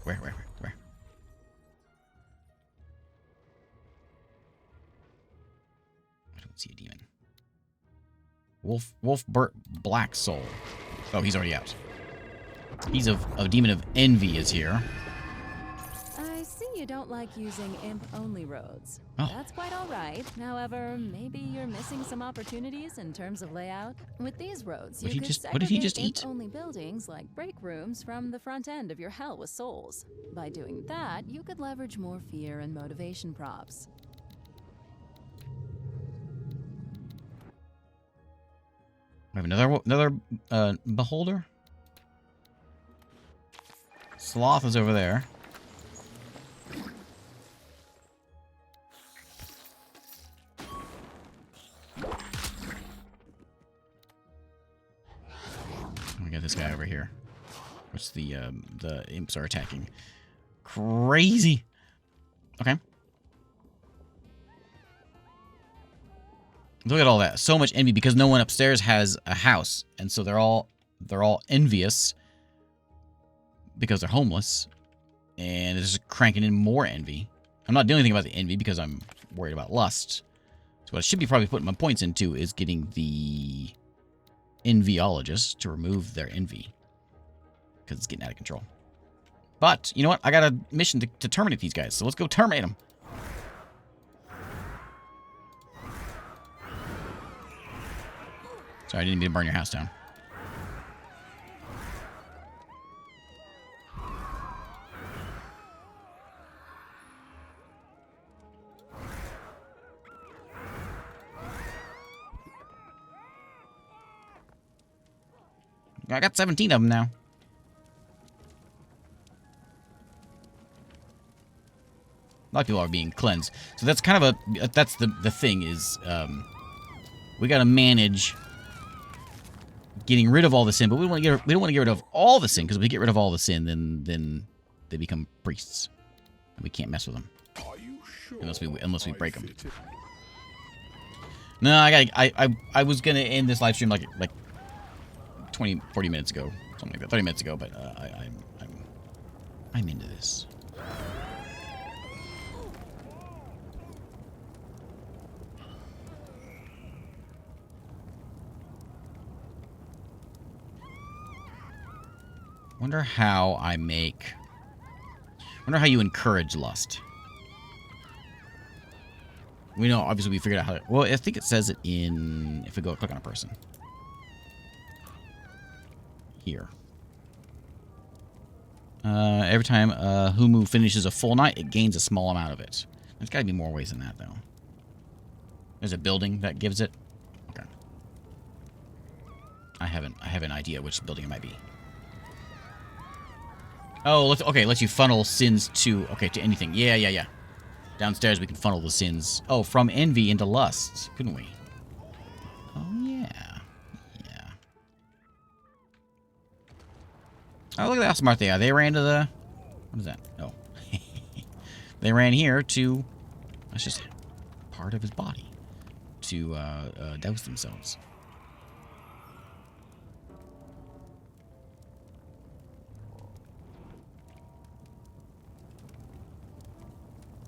Where? I don't see a demon. Black Soul. Oh, he's already out. He's a demon of envy is here. I see you don't like using imp-only roads. Oh. That's quite all right. However, maybe you're missing some opportunities in terms of layout. With these roads, What you did could he just segregate eat? imp-only buildings like break rooms from the front end of your hell with souls. By doing that, you could leverage more fear and motivation props. We have another beholder. Sloth is over there. We got this guy over here. Which the imps are attacking. Crazy. Okay. Look at all that. So much envy because no one upstairs has a house, and so they're all envious because they're homeless, and it's just cranking in more envy. I'm not doing anything about the envy because I'm worried about lust. So what I should be probably putting my points into is getting the enviologist to remove their envy because it's getting out of control. But you know what? I got a mission to terminate these guys, so let's go terminate them. Sorry, I didn't mean to burn your house down. I got 17 of them now. A lot of people are being cleansed. So that's kind of that's the thing is, we got to manage getting rid of all the sin, but we don't want to get rid of all the sin, because if we get rid of all the sin, then they become priests, and we can't mess with them Are you sure unless we break them. No, I was gonna end this live stream like 40 minutes ago, something like that, 30 minutes ago, but I'm into this. Wonder how you encourage lust. We know, obviously, we figured out how to... Well, I think it says it in... If we go click on a person. Here. Every time Humu finishes a full night, it gains a small amount of it. There's got to be more ways than that, though. There's a building that gives it. Okay. I have an idea which building it might be. Oh, okay, lets you funnel sins to anything. Yeah. Downstairs we can funnel the sins. Oh, from envy into lust, couldn't we? Oh yeah. Oh, look at how smart they are. They ran to the... What is that? Oh. They ran here to... That's just part of his body. To douse themselves.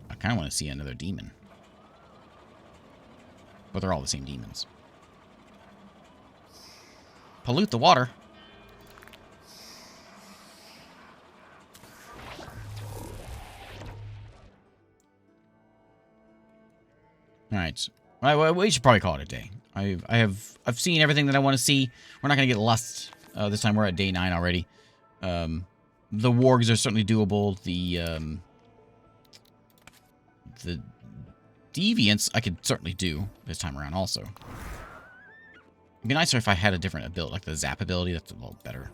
I kind of want to see another demon. But they're all the same demons. Pollute the water. All right. Well, we should probably call it a day. I've seen everything that I want to see. We're not gonna get lust this time. We're at day 9 already. The wargs are certainly doable. The deviants I could certainly do this time around. Also, it'd be nicer if I had a different ability, like the zap ability. That's a little better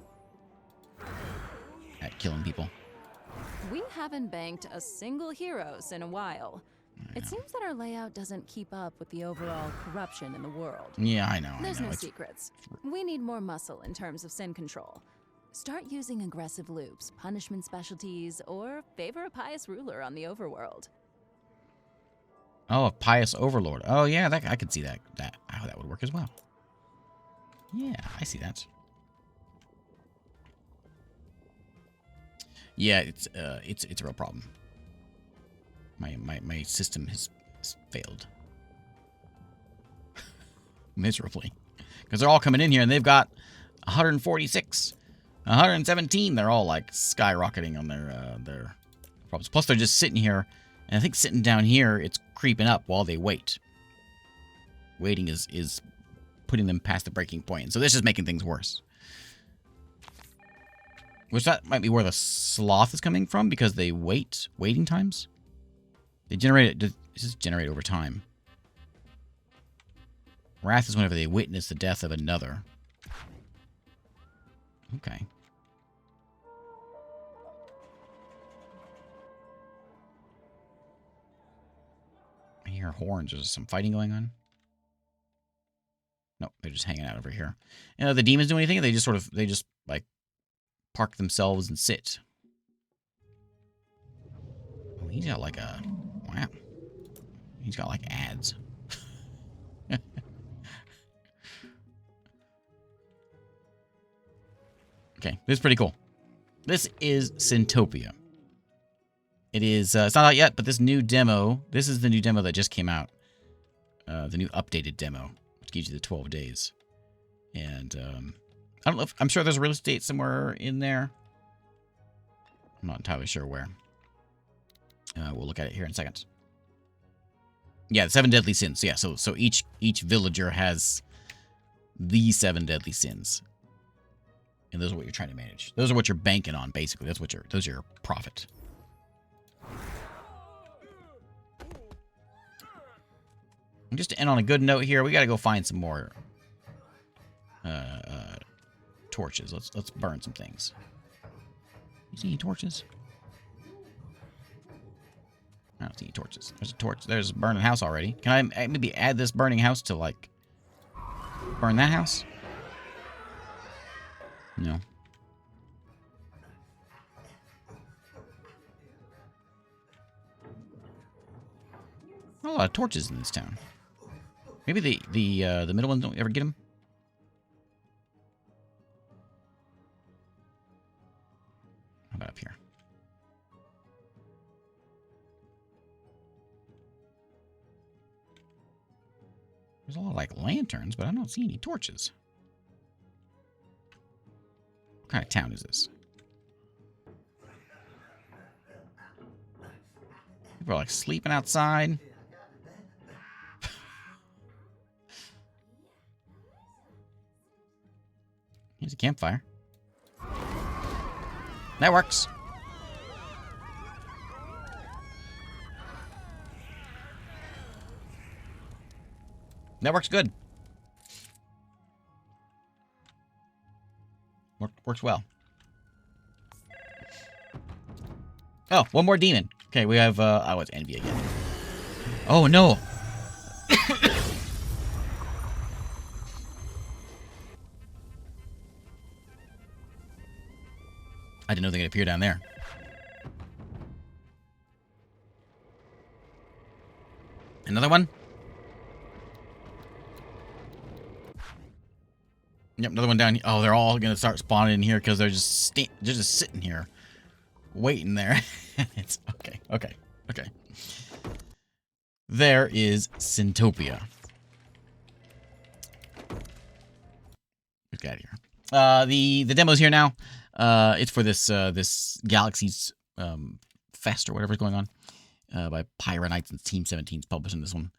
at killing people. We haven't banked a single heroes in a while. It seems that our layout doesn't keep up with the overall corruption in the world. Yeah, I know. There's no secrets. We need more muscle in terms of sin control. Start using aggressive loops, punishment specialties, or favor a pious ruler on the overworld. Oh, a pious overlord. Oh, yeah, I could see how that would work as well. Yeah, I see that. Yeah, it's a real problem. My system has failed miserably because they're all coming in here and they've got 146, 117. They're all like skyrocketing on their problems. Plus, they're just sitting here, and I think sitting down here, it's creeping up while they wait. Waiting is putting them past the breaking point, and so this is making things worse. Which that might be where the sloth is coming from because they waiting times. They generate it. Just generate over time. Wrath is whenever they witness the death of another. Okay. I hear horns. There's some fighting going on. No, they're just hanging out over here. You know, the demons do anything? They just like park themselves and sit. Oh, he's got like a... Wow. He's got like ads. Okay, this is pretty cool. This is Cintopia. It is, it's not out yet, but this is the new demo that just came out. The new updated demo, which gives you the 12 days. And, I don't know if, I'm sure there's a release date somewhere in there. I'm not entirely sure where. We'll look at it here in a second. Yeah, the 7 deadly sins. Yeah, so each villager has the 7 deadly sins. And those are what you're trying to manage. Those are what you're banking on, basically. Those are your profit. And just to end on a good note here, we got to go find some more torches. Let's burn some things. You see any torches? I don't see any torches. There's a torch. There's a burning house already. Can I maybe add this burning house to, like, burn that house? No. A lot of torches in this town. Maybe the middle ones don't ever get them. How about up here? There's a lot of like lanterns, but I don't see any torches. What kind of town is this? People are like sleeping outside. Here's a campfire. That works. That works good. Works well. Oh, one more demon. Okay, we have, oh, it's Envy again. Oh, no. I didn't know they could appear down there. Another one? Yep, another one down here. Oh, they're all gonna start spawning in here because they're just sitting here, waiting there. It's okay. There is Cintopia. Let's get out of here. The demo's here now. It's for this Galaxy's Fest or whatever's going on by Pyranites and Team 17's publishing this one.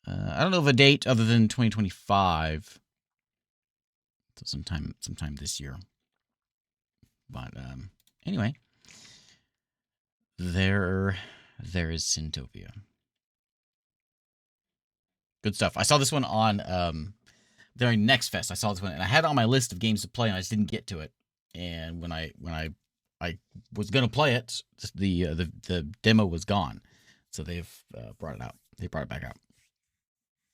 I don't know of a date other than 2025. So sometime this year. But anyway, there is Cintopia. Good stuff. I saw this one on during Next Fest. I saw this one and I had it on my list of games to play and I just didn't get to it. And when I was gonna play it, the demo was gone. So they've brought it out. They brought it back out.